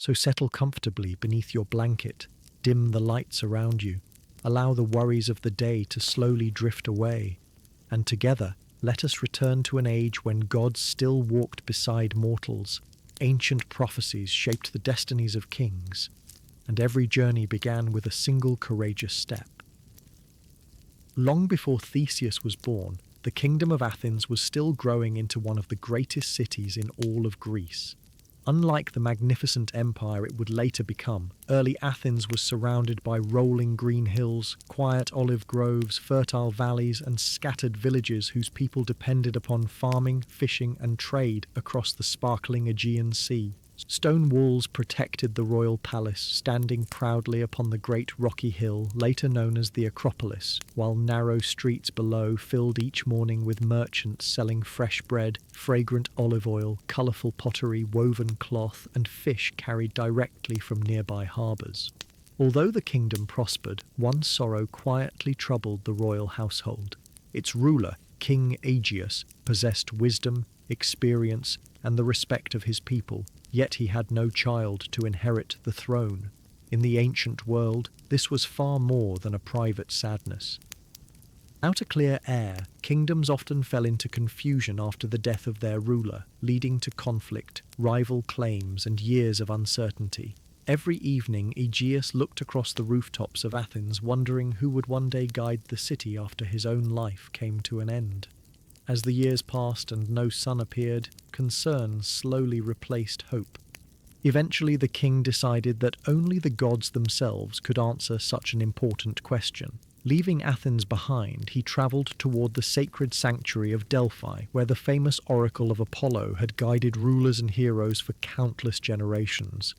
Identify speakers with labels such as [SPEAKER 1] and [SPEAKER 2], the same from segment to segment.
[SPEAKER 1] So settle comfortably beneath your blanket, dim the lights around you, allow the worries of the day to slowly drift away, and together let us return to an age when gods still walked beside mortals, ancient prophecies shaped the destinies of kings, and every journey began with a single courageous step. Long before Theseus was born, the kingdom of Athens was still growing into one of the greatest cities in all of Greece. Unlike the magnificent empire it would later become, early Athens was surrounded by rolling green hills, quiet olive groves, fertile valleys, and scattered villages whose people depended upon farming, fishing, and trade across the sparkling Aegean Sea. Stone walls protected the royal palace, standing proudly upon the great rocky hill, later known as the Acropolis, while narrow streets below filled each morning with merchants selling fresh bread, fragrant olive oil, colourful pottery, woven cloth, and fish carried directly from nearby harbours. Although the kingdom prospered, one sorrow quietly troubled the royal household. Its ruler, King Aegeus, possessed wisdom, experience, and the respect of his people, yet he had no child to inherit the throne. In the ancient world, this was far more than a private sadness. Without a clear heir, kingdoms often fell into confusion after the death of their ruler, leading to conflict, rival claims, and years of uncertainty. Every evening, Aegeus looked across the rooftops of Athens, wondering who would one day guide the city after his own life came to an end. As the years passed and no son appeared, concern slowly replaced hope. Eventually, the king decided that only the gods themselves could answer such an important question. Leaving Athens behind, he travelled toward the sacred sanctuary of Delphi, where the famous oracle of Apollo had guided rulers and heroes for countless generations.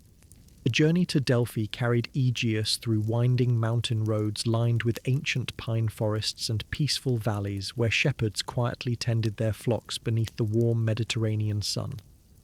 [SPEAKER 1] The journey to Delphi carried Aegeus through winding mountain roads lined with ancient pine forests and peaceful valleys where shepherds quietly tended their flocks beneath the warm Mediterranean sun.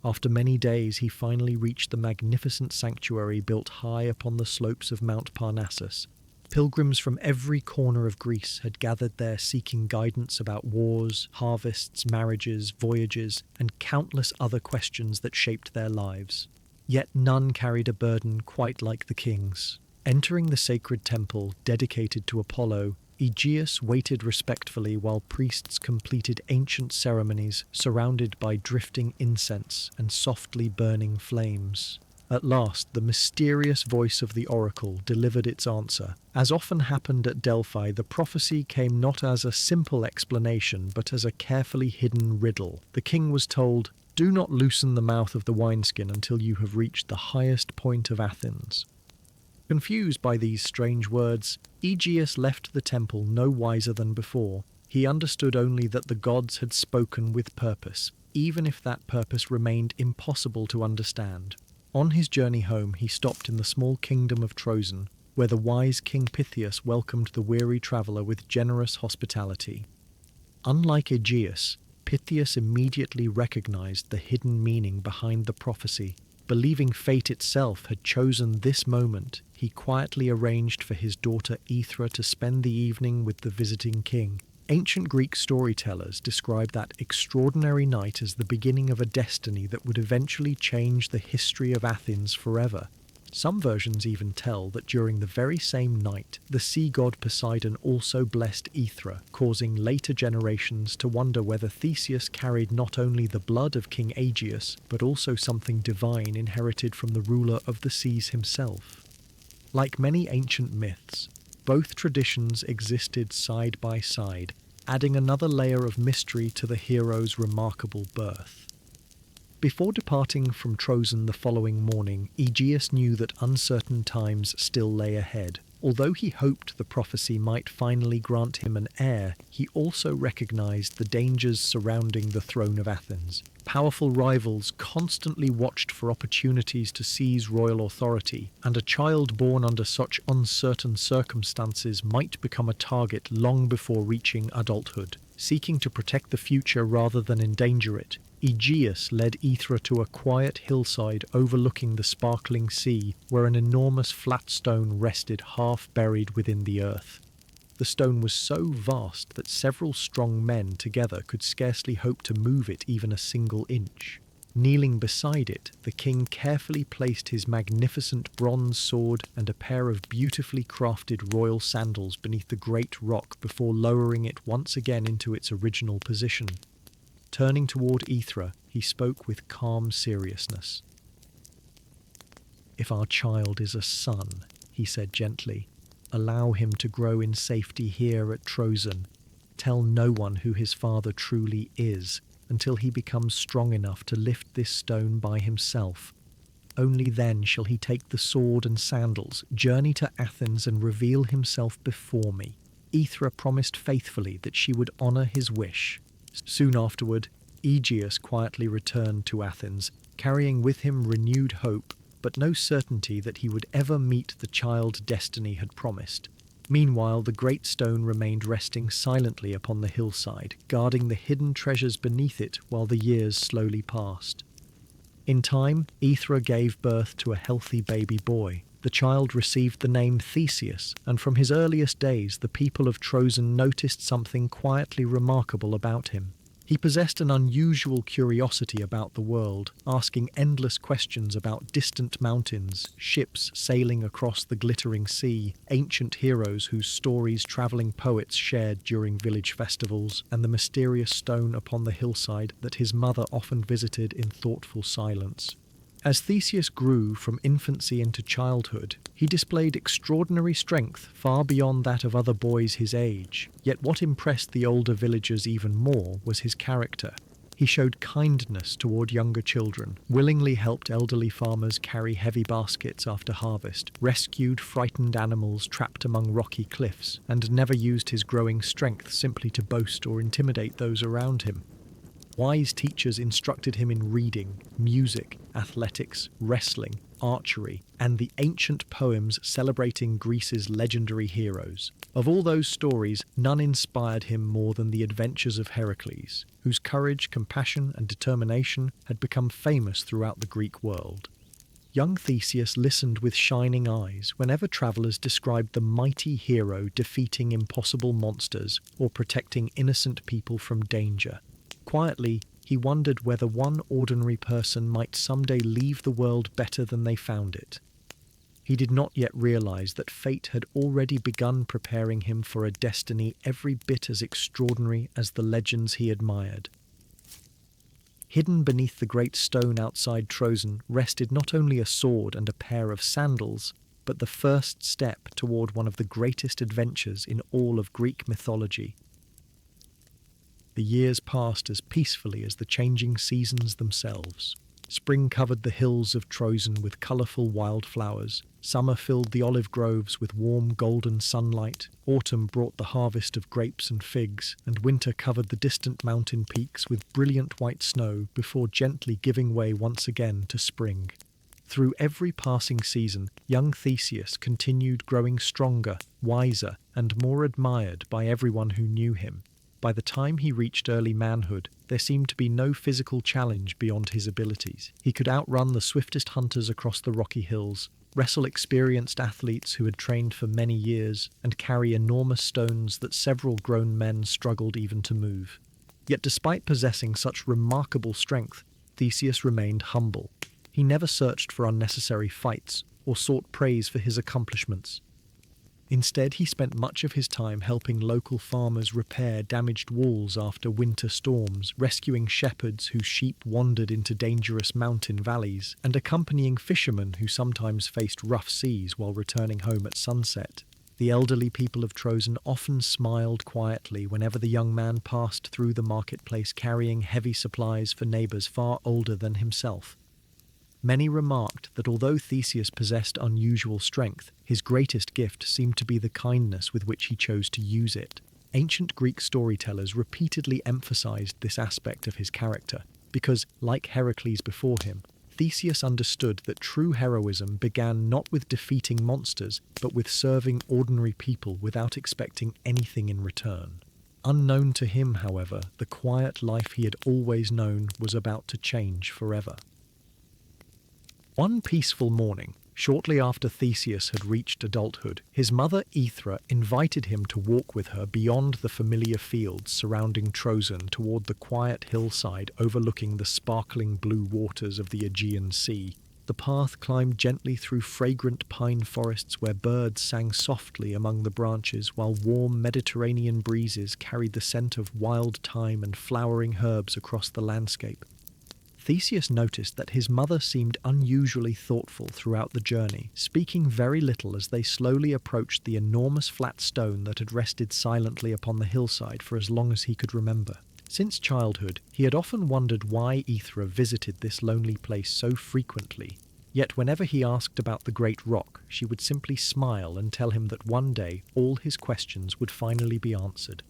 [SPEAKER 1] After many days, he finally reached the magnificent sanctuary built high upon the slopes of Mount Parnassus. Pilgrims from every corner of Greece had gathered there seeking guidance about wars, harvests, marriages, voyages, and countless other questions that shaped their lives. Yet none carried a burden quite like the king's. Entering the sacred temple dedicated to Apollo, Aegeus waited respectfully while priests completed ancient ceremonies surrounded by drifting incense and softly burning flames. At last, the mysterious voice of the oracle delivered its answer. As often happened at Delphi, the prophecy came not as a simple explanation, but as a carefully hidden riddle. The king was told, "Do not loosen the mouth of the wineskin until you have reached the highest point of Athens." Confused by these strange words, Aegeus left the temple no wiser than before. He understood only that the gods had spoken with purpose, even if that purpose remained impossible to understand. On his journey home, he stopped in the small kingdom of Troezen, where the wise King Pythias welcomed the weary traveller with generous hospitality. Unlike Aegeus, Pythias immediately recognized the hidden meaning behind the prophecy. Believing fate itself had chosen this moment, he quietly arranged for his daughter Aethra to spend the evening with the visiting king. Ancient Greek storytellers describe that extraordinary night as the beginning of a destiny that would eventually change the history of Athens forever. Some versions even tell that during the very same night, the sea god Poseidon also blessed Aethra, causing later generations to wonder whether Theseus carried not only the blood of King Aegeus, but also something divine inherited from the ruler of the seas himself. Like many ancient myths, both traditions existed side by side, adding another layer of mystery to the hero's remarkable birth. Before departing from Troezen the following morning, Aegeus knew that uncertain times still lay ahead. Although he hoped the prophecy might finally grant him an heir, he also recognized the dangers surrounding the throne of Athens. Powerful rivals constantly watched for opportunities to seize royal authority, and a child born under such uncertain circumstances might become a target long before reaching adulthood. Seeking to protect the future rather than endanger it, Aegeus led Aethra to a quiet hillside overlooking the sparkling sea, where an enormous flat stone rested half buried within the earth. The stone was so vast that several strong men together could scarcely hope to move it even a single inch. Kneeling beside it, the king carefully placed his magnificent bronze sword and a pair of beautifully crafted royal sandals beneath the great rock before lowering it once again into its original position. Turning toward Aethra, he spoke with calm seriousness. "If our child is a son," he said gently, "allow him to grow in safety here at Troezen. Tell no one who his father truly is, until he becomes strong enough to lift this stone by himself. Only then shall he take the sword and sandals, journey to Athens and reveal himself before me." Aethra promised faithfully that she would honour his wish. Soon afterward, Aegeus quietly returned to Athens, carrying with him renewed hope, but no certainty that he would ever meet the child destiny had promised. Meanwhile, the great stone remained resting silently upon the hillside, guarding the hidden treasures beneath it while the years slowly passed. In time, Aethra gave birth to a healthy baby boy. The child received the name Theseus, and from his earliest days the people of Troezen noticed something quietly remarkable about him. He possessed an unusual curiosity about the world, asking endless questions about distant mountains, ships sailing across the glittering sea, ancient heroes whose stories travelling poets shared during village festivals, and the mysterious stone upon the hillside that his mother often visited in thoughtful silence. As Theseus grew from infancy into childhood, he displayed extraordinary strength far beyond that of other boys his age. Yet what impressed the older villagers even more was his character. He showed kindness toward younger children, willingly helped elderly farmers carry heavy baskets after harvest, rescued frightened animals trapped among rocky cliffs, and never used his growing strength simply to boast or intimidate those around him. Wise teachers instructed him in reading, music, athletics, wrestling, archery, and the ancient poems celebrating Greece's legendary heroes. Of all those stories, none inspired him more than the adventures of Heracles, whose courage, compassion, and determination had become famous throughout the Greek world. Young Theseus listened with shining eyes whenever travellers described the mighty hero defeating impossible monsters or protecting innocent people from danger. Quietly, he wondered whether one ordinary person might someday leave the world better than they found it. He did not yet realize that fate had already begun preparing him for a destiny every bit as extraordinary as the legends he admired. Hidden beneath the great stone outside Troezen rested not only a sword and a pair of sandals, but the first step toward one of the greatest adventures in all of Greek mythology. The years passed as peacefully as the changing seasons themselves. Spring covered the hills of Troezen with colourful wildflowers. Summer filled the olive groves with warm golden sunlight. Autumn brought the harvest of grapes and figs, and winter covered the distant mountain peaks with brilliant white snow before gently giving way once again to spring. Through every passing season, young Theseus continued growing stronger, wiser, and more admired by everyone who knew him. By the time he reached early manhood, there seemed to be no physical challenge beyond his abilities. He could outrun the swiftest hunters across the rocky hills, wrestle experienced athletes who had trained for many years, and carry enormous stones that several grown men struggled even to move. Yet despite possessing such remarkable strength, Theseus remained humble. He never searched for unnecessary fights or sought praise for his accomplishments. Instead, he spent much of his time helping local farmers repair damaged walls after winter storms, rescuing shepherds whose sheep wandered into dangerous mountain valleys, and accompanying fishermen who sometimes faced rough seas while returning home at sunset. The elderly people of Troezen often smiled quietly whenever the young man passed through the marketplace carrying heavy supplies for neighbours far older than himself. Many remarked that although Theseus possessed unusual strength, his greatest gift seemed to be the kindness with which he chose to use it. Ancient Greek storytellers repeatedly emphasized this aspect of his character, because, like Heracles before him, Theseus understood that true heroism began not with defeating monsters, but with serving ordinary people without expecting anything in return. Unknown to him, however, the quiet life he had always known was about to change forever. One peaceful morning, Shortly after Theseus had reached adulthood, his mother Aethra invited him to walk with her beyond the familiar fields surrounding Troezen toward the quiet hillside overlooking the sparkling blue waters of the Aegean Sea. The path climbed gently through fragrant pine forests where birds sang softly among the branches, while warm Mediterranean breezes carried the scent of wild thyme and flowering herbs across the landscape. Theseus noticed that his mother seemed unusually thoughtful throughout the journey, speaking very little as they slowly approached the enormous flat stone that had rested silently upon the hillside for as long as he could remember. Since childhood, he had often wondered why Aethra visited this lonely place so frequently. Yet whenever he asked about the great rock, she would simply smile and tell him that one day all his questions would finally be answered.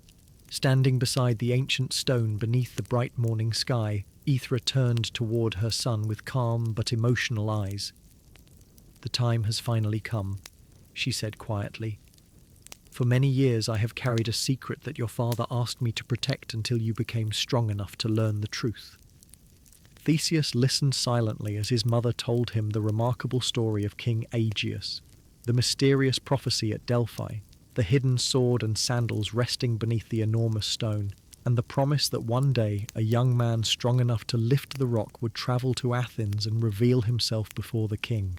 [SPEAKER 1] Standing beside the ancient stone beneath the bright morning sky, Aethra turned toward her son with calm but emotional eyes. "The time has finally come," she said quietly. "For many years I have carried a secret that your father asked me to protect until you became strong enough to learn the truth." Theseus listened silently as his mother told him the remarkable story of King Aegeus, the mysterious prophecy at Delphi, the hidden sword and sandals resting beneath the enormous stone, and the promise that one day a young man strong enough to lift the rock would travel to Athens and reveal himself before the king.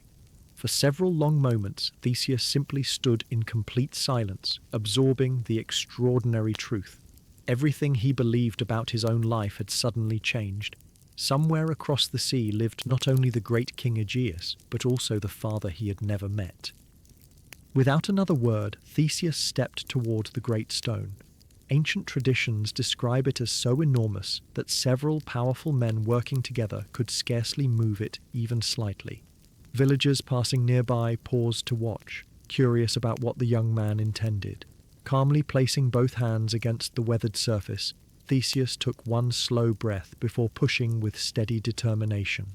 [SPEAKER 1] For several long moments, Theseus simply stood in complete silence, absorbing the extraordinary truth. Everything he believed about his own life had suddenly changed. Somewhere across the sea lived not only the great King Aegeus, but also the father he had never met. Without another word, Theseus stepped toward the great stone. Ancient traditions describe it as so enormous that several powerful men working together could scarcely move it even slightly. Villagers passing nearby paused to watch, curious about what the young man intended. Calmly placing both hands against the weathered surface, Theseus took one slow breath before pushing with steady determination.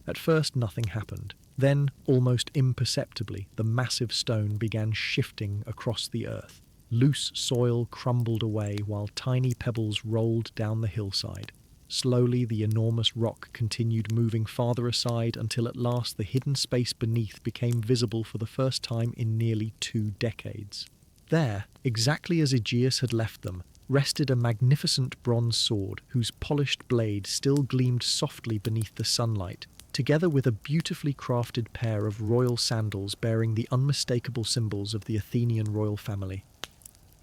[SPEAKER 1] At first nothing happened. Then, almost imperceptibly, the massive stone began shifting across the earth. Loose soil crumbled away while tiny pebbles rolled down the hillside. Slowly, the enormous rock continued moving farther aside until at last the hidden space beneath became visible for the first time in nearly 2 decades. There, exactly as Aegeus had left them, rested a magnificent bronze sword whose polished blade still gleamed softly beneath the sunlight, together with a beautifully crafted pair of royal sandals bearing the unmistakable symbols of the Athenian royal family.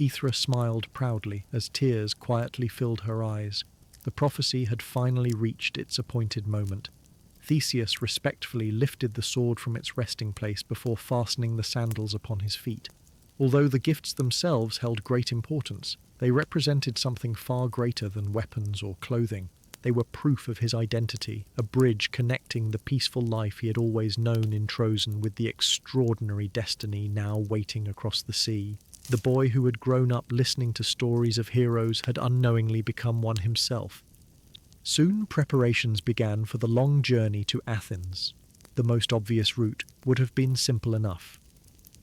[SPEAKER 1] Aethra smiled proudly as tears quietly filled her eyes. The prophecy had finally reached its appointed moment. Theseus respectfully lifted the sword from its resting place before fastening the sandals upon his feet. Although the gifts themselves held great importance, they represented something far greater than weapons or clothing. They were proof of his identity, a bridge connecting the peaceful life he had always known in Troezen with the extraordinary destiny now waiting across the sea. The boy who had grown up listening to stories of heroes had unknowingly become one himself. Soon preparations began for the long journey to Athens. The most obvious route would have been simple enough.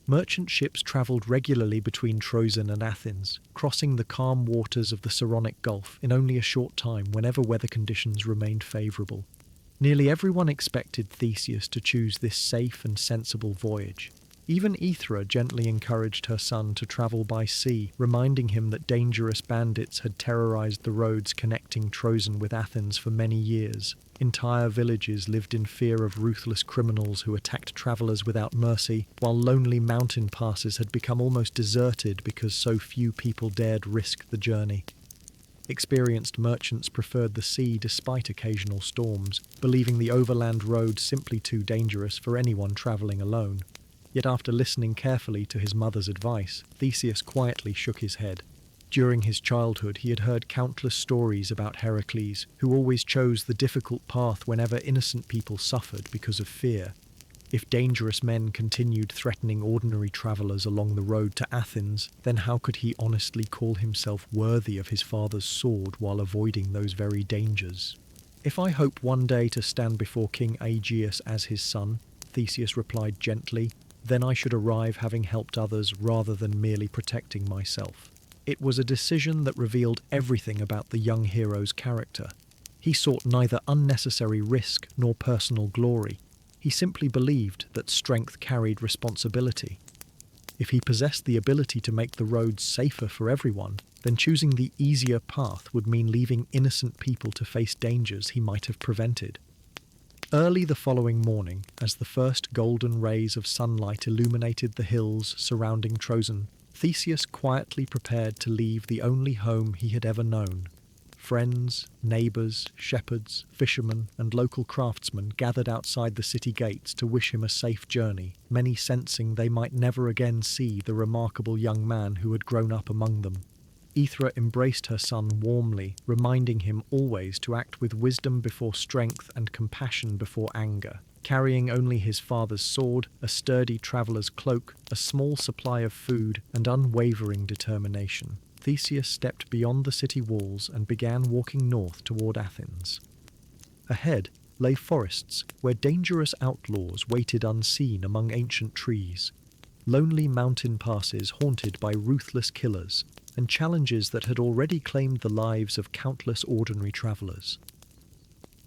[SPEAKER 1] Merchant ships travelled regularly between Troezen and Athens, crossing the calm waters of the Saronic Gulf in only a short time whenever weather conditions remained favourable. Nearly everyone expected Theseus to choose this safe and sensible voyage. Even Aethra gently encouraged her son to travel by sea, reminding him that dangerous bandits had terrorized the roads connecting Troezen with Athens for many years. Entire villages lived in fear of ruthless criminals who attacked travelers without mercy, while lonely mountain passes had become almost deserted because so few people dared risk the journey. Experienced merchants preferred the sea despite occasional storms, believing the overland road simply too dangerous for anyone traveling alone. Yet after listening carefully to his mother's advice, Theseus quietly shook his head. During his childhood, he had heard countless stories about Heracles, who always chose the difficult path whenever innocent people suffered because of fear. If dangerous men continued threatening ordinary travelers along the road to Athens, then how could he honestly call himself worthy of his father's sword while avoiding those very dangers? "If I hope one day to stand before King Aegeus as his son," Theseus replied gently, "then I should arrive having helped others rather than merely protecting myself." It was a decision that revealed everything about the young hero's character. He sought neither unnecessary risk nor personal glory. He simply believed that strength carried responsibility. If he possessed the ability to make the roads safer for everyone, then choosing the easier path would mean leaving innocent people to face dangers he might have prevented. Early the following morning, as the first golden rays of sunlight illuminated the hills surrounding Troezen, Theseus quietly prepared to leave the only home he had ever known. Friends, neighbours, shepherds, fishermen, and local craftsmen gathered outside the city gates to wish him a safe journey, many sensing they might never again see the remarkable young man who had grown up among them. Aethra embraced her son warmly, reminding him always to act with wisdom before strength and compassion before anger. Carrying only his father's sword, a sturdy traveller's cloak, a small supply of food, and unwavering determination, Theseus stepped beyond the city walls and began walking north toward Athens. Ahead lay forests where dangerous outlaws waited unseen among ancient trees, lonely mountain passes haunted by ruthless killers, and challenges that had already claimed the lives of countless ordinary travellers.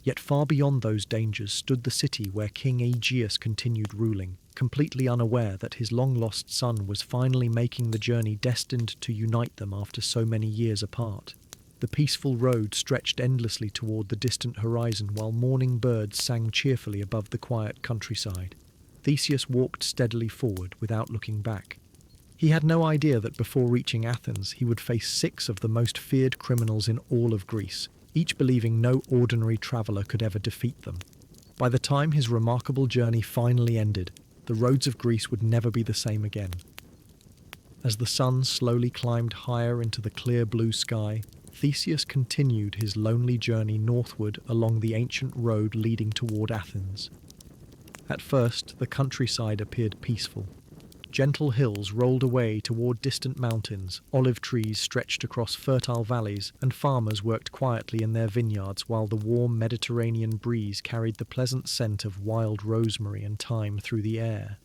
[SPEAKER 1] Yet far beyond those dangers stood the city where King Aegeus continued ruling, completely unaware that his long-lost son was finally making the journey destined to unite them after so many years apart. The peaceful road stretched endlessly toward the distant horizon while morning birds sang cheerfully above the quiet countryside. Theseus walked steadily forward without looking back. He had no idea that before reaching Athens he would face 6 of the most feared criminals in all of Greece, each believing no ordinary traveller could ever defeat them. By the time his remarkable journey finally ended, the roads of Greece would never be the same again. As the sun slowly climbed higher into the clear blue sky, Theseus continued his lonely journey northward along the ancient road leading toward Athens. At first, the countryside appeared peaceful. Gentle hills rolled away toward distant mountains, olive trees stretched across fertile valleys, and farmers worked quietly in their vineyards while the warm Mediterranean breeze carried the pleasant scent of wild rosemary and thyme through the air.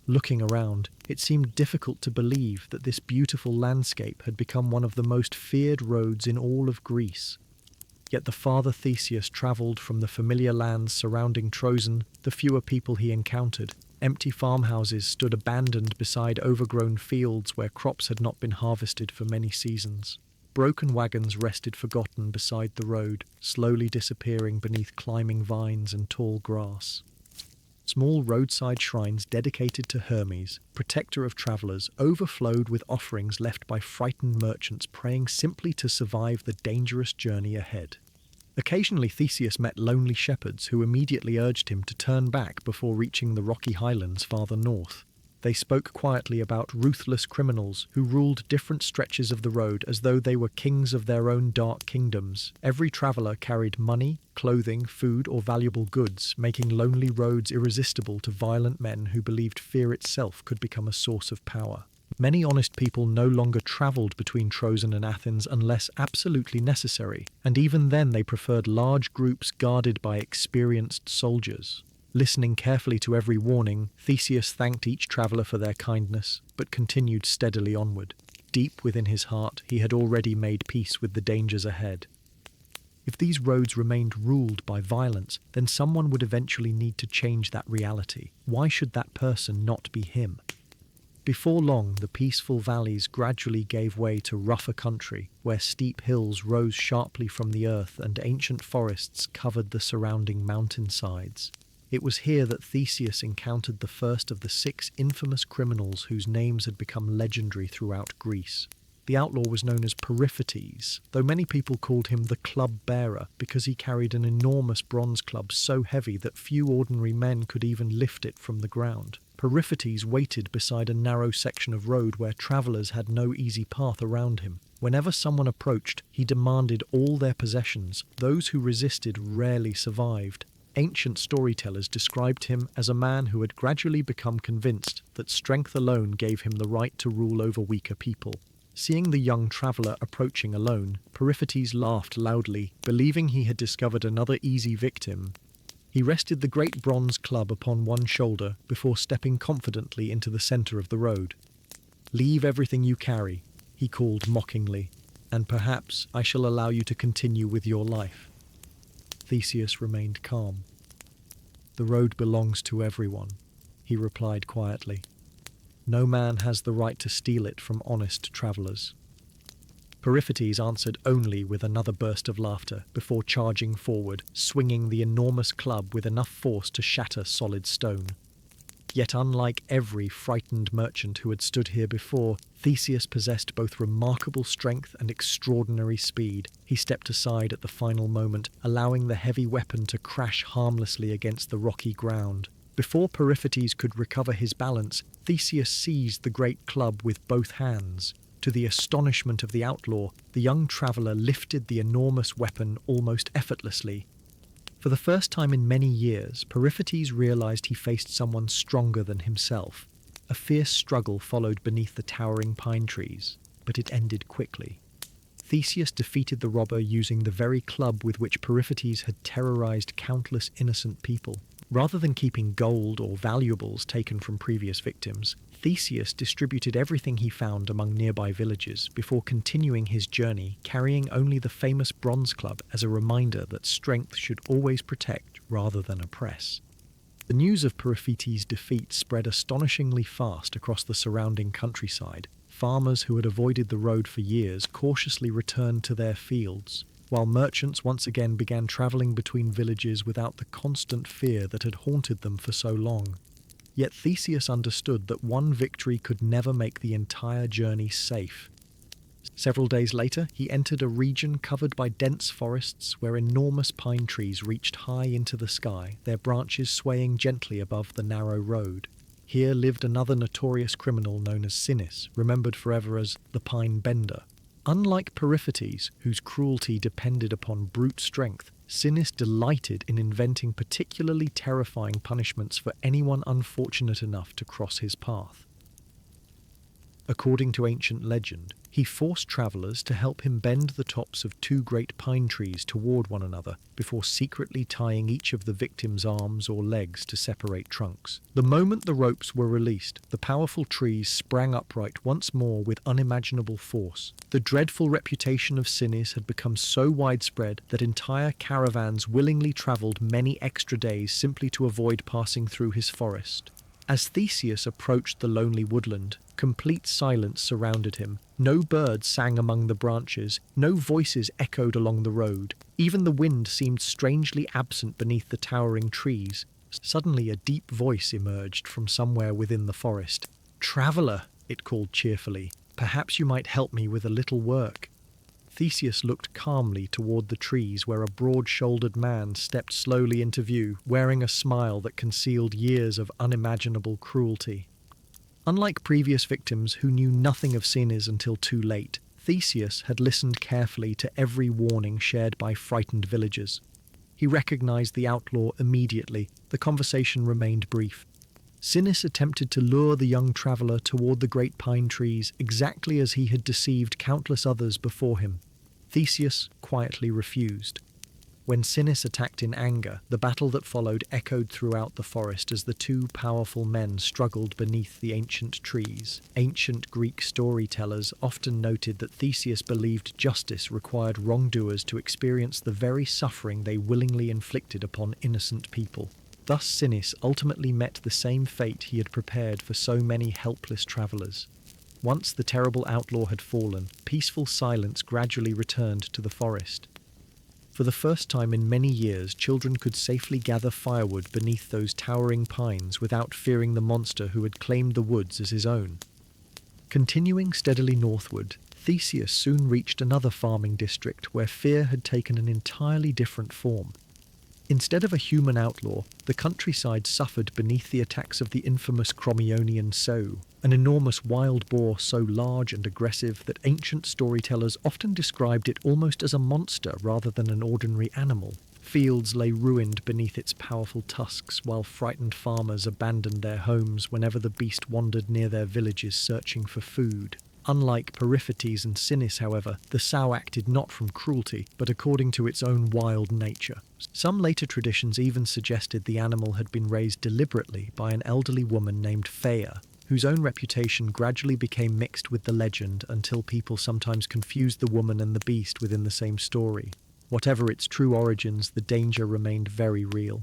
[SPEAKER 1] Looking around, it seemed difficult to believe that this beautiful landscape had become one of the most feared roads in all of Greece. Yet the farther Theseus travelled from the familiar lands surrounding Troezen, the fewer people he encountered. Empty farmhouses stood abandoned beside overgrown fields where crops had not been harvested for many seasons. Broken wagons rested forgotten beside the road, slowly disappearing beneath climbing vines and tall grass. Small roadside shrines dedicated to Hermes, protector of travellers, overflowed with offerings left by frightened merchants praying simply to survive the dangerous journey ahead. Occasionally Theseus met lonely shepherds who immediately urged him to turn back before reaching the rocky highlands farther north. They spoke quietly about ruthless criminals who ruled different stretches of the road as though they were kings of their own dark kingdoms. Every traveller carried money, clothing, food, or valuable goods, making lonely roads irresistible to violent men who believed fear itself could become a source of power. Many honest people no longer travelled between Troezen and Athens unless absolutely necessary, and even then they preferred large groups guarded by experienced soldiers. Listening carefully to every warning, Theseus thanked each traveller for their kindness, but continued steadily onward. Deep within his heart, he had already made peace with the dangers ahead. If these roads remained ruled by violence, then someone would eventually need to change that reality. Why should that person not be him? Before long, the peaceful valleys gradually gave way to rougher country, where steep hills rose sharply from the earth and ancient forests covered the surrounding mountainsides. It was here that Theseus encountered the first of the 6 infamous criminals whose names had become legendary throughout Greece. The outlaw was known as Periphetes, though many people called him the club bearer because he carried an enormous bronze club so heavy that few ordinary men could even lift it from the ground. Periphetes waited beside a narrow section of road where travellers had no easy path around him. Whenever someone approached, he demanded all their possessions. Those who resisted rarely survived. Ancient storytellers described him as a man who had gradually become convinced that strength alone gave him the right to rule over weaker people. Seeing the young traveller approaching alone, Periphetes laughed loudly, believing he had discovered another easy victim. He rested the great bronze club upon one shoulder before stepping confidently into the centre of the road. "Leave everything you carry," he called mockingly, "and perhaps I shall allow you to continue with your life." Theseus remained calm. "The road belongs to everyone," he replied quietly. "No man has the right to steal it from honest travellers." Periphetes answered only with another burst of laughter before charging forward, swinging the enormous club with enough force to shatter solid stone. Yet unlike every frightened merchant who had stood here before, Theseus possessed both remarkable strength and extraordinary speed. He stepped aside at the final moment, allowing the heavy weapon to crash harmlessly against the rocky ground. Before Periphetes could recover his balance, Theseus seized the great club with both hands. To the astonishment of the outlaw, the young traveller lifted the enormous weapon almost effortlessly. For the first time in many years, Periphetes realized he faced someone stronger than himself. A fierce struggle followed beneath the towering pine trees, but it ended quickly. Theseus defeated the robber using the very club with which Periphetes had terrorized countless innocent people. Rather than keeping gold or valuables taken from previous victims, Theseus distributed everything he found among nearby villages before continuing his journey, carrying only the famous bronze club as a reminder that strength should always protect rather than oppress. The news of Periphetes' defeat spread astonishingly fast across the surrounding countryside. Farmers who had avoided the road for years cautiously returned to their fields, while merchants once again began travelling between villages without the constant fear that had haunted them for so long. Yet Theseus understood that one victory could never make the entire journey safe. Several days later, he entered a region covered by dense forests where enormous pine trees reached high into the sky, their branches swaying gently above the narrow road. Here lived another notorious criminal known as Sinis, remembered forever as the Pine Bender. Unlike Periphetes, whose cruelty depended upon brute strength, Sinis delighted in inventing particularly terrifying punishments for anyone unfortunate enough to cross his path. According to ancient legend, he forced travellers to help him bend the tops of two great pine trees toward one another before secretly tying each of the victim's arms or legs to separate trunks. The moment the ropes were released, the powerful trees sprang upright once more with unimaginable force. The dreadful reputation of Sinis had become so widespread that entire caravans willingly travelled many extra days simply to avoid passing through his forest. As Theseus approached the lonely woodland, complete silence surrounded him. No birds sang among the branches, no voices echoed along the road. Even the wind seemed strangely absent beneath the towering trees. Suddenly a deep voice emerged from somewhere within the forest. "Traveller," it called cheerfully, "perhaps you might help me with a little work." Theseus looked calmly toward the trees where a broad-shouldered man stepped slowly into view, wearing a smile that concealed years of unimaginable cruelty. Unlike previous victims who knew nothing of Sinis until too late, Theseus had listened carefully to every warning shared by frightened villagers. He recognized the outlaw immediately. The conversation remained brief. Sinis attempted to lure the young traveller toward the great pine trees exactly as he had deceived countless others before him. Theseus quietly refused. When Sinis attacked in anger, the battle that followed echoed throughout the forest as the two powerful men struggled beneath the ancient trees. Ancient Greek storytellers often noted that Theseus believed justice required wrongdoers to experience the very suffering they willingly inflicted upon innocent people. Thus Sinis ultimately met the same fate he had prepared for so many helpless travellers. Once the terrible outlaw had fallen, peaceful silence gradually returned to the forest. For the first time in many years, children could safely gather firewood beneath those towering pines without fearing the monster who had claimed the woods as his own. Continuing steadily northward, Theseus soon reached another farming district where fear had taken an entirely different form. Instead of a human outlaw, the countryside suffered beneath the attacks of the infamous Crommyonian sow, an enormous wild boar so large and aggressive that ancient storytellers often described it almost as a monster rather than an ordinary animal. Fields lay ruined beneath its powerful tusks, while frightened farmers abandoned their homes whenever the beast wandered near their villages searching for food. Unlike Periphetes and Sinis, however, the sow acted not from cruelty, but according to its own wild nature. Some later traditions even suggested the animal had been raised deliberately by an elderly woman named Phaea, whose own reputation gradually became mixed with the legend until people sometimes confused the woman and the beast within the same story. Whatever its true origins, the danger remained very real.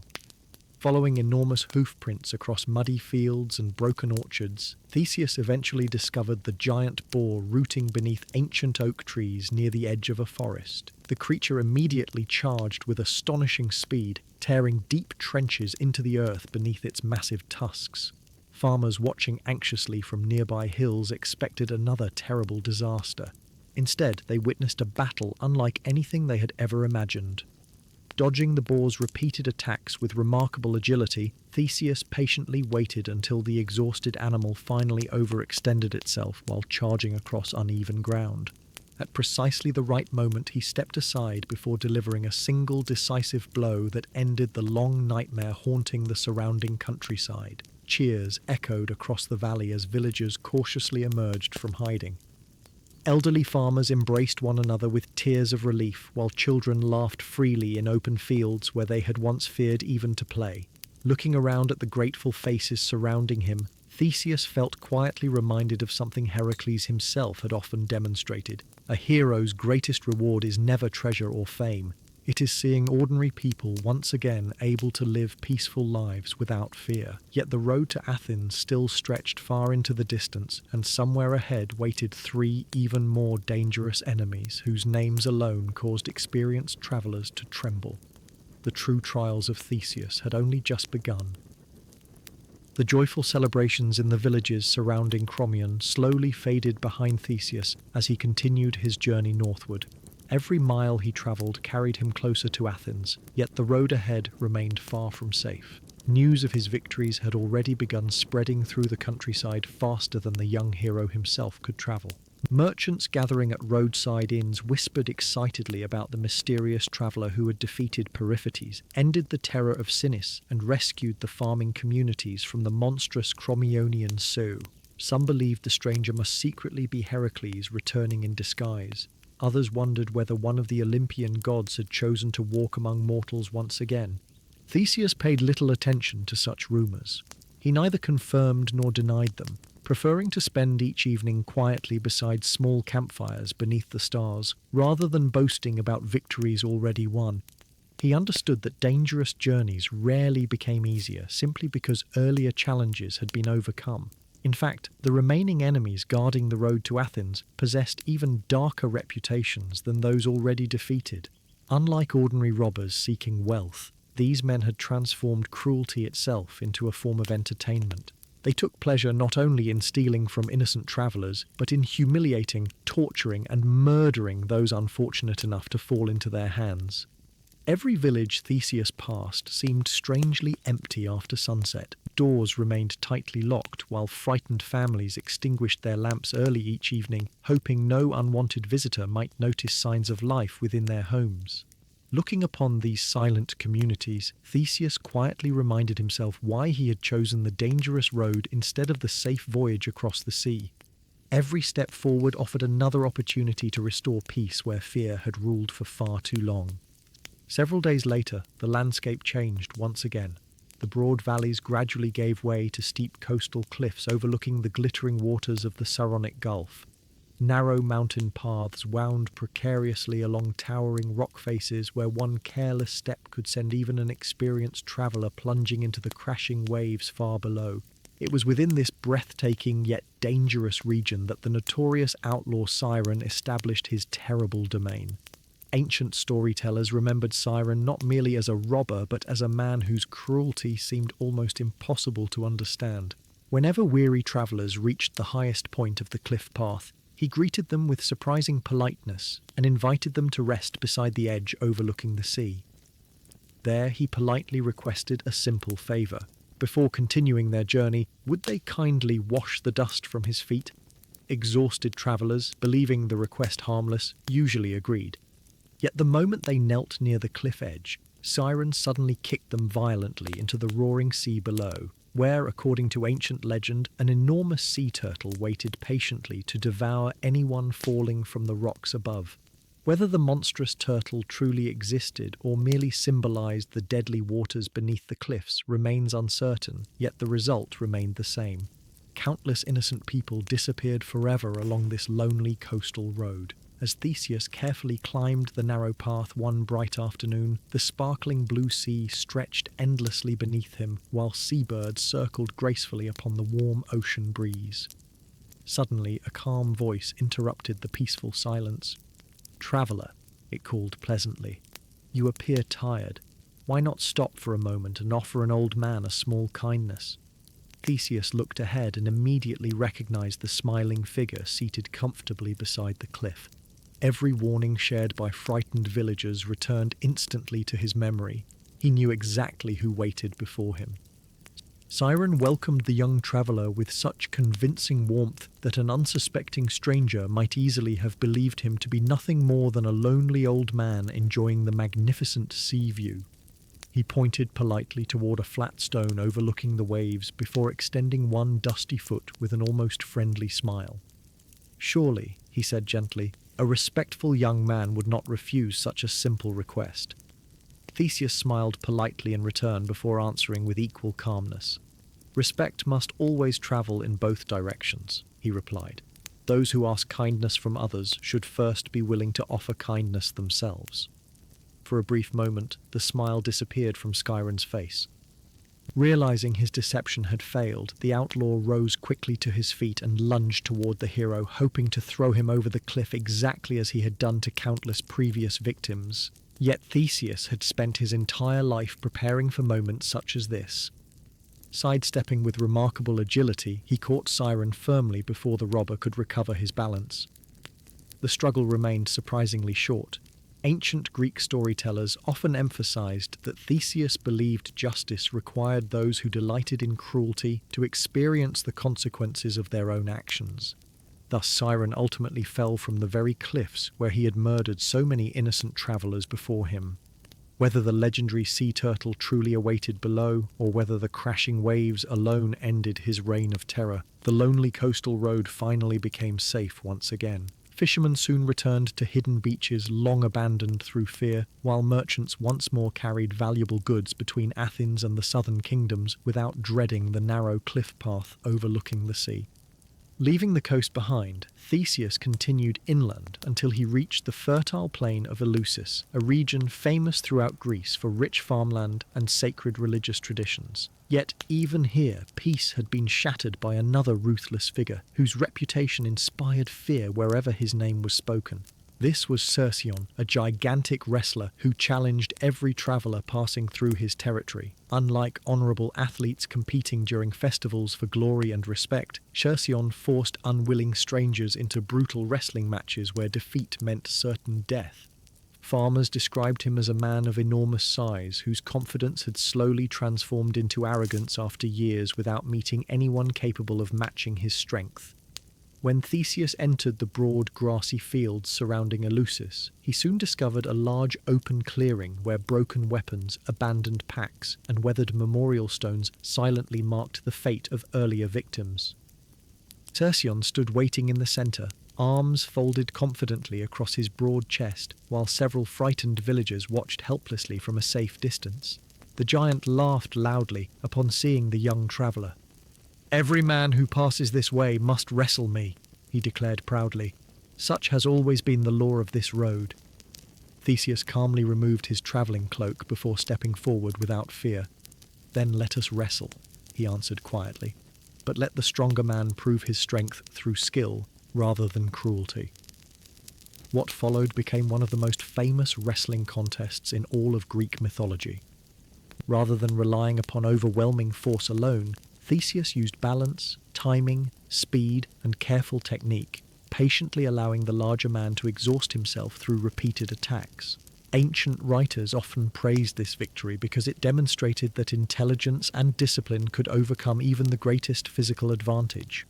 [SPEAKER 1] Following enormous hoofprints across muddy fields and broken orchards, Theseus eventually discovered the giant boar rooting beneath ancient oak trees near the edge of a forest. The creature immediately charged with astonishing speed, tearing deep trenches into the earth beneath its massive tusks. Farmers watching anxiously from nearby hills expected another terrible disaster. Instead, they witnessed a battle unlike anything they had ever imagined. Dodging the boar's repeated attacks with remarkable agility, Theseus patiently waited until the exhausted animal finally overextended itself while charging across uneven ground. At precisely the right moment, he stepped aside before delivering a single decisive blow that ended the long nightmare haunting the surrounding countryside. Cheers echoed across the valley as villagers cautiously emerged from hiding. Elderly farmers embraced one another with tears of relief, while children laughed freely in open fields where they had once feared even to play. Looking around at the grateful faces surrounding him, Theseus felt quietly reminded of something Heracles himself had often demonstrated. A hero's greatest reward is never treasure or fame. It is seeing ordinary people once again able to live peaceful lives without fear. Yet the road to Athens still stretched far into the distance, and somewhere ahead waited 3 even more dangerous enemies whose names alone caused experienced travellers to tremble. The true trials of Theseus had only just begun. The joyful celebrations in the villages surrounding Crommyon slowly faded behind Theseus as he continued his journey northward. Every mile he travelled carried him closer to Athens, yet the road ahead remained far from safe. News of his victories had already begun spreading through the countryside faster than the young hero himself could travel. Merchants gathering at roadside inns whispered excitedly about the mysterious traveller who had defeated Periphetes, ended the terror of Sinis, and rescued the farming communities from the monstrous Crommyonian Sioux. Some believed the stranger must secretly be Heracles returning in disguise. Others wondered whether one of the Olympian gods had chosen to walk among mortals once again. Theseus paid little attention to such rumours. He neither confirmed nor denied them, preferring to spend each evening quietly beside small campfires beneath the stars, rather than boasting about victories already won. He understood that dangerous journeys rarely became easier simply because earlier challenges had been overcome. In fact, the remaining enemies guarding the road to Athens possessed even darker reputations than those already defeated. Unlike ordinary robbers seeking wealth, these men had transformed cruelty itself into a form of entertainment. They took pleasure not only in stealing from innocent travellers, but in humiliating, torturing, and murdering those unfortunate enough to fall into their hands. Every village Theseus passed seemed strangely empty after sunset. Doors remained tightly locked, while frightened families extinguished their lamps early each evening, hoping no unwanted visitor might notice signs of life within their homes. Looking upon these silent communities, Theseus quietly reminded himself why he had chosen the dangerous road instead of the safe voyage across the sea. Every step forward offered another opportunity to restore peace where fear had ruled for far too long. Several days later, the landscape changed once again. The broad valleys gradually gave way to steep coastal cliffs overlooking the glittering waters of the Saronic Gulf. Narrow mountain paths wound precariously along towering rock faces where one careless step could send even an experienced traveller plunging into the crashing waves far below. It was within this breathtaking yet dangerous region that the notorious outlaw Siren established his terrible domain. Ancient storytellers remembered Siren not merely as a robber, but as a man whose cruelty seemed almost impossible to understand. Whenever weary travellers reached the highest point of the cliff path, he greeted them with surprising politeness and invited them to rest beside the edge overlooking the sea. There he politely requested a simple favour. Before continuing their journey, would they kindly wash the dust from his feet? Exhausted travellers, believing the request harmless, usually agreed. Yet the moment they knelt near the cliff edge, Siren suddenly kicked them violently into the roaring sea below, where, according to ancient legend, an enormous sea turtle waited patiently to devour anyone falling from the rocks above. Whether the monstrous turtle truly existed or merely symbolized the deadly waters beneath the cliffs remains uncertain, yet the result remained the same. Countless innocent people disappeared forever along this lonely coastal road. As Theseus carefully climbed the narrow path one bright afternoon, the sparkling blue sea stretched endlessly beneath him, while seabirds circled gracefully upon the warm ocean breeze. Suddenly, a calm voice interrupted the peaceful silence. "Traveller," it called pleasantly, "you appear tired. Why not stop for a moment and offer an old man a small kindness?" Theseus looked ahead and immediately recognized the smiling figure seated comfortably beside the cliff. Every warning shared by frightened villagers returned instantly to his memory. He knew exactly who waited before him. Siren welcomed the young traveller with such convincing warmth that an unsuspecting stranger might easily have believed him to be nothing more than a lonely old man enjoying the magnificent sea view. He pointed politely toward a flat stone overlooking the waves before extending one dusty foot with an almost friendly smile. "Surely," he said gently, "a respectful young man would not refuse such a simple request." Theseus smiled politely in return before answering with equal calmness. "Respect must always travel in both directions," he replied. "Those who ask kindness from others should first be willing to offer kindness themselves." For a brief moment, the smile disappeared from Skyron's face. Realizing his deception had failed, the outlaw rose quickly to his feet and lunged toward the hero, hoping to throw him over the cliff exactly as he had done to countless previous victims. Yet Theseus had spent his entire life preparing for moments such as this. Sidestepping with remarkable agility, he caught Siren firmly before the robber could recover his balance. The struggle remained surprisingly short. Ancient Greek storytellers often emphasized that Theseus believed justice required those who delighted in cruelty to experience the consequences of their own actions. Thus Siren ultimately fell from the very cliffs where he had murdered so many innocent travelers before him. Whether the legendary sea turtle truly awaited below, or whether the crashing waves alone ended his reign of terror, the lonely coastal road finally became safe once again. Fishermen soon returned to hidden beaches long abandoned through fear, while merchants once more carried valuable goods between Athens and the southern kingdoms without dreading the narrow cliff path overlooking the sea. Leaving the coast behind, Theseus continued inland until he reached the fertile plain of Eleusis, a region famous throughout Greece for rich farmland and sacred religious traditions. Yet even here, peace had been shattered by another ruthless figure, whose reputation inspired fear wherever his name was spoken. This was Cercyon, a gigantic wrestler who challenged every traveller passing through his territory. Unlike honourable athletes competing during festivals for glory and respect, Cercyon forced unwilling strangers into brutal wrestling matches where defeat meant certain death. Farmers described him as a man of enormous size, whose confidence had slowly transformed into arrogance after years without meeting anyone capable of matching his strength. When Theseus entered the broad grassy fields surrounding Eleusis, he soon discovered a large open clearing where broken weapons, abandoned packs, and weathered memorial stones silently marked the fate of earlier victims. Cercyon stood waiting in the centre, arms folded confidently across his broad chest, while several frightened villagers watched helplessly from a safe distance. The giant laughed loudly upon seeing the young traveller. "Every man who passes this way must wrestle me," he declared proudly. "Such has always been the law of this road." Theseus calmly removed his travelling cloak before stepping forward without fear. "Then let us wrestle," he answered quietly. "But let the stronger man prove his strength through skill rather than cruelty." What followed became one of the most famous wrestling contests in all of Greek mythology. Rather than relying upon overwhelming force alone, Theseus used balance, timing, speed, and careful technique, patiently allowing the larger man to exhaust himself through repeated attacks. Ancient writers often praised this victory because it demonstrated that intelligence and discipline could overcome even the greatest physical advantage.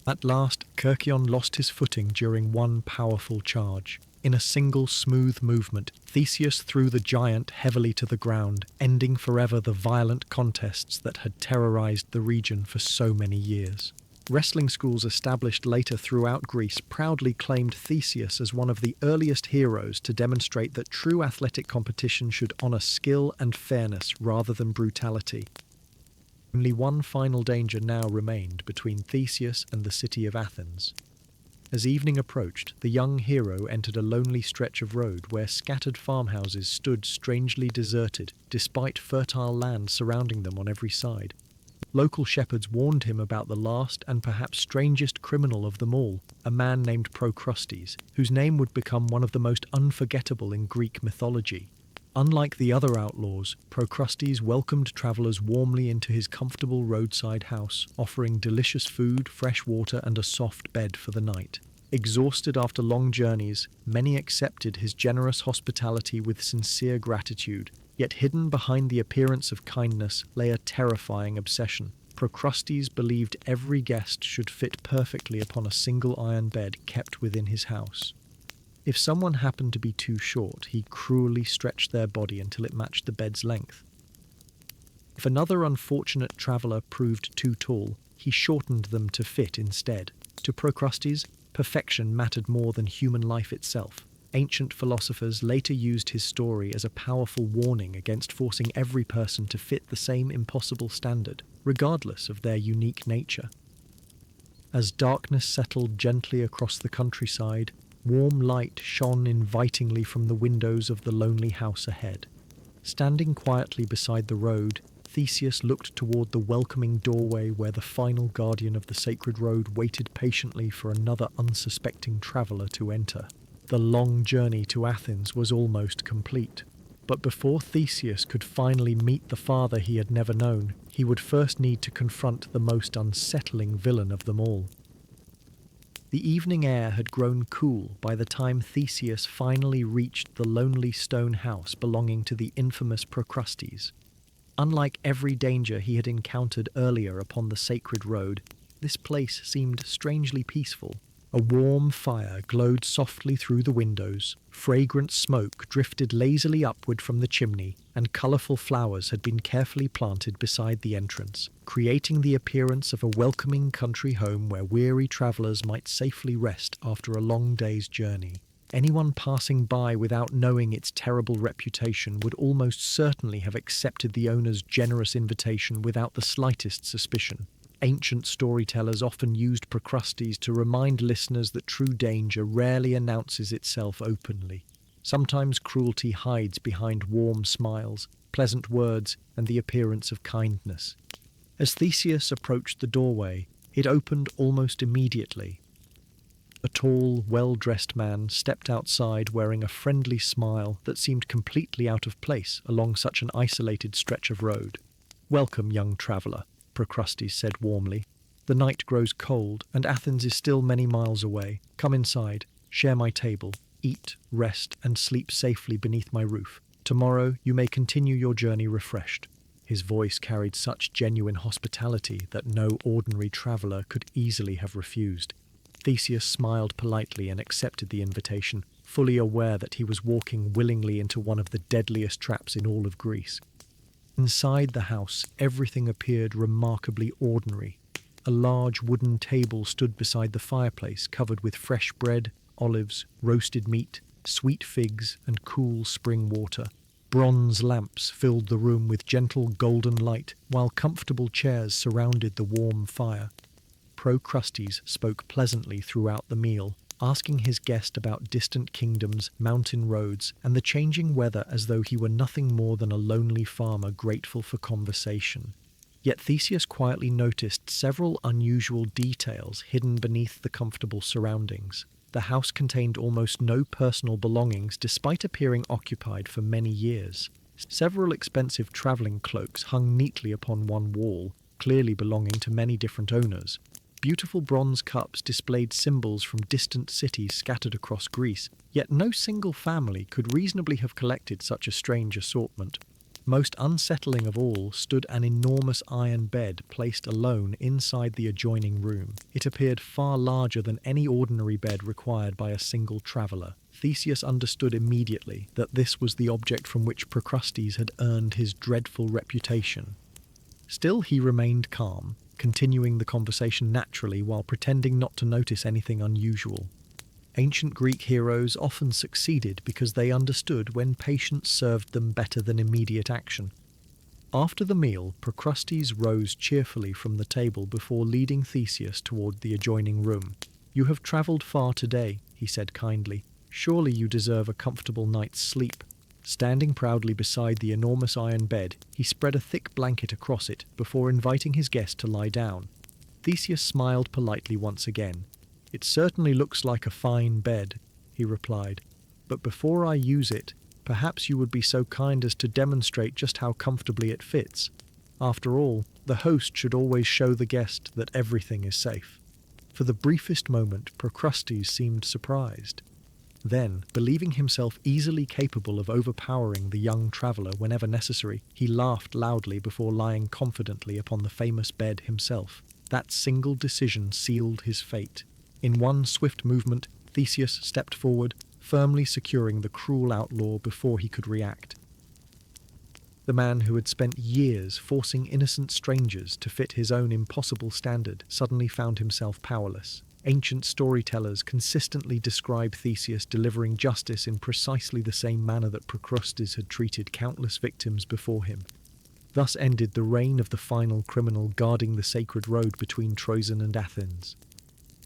[SPEAKER 1] At last, Cercyon lost his footing during one powerful charge. In a single smooth movement, Theseus threw the giant heavily to the ground, ending forever the violent contests that had terrorized the region for so many years. Wrestling schools established later throughout Greece proudly claimed Theseus as one of the earliest heroes to demonstrate that true athletic competition should honor skill and fairness rather than brutality. Only one final danger now remained between Theseus and the city of Athens. As evening approached, the young hero entered a lonely stretch of road where scattered farmhouses stood strangely deserted, despite fertile land surrounding them on every side. Local shepherds warned him about the last and perhaps strangest criminal of them all, a man named Procrustes, whose name would become one of the most unforgettable in Greek mythology. Unlike the other outlaws, Procrustes welcomed travellers warmly into his comfortable roadside house, offering delicious food, fresh water, and a soft bed for the night. Exhausted after long journeys, many accepted his generous hospitality with sincere gratitude. Yet hidden behind the appearance of kindness lay a terrifying obsession. Procrustes believed every guest should fit perfectly upon a single iron bed kept within his house. If someone happened to be too short, he cruelly stretched their body until it matched the bed's length. If another unfortunate traveller proved too tall, he shortened them to fit instead. To Procrustes, perfection mattered more than human life itself. Ancient philosophers later used his story as a powerful warning against forcing every person to fit the same impossible standard, regardless of their unique nature. As darkness settled gently across the countryside, warm light shone invitingly from the windows of the lonely house ahead. Standing quietly beside the road, Theseus looked toward the welcoming doorway where the final guardian of the sacred road waited patiently for another unsuspecting traveller to enter. The long journey to Athens was almost complete. But before Theseus could finally meet the father he had never known, he would first need to confront the most unsettling villain of them all. The evening air had grown cool by the time Theseus finally reached the lonely stone house belonging to the infamous Procrustes. Unlike every danger he had encountered earlier upon the sacred road, this place seemed strangely peaceful. A warm fire glowed softly through the windows, fragrant smoke drifted lazily upward from the chimney, and colourful flowers had been carefully planted beside the entrance, creating the appearance of a welcoming country home where weary travellers might safely rest after a long day's journey. Anyone passing by without knowing its terrible reputation would almost certainly have accepted the owner's generous invitation without the slightest suspicion. Ancient storytellers often used Procrustes to remind listeners that true danger rarely announces itself openly. Sometimes cruelty hides behind warm smiles, pleasant words, and the appearance of kindness. As Theseus approached the doorway, it opened almost immediately. A tall, well-dressed man stepped outside wearing a friendly smile that seemed completely out of place along such an isolated stretch of road. "Welcome, young traveller," Procrustes said warmly. "The night grows cold, and Athens is still many miles away. Come inside, share my table, eat, rest, and sleep safely beneath my roof. Tomorrow you may continue your journey refreshed." His voice carried such genuine hospitality that no ordinary traveller could easily have refused. Theseus smiled politely and accepted the invitation, fully aware that he was walking willingly into one of the deadliest traps in all of Greece. Inside the house, everything appeared remarkably ordinary. A large wooden table stood beside the fireplace, covered with fresh bread, olives, roasted meat, sweet figs, and cool spring water. Bronze lamps filled the room with gentle golden light, while comfortable chairs surrounded the warm fire. Procrustes spoke pleasantly throughout the meal, asking his guest about distant kingdoms, mountain roads, and the changing weather as though he were nothing more than a lonely farmer grateful for conversation. Yet Theseus quietly noticed several unusual details hidden beneath the comfortable surroundings. The house contained almost no personal belongings despite appearing occupied for many years. Several expensive travelling cloaks hung neatly upon one wall, clearly belonging to many different owners. Beautiful bronze cups displayed symbols from distant cities scattered across Greece, yet no single family could reasonably have collected such a strange assortment. Most unsettling of all stood an enormous iron bed placed alone inside the adjoining room. It appeared far larger than any ordinary bed required by a single traveller. Theseus understood immediately that this was the object from which Procrustes had earned his dreadful reputation. Still, he remained calm, continuing the conversation naturally while pretending not to notice anything unusual. Ancient Greek heroes often succeeded because they understood when patience served them better than immediate action. After the meal, Procrustes rose cheerfully from the table before leading Theseus toward the adjoining room. "You have travelled far today," he said kindly. "Surely you deserve a comfortable night's sleep." Standing proudly beside the enormous iron bed, he spread a thick blanket across it before inviting his guest to lie down. Theseus smiled politely once again. "It certainly looks like a fine bed," he replied. "But before I use it, perhaps you would be so kind as to demonstrate just how comfortably it fits. After all, the host should always show the guest that everything is safe." For the briefest moment, Procrustes seemed surprised. Then, believing himself easily capable of overpowering the young traveller whenever necessary, he laughed loudly before lying confidently upon the famous bed himself. That single decision sealed his fate. In one swift movement, Theseus stepped forward, firmly securing the cruel outlaw before he could react. The man who had spent years forcing innocent strangers to fit his own impossible standard suddenly found himself powerless. Ancient storytellers consistently describe Theseus delivering justice in precisely the same manner that Procrustes had treated countless victims before him. Thus ended the reign of the final criminal guarding the sacred road between Troezen and Athens.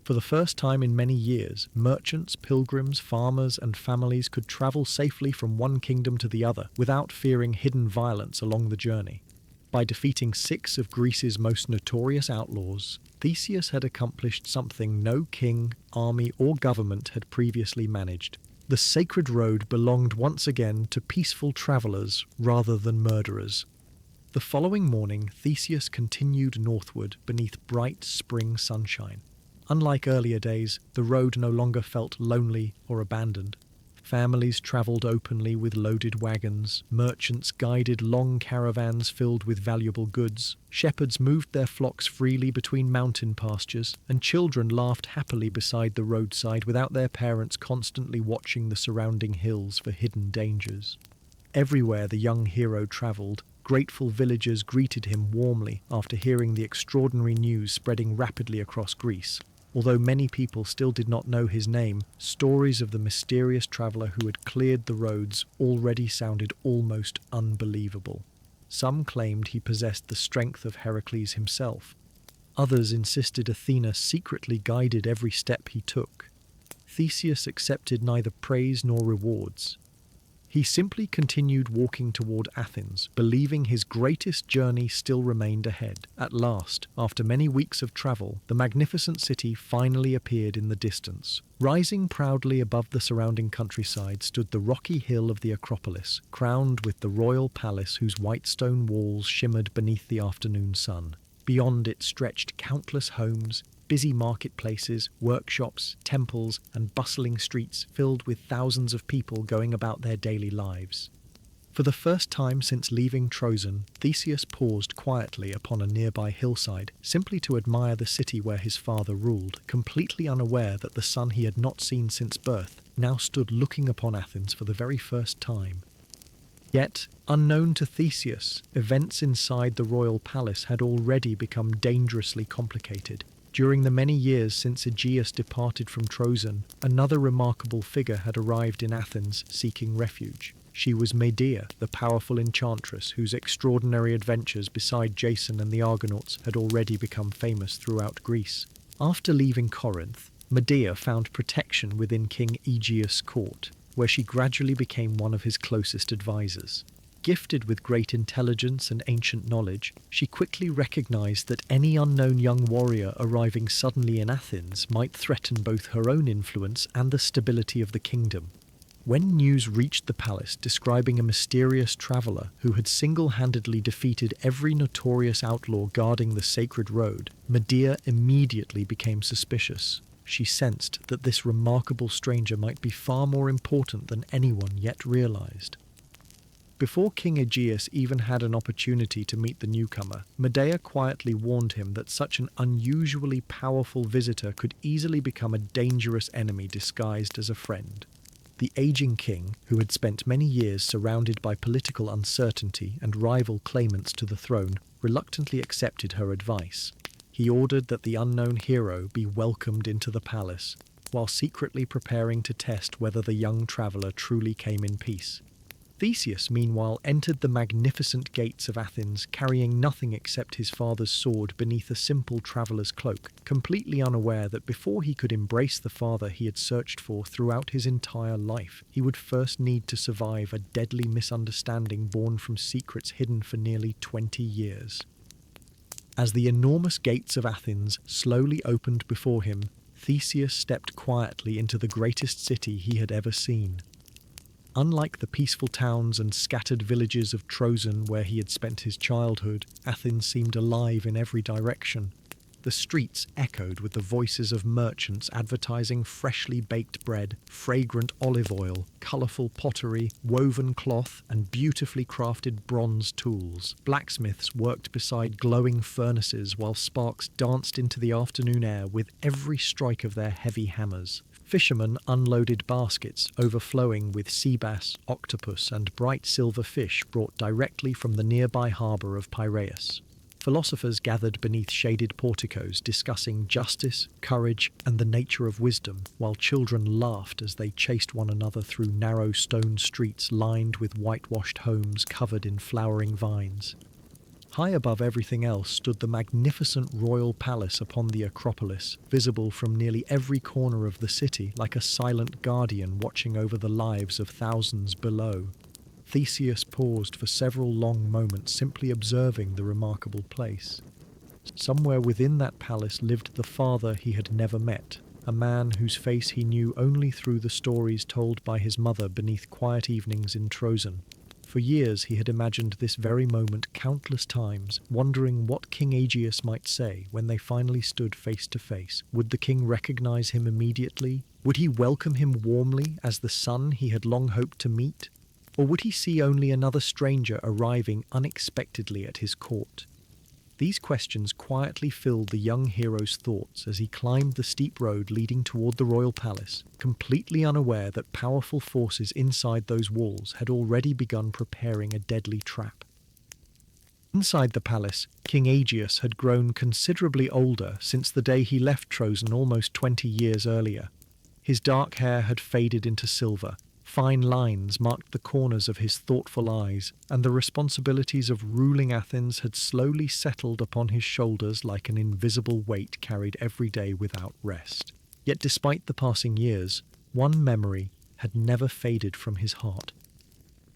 [SPEAKER 1] For the first time in many years, merchants, pilgrims, farmers, and families could travel safely from one kingdom to the other without fearing hidden violence along the journey. By defeating 6 of Greece's most notorious outlaws, Theseus had accomplished something no king, army, or government had previously managed. The sacred road belonged once again to peaceful travelers rather than murderers. The following morning, Theseus continued northward beneath bright spring sunshine. Unlike earlier days, the road no longer felt lonely or abandoned. Families travelled openly with loaded wagons, merchants guided long caravans filled with valuable goods, shepherds moved their flocks freely between mountain pastures, and children laughed happily beside the roadside without their parents constantly watching the surrounding hills for hidden dangers. Everywhere the young hero travelled, grateful villagers greeted him warmly after hearing the extraordinary news spreading rapidly across Greece. Although many people still did not know his name, stories of the mysterious traveller who had cleared the roads already sounded almost unbelievable. Some claimed he possessed the strength of Heracles himself. Others insisted Athena secretly guided every step he took. Theseus accepted neither praise nor rewards. He simply continued walking toward Athens, believing his greatest journey still remained ahead. At last, after many weeks of travel, the magnificent city finally appeared in the distance. Rising proudly above the surrounding countryside stood the rocky hill of the Acropolis, crowned with the royal palace whose white stone walls shimmered beneath the afternoon sun. Beyond it stretched countless homes, busy marketplaces, workshops, temples, and bustling streets filled with thousands of people going about their daily lives. For the first time since leaving Troezen, Theseus paused quietly upon a nearby hillside, simply to admire the city where his father ruled, completely unaware that the son he had not seen since birth now stood looking upon Athens for the very first time. Yet, unknown to Theseus, events inside the royal palace had already become dangerously complicated. During the many years since Aegeus departed from Troezen, another remarkable figure had arrived in Athens seeking refuge. She was Medea, the powerful enchantress whose extraordinary adventures beside Jason and the Argonauts had already become famous throughout Greece. After leaving Corinth, Medea found protection within King Aegeus' court, where she gradually became one of his closest advisors. Gifted with great intelligence and ancient knowledge, she quickly recognized that any unknown young warrior arriving suddenly in Athens might threaten both her own influence and the stability of the kingdom. When news reached the palace describing a mysterious traveller who had single-handedly defeated every notorious outlaw guarding the sacred road, Medea immediately became suspicious. She sensed that this remarkable stranger might be far more important than anyone yet realized. Before King Aegeus even had an opportunity to meet the newcomer, Medea quietly warned him that such an unusually powerful visitor could easily become a dangerous enemy disguised as a friend. The aging king, who had spent many years surrounded by political uncertainty and rival claimants to the throne, reluctantly accepted her advice. He ordered that the unknown hero be welcomed into the palace, while secretly preparing to test whether the young traveller truly came in peace. Theseus, meanwhile, entered the magnificent gates of Athens, carrying nothing except his father's sword beneath a simple traveller's cloak, completely unaware that before he could embrace the father he had searched for throughout his entire life, he would first need to survive a deadly misunderstanding born from secrets hidden for nearly 20 years. As the enormous gates of Athens slowly opened before him, Theseus stepped quietly into the greatest city he had ever seen. Unlike the peaceful towns and scattered villages of Troezen where he had spent his childhood, Athens seemed alive in every direction. The streets echoed with the voices of merchants advertising freshly baked bread, fragrant olive oil, colourful pottery, woven cloth, and beautifully crafted bronze tools. Blacksmiths worked beside glowing furnaces while sparks danced into the afternoon air with every strike of their heavy hammers. Fishermen unloaded baskets overflowing with sea bass, octopus, and bright silver fish brought directly from the nearby harbour of Piraeus. Philosophers gathered beneath shaded porticos discussing justice, courage, and the nature of wisdom, while children laughed as they chased one another through narrow stone streets lined with whitewashed homes covered in flowering vines. High above everything else stood the magnificent royal palace upon the Acropolis, visible from nearly every corner of the city like a silent guardian watching over the lives of thousands below. Theseus paused for several long moments simply observing the remarkable place. Somewhere within that palace lived the father he had never met, a man whose face he knew only through the stories told by his mother beneath quiet evenings in Troezen. For years he had imagined this very moment countless times, wondering what King Aegeus might say when they finally stood face to face. Would the king recognize him immediately? Would he welcome him warmly as the son he had long hoped to meet? Or would he see only another stranger arriving unexpectedly at his court? These questions quietly filled the young hero's thoughts as he climbed the steep road leading toward the royal palace, completely unaware that powerful forces inside those walls had already begun preparing a deadly trap. Inside the palace, King Aegeus had grown considerably older since the day he left Troezen almost 20 years earlier. His dark hair had faded into silver. Fine lines marked the corners of his thoughtful eyes, and the responsibilities of ruling Athens had slowly settled upon his shoulders like an invisible weight carried every day without rest. Yet despite the passing years, one memory had never faded from his heart.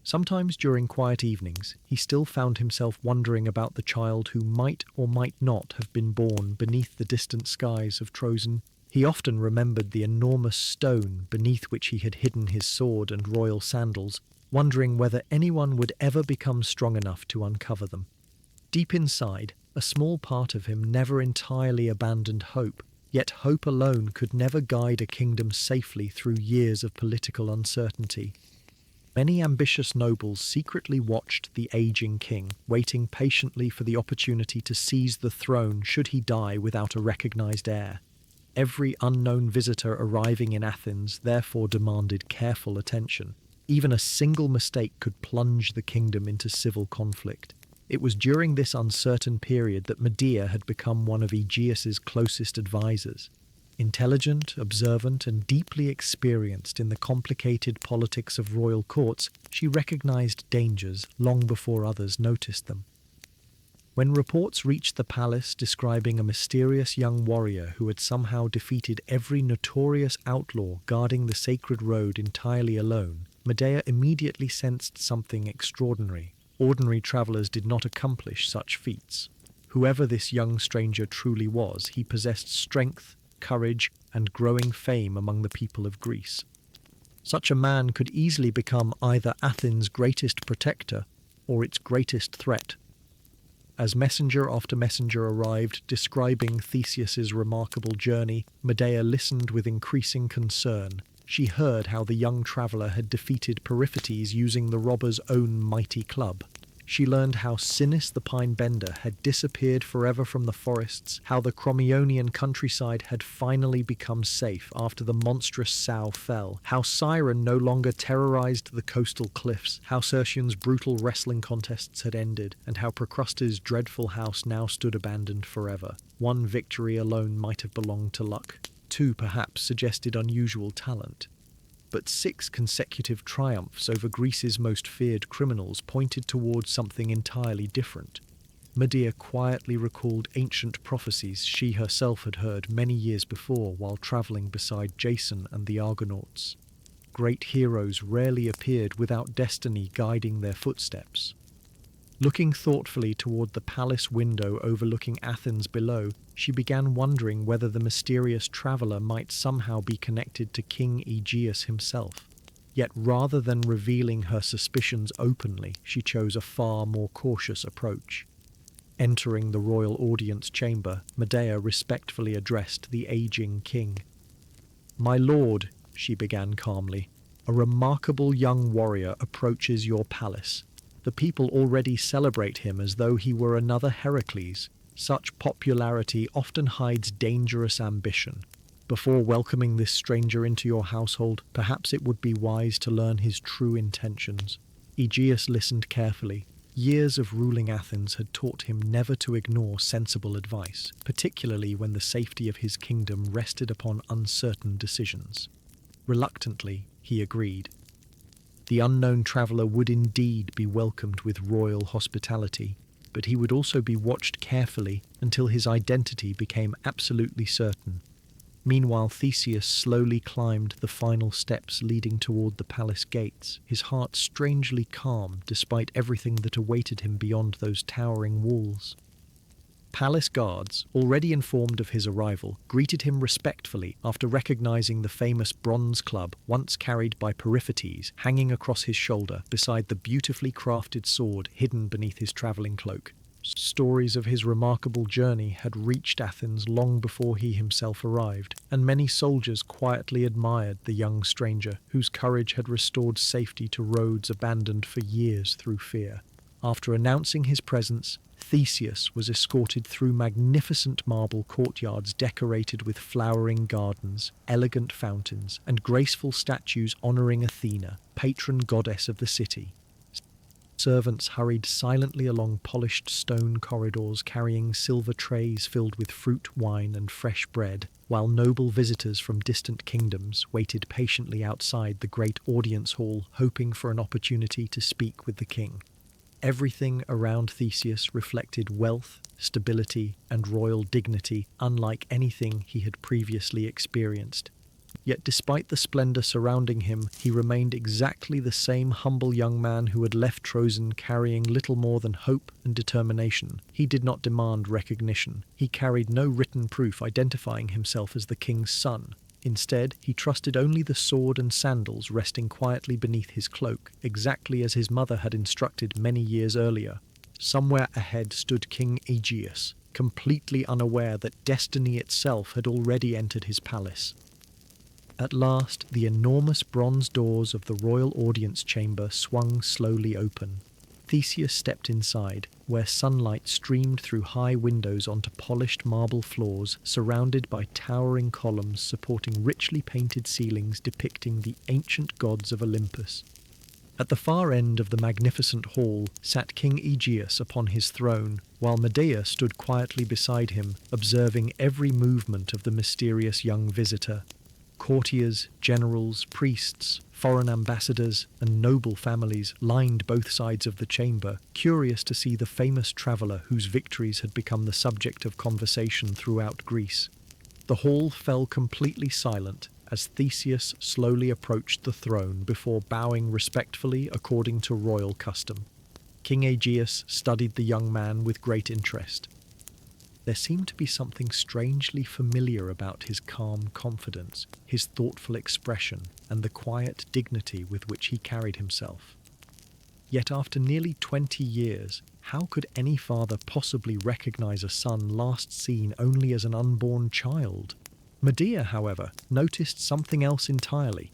[SPEAKER 1] Sometimes during quiet evenings, he still found himself wondering about the child who might or might not have been born beneath the distant skies of Troezen. He often remembered the enormous stone beneath which he had hidden his sword and royal sandals, wondering whether anyone would ever become strong enough to uncover them. Deep inside, a small part of him never entirely abandoned hope, yet hope alone could never guide a kingdom safely through years of political uncertainty. Many ambitious nobles secretly watched the aging king, waiting patiently for the opportunity to seize the throne should he die without a recognized heir. Every unknown visitor arriving in Athens therefore demanded careful attention. Even a single mistake could plunge the kingdom into civil conflict. It was during this uncertain period that Medea had become one of Aegeus's closest advisors. Intelligent, observant, and deeply experienced in the complicated politics of royal courts, she recognized dangers long before others noticed them. When reports reached the palace describing a mysterious young warrior who had somehow defeated every notorious outlaw guarding the sacred road entirely alone, Medea immediately sensed something extraordinary. Ordinary travelers did not accomplish such feats. Whoever this young stranger truly was, he possessed strength, courage, and growing fame among the people of Greece. Such a man could easily become either Athens' greatest protector or its greatest threat. As messenger after messenger arrived describing Theseus's remarkable journey, Medea listened with increasing concern. She heard how the young traveller had defeated Periphetes using the robber's own mighty club. She learned how Sinis the Pine Bender had disappeared forever from the forests, how the Crommyonian countryside had finally become safe after the monstrous sow fell, how Siren no longer terrorized the coastal cliffs, how Circean's brutal wrestling contests had ended, and how Procrustes' dreadful house now stood abandoned forever. One victory alone might have belonged to luck. Two perhaps suggested unusual talent. But 6 consecutive triumphs over Greece's most feared criminals pointed towards something entirely different. Medea quietly recalled ancient prophecies she herself had heard many years before while travelling beside Jason and the Argonauts. Great heroes rarely appeared without destiny guiding their footsteps. Looking thoughtfully toward the palace window overlooking Athens below, she began wondering whether the mysterious traveller might somehow be connected to King Aegeus himself. Yet rather than revealing her suspicions openly, she chose a far more cautious approach. Entering the royal audience chamber, Medea respectfully addressed the aging king. "My lord," she began calmly, "a remarkable young warrior approaches your palace. The people already celebrate him as though he were another Heracles. Such popularity often hides dangerous ambition. Before welcoming this stranger into your household, perhaps it would be wise to learn his true intentions." Aegeus listened carefully. Years of ruling Athens had taught him never to ignore sensible advice, particularly when the safety of his kingdom rested upon uncertain decisions. Reluctantly, he agreed. The unknown traveller would indeed be welcomed with royal hospitality, but he would also be watched carefully until his identity became absolutely certain. Meanwhile, Theseus slowly climbed the final steps leading toward the palace gates, his heart strangely calm despite everything that awaited him beyond those towering walls. Palace guards, already informed of his arrival, greeted him respectfully after recognizing the famous bronze club once carried by Periphetes hanging across his shoulder beside the beautifully crafted sword hidden beneath his traveling cloak. Stories of his remarkable journey had reached Athens long before he himself arrived, and many soldiers quietly admired the young stranger whose courage had restored safety to roads abandoned for years through fear. After announcing his presence, Theseus was escorted through magnificent marble courtyards decorated with flowering gardens, elegant fountains, and graceful statues honoring Athena, patron goddess of the city. Servants hurried silently along polished stone corridors carrying silver trays filled with fruit, wine, and fresh bread, while noble visitors from distant kingdoms waited patiently outside the great audience hall, hoping for an opportunity to speak with the king. Everything around Theseus reflected wealth, stability, and royal dignity, unlike anything he had previously experienced. Yet despite the splendor surrounding him, he remained exactly the same humble young man who had left Trozen carrying little more than hope and determination. He did not demand recognition. He carried no written proof identifying himself as the king's son. Instead, he trusted only the sword and sandals resting quietly beneath his cloak, exactly as his mother had instructed many years earlier. Somewhere ahead stood King Aegeus, completely unaware that destiny itself had already entered his palace. At last, the enormous bronze doors of the royal audience chamber swung slowly open. Theseus stepped inside, where sunlight streamed through high windows onto polished marble floors surrounded by towering columns supporting richly painted ceilings depicting the ancient gods of Olympus. At the far end of the magnificent hall sat King Aegeus upon his throne, while Medea stood quietly beside him, observing every movement of the mysterious young visitor. Courtiers, generals, priests, foreign ambassadors, and noble families lined both sides of the chamber, curious to see the famous traveller whose victories had become the subject of conversation throughout Greece. The hall fell completely silent as Theseus slowly approached the throne before bowing respectfully according to royal custom. King Aegeus studied the young man with great interest. There seemed to be something strangely familiar about his calm confidence, his thoughtful expression, and the quiet dignity with which he carried himself. Yet after nearly 20 years, how could any father possibly recognize a son last seen only as an unborn child? Medea, however, noticed something else entirely.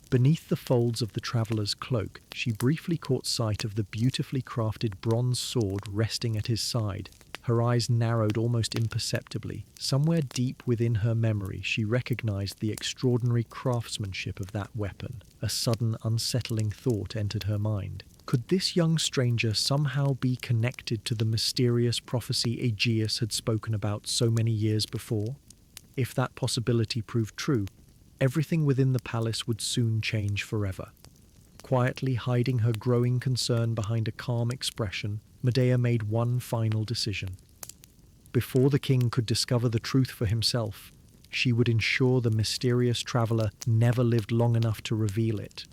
[SPEAKER 1] Beneath the folds of the traveller's cloak, she briefly caught sight of the beautifully crafted bronze sword resting at his side. Her eyes narrowed almost imperceptibly. Somewhere deep within her memory, she recognized the extraordinary craftsmanship of that weapon. A sudden, unsettling thought entered her mind. Could this young stranger somehow be connected to the mysterious prophecy Aegeus had spoken about so many years before? If that possibility proved true, everything within the palace would soon change forever. Quietly hiding her growing concern behind a calm expression, Medea made one final decision. Before the king could discover the truth for himself, she would ensure the mysterious traveller never lived long enough to reveal it.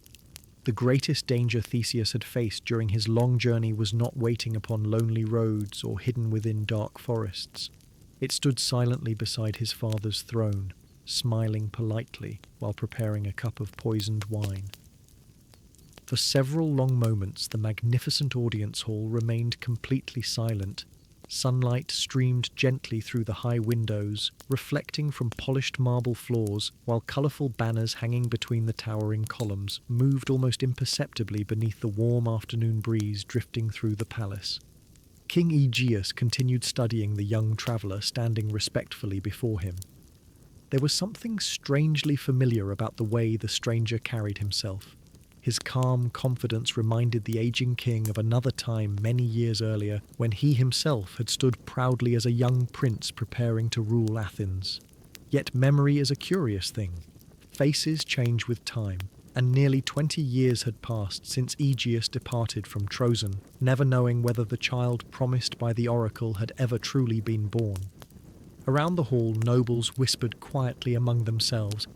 [SPEAKER 1] The greatest danger Theseus had faced during his long journey was not waiting upon lonely roads or hidden within dark forests. It stood silently beside his father's throne, smiling politely while preparing a cup of poisoned wine. For several long moments, the magnificent audience hall remained completely silent. Sunlight streamed gently through the high windows, reflecting from polished marble floors, while colourful banners hanging between the towering columns moved almost imperceptibly beneath the warm afternoon breeze drifting through the palace. King Aegeus continued studying the young traveller standing respectfully before him. There was something strangely familiar about the way the stranger carried himself. His calm confidence reminded the aging king of another time many years earlier when he himself had stood proudly as a young prince preparing to rule Athens. Yet memory is a curious thing. Faces change with time, and nearly 20 years had passed since Aegeus departed from Troezen, never knowing whether the child promised by the oracle had ever truly been born. Around the hall, nobles whispered quietly among themselves.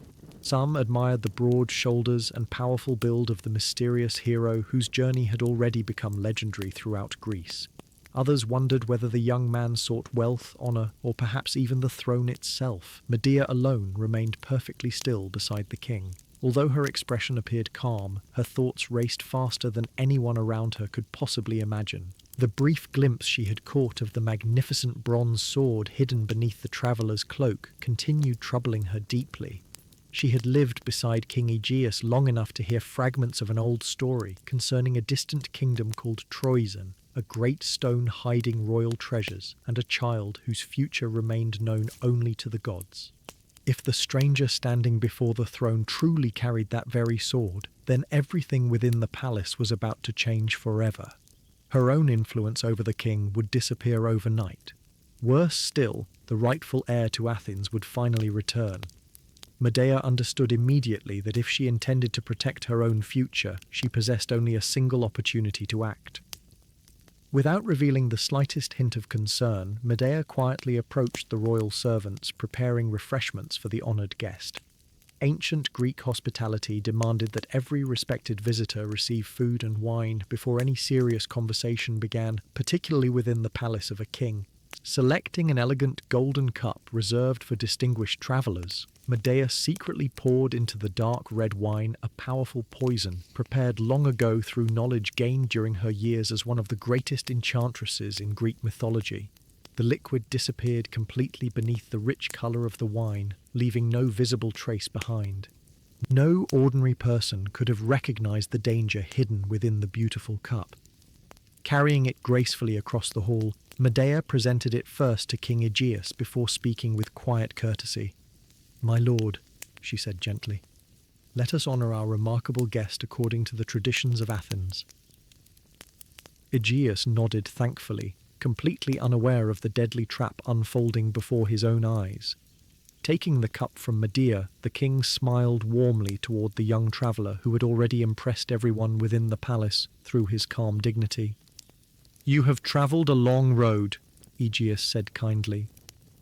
[SPEAKER 1] Some admired the broad shoulders and powerful build of the mysterious hero whose journey had already become legendary throughout Greece. Others wondered whether the young man sought wealth, honor, or perhaps even the throne itself. Medea alone remained perfectly still beside the king. Although her expression appeared calm, her thoughts raced faster than anyone around her could possibly imagine. The brief glimpse she had caught of the magnificent bronze sword hidden beneath the traveller's cloak continued troubling her deeply. She had lived beside King Aegeus long enough to hear fragments of an old story concerning a distant kingdom called Troezen, a great stone hiding royal treasures, and a child whose future remained known only to the gods. If the stranger standing before the throne truly carried that very sword, then everything within the palace was about to change forever. Her own influence over the king would disappear overnight. Worse still, the rightful heir to Athens would finally return. Medea understood immediately that if she intended to protect her own future, she possessed only a single opportunity to act. Without revealing the slightest hint of concern, Medea quietly approached the royal servants, preparing refreshments for the honoured guest. Ancient Greek hospitality demanded that every respected visitor receive food and wine before any serious conversation began, particularly within the palace of a king. Selecting an elegant golden cup reserved for distinguished travellers, Medea secretly poured into the dark red wine a powerful poison prepared long ago through knowledge gained during her years as one of the greatest enchantresses in Greek mythology. The liquid disappeared completely beneath the rich colour of the wine, leaving no visible trace behind. No ordinary person could have recognized the danger hidden within the beautiful cup. Carrying it gracefully across the hall, Medea presented it first to King Aegeus before speaking with quiet courtesy. "My lord," she said gently, "let us honour our remarkable guest according to the traditions of Athens." Aegeus nodded thankfully, completely unaware of the deadly trap unfolding before his own eyes. Taking the cup from Medea, the king smiled warmly toward the young traveller who had already impressed everyone within the palace through his calm dignity. "You have travelled a long road," Aegeus said kindly.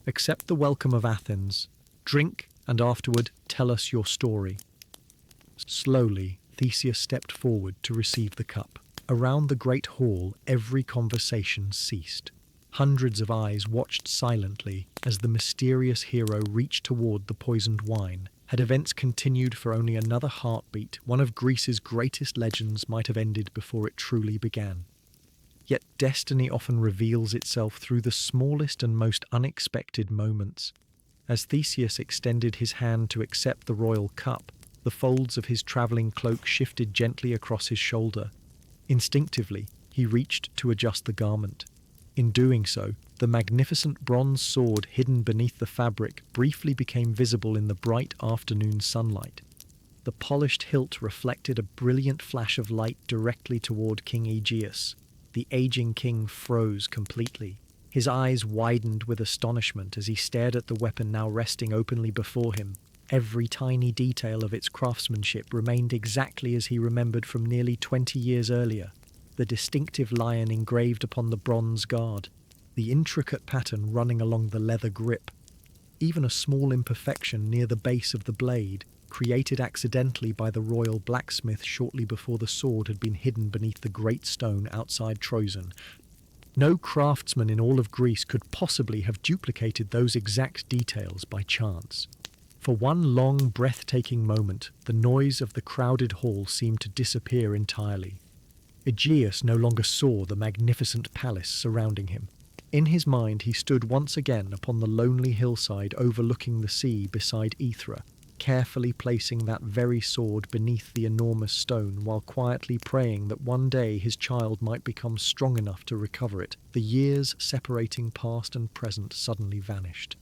[SPEAKER 1] "Accept the welcome of Athens. Drink, and afterward tell us your story." Slowly, Theseus stepped forward to receive the cup. Around the great hall, every conversation ceased. Hundreds of eyes watched silently as the mysterious hero reached toward the poisoned wine. Had events continued for only another heartbeat, one of Greece's greatest legends might have ended before it truly began. Yet destiny often reveals itself through the smallest and most unexpected moments. As Theseus extended his hand to accept the royal cup, The folds of his travelling cloak shifted gently across his shoulder. Instinctively, he reached to adjust the garment. In doing so, the magnificent bronze sword hidden beneath the fabric briefly became visible in the bright afternoon sunlight. The polished hilt reflected a brilliant flash of light directly toward King Aegeus. The aging king froze completely. His eyes widened with astonishment as he stared at the weapon now resting openly before him. Every tiny detail of its craftsmanship remained exactly as he remembered from nearly 20 years earlier. The distinctive lion engraved upon the bronze guard, the intricate pattern running along the leather grip. Even a small imperfection near the base of the blade, created accidentally by the royal blacksmith shortly before the sword had been hidden beneath the great stone outside Troezen. No craftsman in all of Greece could possibly have duplicated those exact details by chance. For one long, breathtaking moment, the noise of the crowded hall seemed to disappear entirely. Aegeus no longer saw the magnificent palace surrounding him. In his mind, he stood once again upon the lonely hillside overlooking the sea beside Aethra, carefully placing that very sword beneath the enormous stone while quietly praying that one day his child might become strong enough to recover it. The years separating past and present suddenly vanished.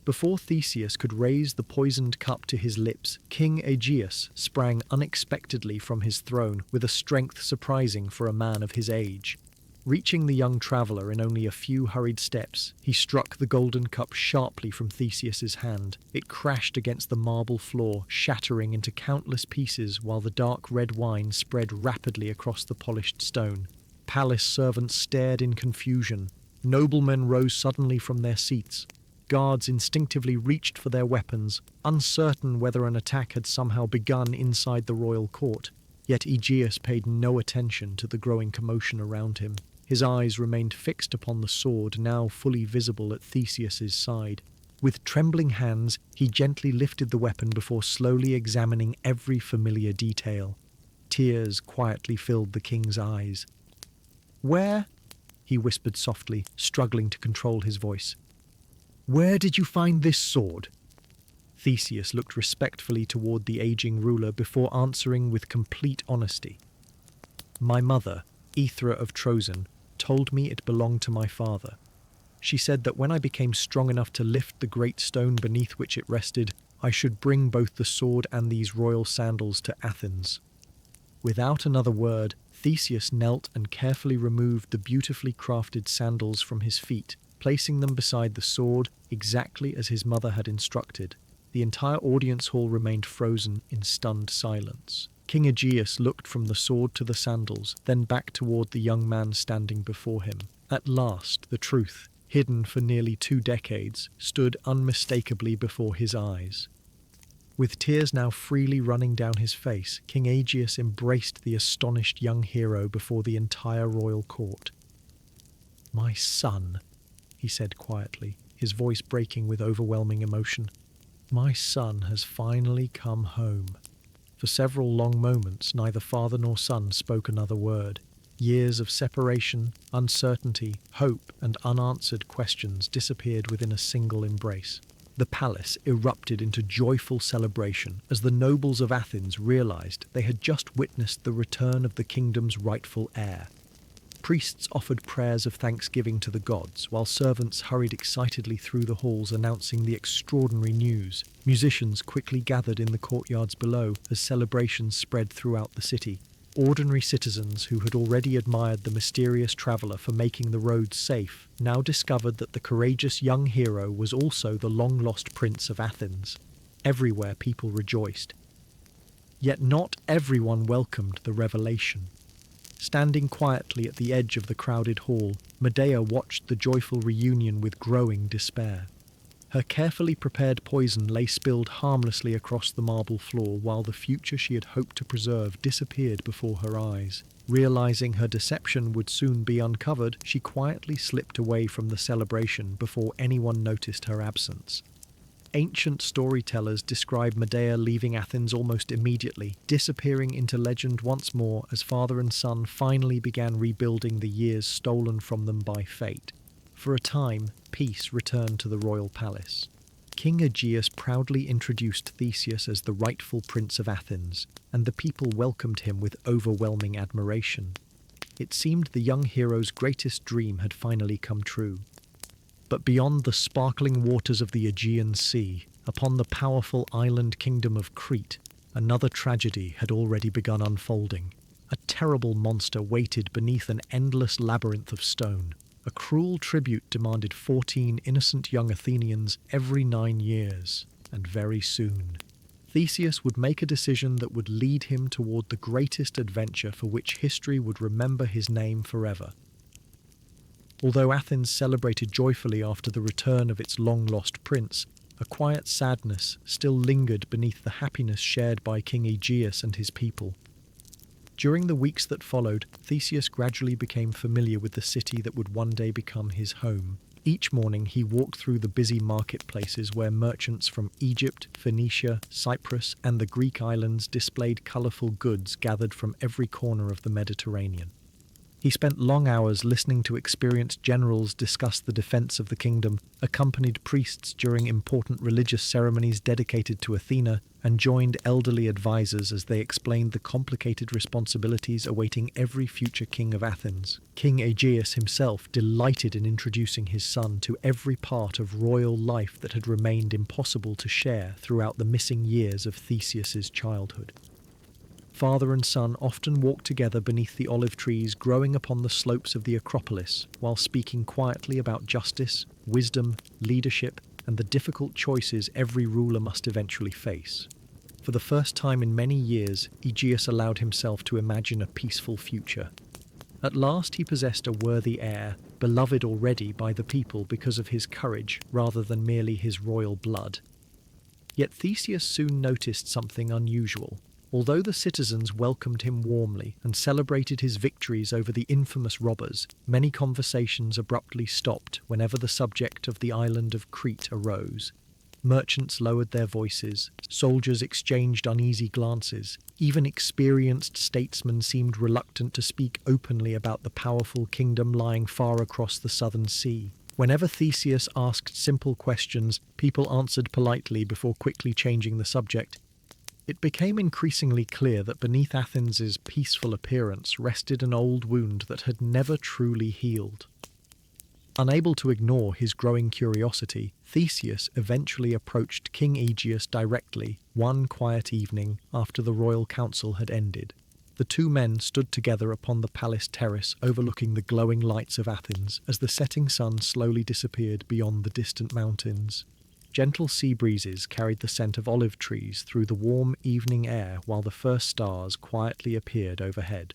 [SPEAKER 1] Before Theseus could raise the poisoned cup to his lips, King Aegeus sprang unexpectedly from his throne with a strength surprising for a man of his age. Reaching the young traveller in only a few hurried steps, he struck the golden cup sharply from Theseus's hand. It crashed against the marble floor, shattering into countless pieces while the dark red wine spread rapidly across the polished stone. Palace servants stared in confusion. Noblemen rose suddenly from their seats. Guards instinctively reached for their weapons, uncertain whether an attack had somehow begun inside the royal court. Yet Aegeus paid no attention to the growing commotion around him. His eyes remained fixed upon the sword now fully visible at Theseus's side. With trembling hands, he gently lifted the weapon before slowly examining every familiar detail. Tears quietly filled the king's eyes. "Where?" he whispered softly, struggling to control his voice. "Where did you find this sword?" Theseus looked respectfully toward the aging ruler before answering with complete honesty. "My mother, Aethra of Troezen, told me it belonged to my father. She said that when I became strong enough to lift the great stone beneath which it rested, I should bring both the sword and these royal sandals to Athens." Without another word, Theseus knelt and carefully removed the beautifully crafted sandals from his feet, placing them beside the sword exactly as his mother had instructed. The entire audience hall remained frozen in stunned silence. King Aegeus looked from the sword to the sandals, then back toward the young man standing before him. At last, the truth, hidden for nearly 2 decades, stood unmistakably before his eyes. With tears now freely running down his face, King Aegeus embraced the astonished young hero before the entire royal court. "My son," he said quietly, his voice breaking with overwhelming emotion. "My son has finally come home." For several long moments, neither father nor son spoke another word. Years of separation, uncertainty, hope, and unanswered questions disappeared within a single embrace. The palace erupted into joyful celebration as the nobles of Athens realized they had just witnessed the return of the kingdom's rightful heir. Priests offered prayers of thanksgiving to the gods, while servants hurried excitedly through the halls announcing the extraordinary news. Musicians quickly gathered in the courtyards below as celebrations spread throughout the city. Ordinary citizens who had already admired the mysterious traveller for making the roads safe now discovered that the courageous young hero was also the long-lost prince of Athens. Everywhere people rejoiced. Yet not everyone welcomed the revelation. Standing quietly at the edge of the crowded hall, Medea watched the joyful reunion with growing despair. Her carefully prepared poison lay spilled harmlessly across the marble floor while the future she had hoped to preserve disappeared before her eyes. Realizing her deception would soon be uncovered, she quietly slipped away from the celebration before anyone noticed her absence. Ancient storytellers describe Medea leaving Athens almost immediately, disappearing into legend once more as father and son finally began rebuilding the years stolen from them by fate. For a time, peace returned to the royal palace. King Aegeus proudly introduced Theseus as the rightful prince of Athens, and the people welcomed him with overwhelming admiration. It seemed the young hero's greatest dream had finally come true. But beyond the sparkling waters of the Aegean Sea, upon the powerful island kingdom of Crete, another tragedy had already begun unfolding. A terrible monster waited beneath an endless labyrinth of stone. A cruel tribute demanded 14 innocent young Athenians every 9 years, and very soon. Theseus would make a decision that would lead him toward the greatest adventure for which history would remember his name forever. Although Athens celebrated joyfully after the return of its long-lost prince, a quiet sadness still lingered beneath the happiness shared by King Aegeus and his people. During the weeks that followed, Theseus gradually became familiar with the city that would one day become his home. Each morning he walked through the busy marketplaces where merchants from Egypt, Phoenicia, Cyprus, and the Greek islands displayed colourful goods gathered from every corner of the Mediterranean. He spent long hours listening to experienced generals discuss the defence of the kingdom, accompanied priests during important religious ceremonies dedicated to Athena, and joined elderly advisors as they explained the complicated responsibilities awaiting every future king of Athens. King Aegeus himself delighted in introducing his son to every part of royal life that had remained impossible to share throughout the missing years of Theseus's childhood. Father and son often walked together beneath the olive trees growing upon the slopes of the Acropolis, while speaking quietly about justice, wisdom, leadership, and the difficult choices every ruler must eventually face. For the first time in many years, Aegeus allowed himself to imagine a peaceful future. At last he possessed a worthy heir, beloved already by the people because of his courage rather than merely his royal blood. Yet Theseus soon noticed something unusual. Although the citizens welcomed him warmly and celebrated his victories over the infamous robbers, many conversations abruptly stopped whenever the subject of the island of Crete arose. Merchants lowered their voices, soldiers exchanged uneasy glances, even experienced statesmen seemed reluctant to speak openly about the powerful kingdom lying far across the southern sea. Whenever Theseus asked simple questions, people answered politely before quickly changing the subject. It became increasingly clear that beneath Athens's peaceful appearance rested an old wound that had never truly healed. Unable to ignore his growing curiosity, Theseus eventually approached King Aegeus directly one quiet evening after the royal council had ended. The two men stood together upon the palace terrace overlooking the glowing lights of Athens as the setting sun slowly disappeared beyond the distant mountains. Gentle sea breezes carried the scent of olive trees through the warm evening air while the first stars quietly appeared overhead.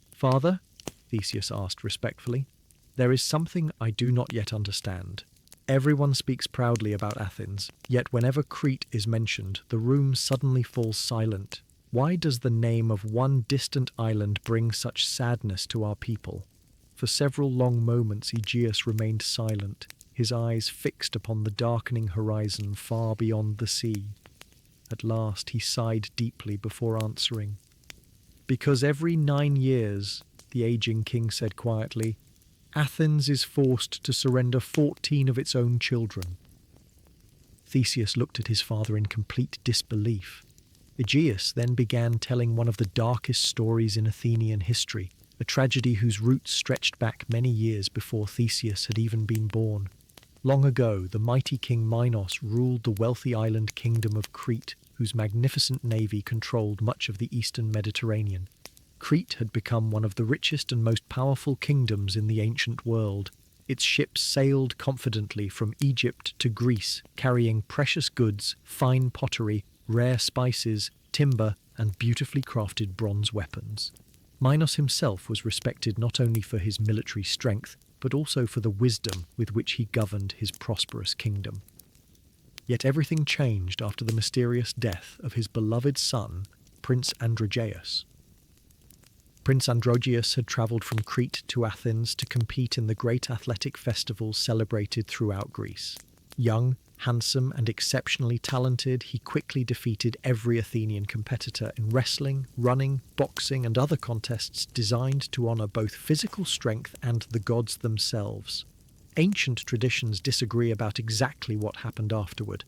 [SPEAKER 1] "Father," Theseus asked respectfully, "there is something I do not yet understand. Everyone speaks proudly about Athens, yet whenever Crete is mentioned, the room suddenly falls silent. Why does the name of one distant island bring such sadness to our people?" For several long moments Aegeus remained silent, his eyes fixed upon the darkening horizon far beyond the sea. At last he sighed deeply before answering. "Because every 9 years," the aging king said quietly, "Athens is forced to surrender 14 of its own children." Theseus looked at his father in complete disbelief. Aegeus then began telling one of the darkest stories in Athenian history, a tragedy whose roots stretched back many years before Theseus had even been born. Long ago, the mighty King Minos ruled the wealthy island kingdom of Crete, whose magnificent navy controlled much of the eastern Mediterranean. Crete had become one of the richest and most powerful kingdoms in the ancient world. Its ships sailed confidently from Egypt to Greece, carrying precious goods, fine pottery, rare spices, timber, and beautifully crafted bronze weapons. Minos himself was respected not only for his military strength, but also for the wisdom with which he governed his prosperous kingdom. Yet everything changed after the mysterious death of his beloved son, Prince Androgeus. Prince Androgeus had travelled from Crete to Athens to compete in the great athletic festivals celebrated throughout Greece. Young, handsome, and exceptionally talented, he quickly defeated every Athenian competitor in wrestling, running, boxing, and other contests designed to honour both physical strength and the gods themselves. Ancient traditions disagree about exactly what happened afterward.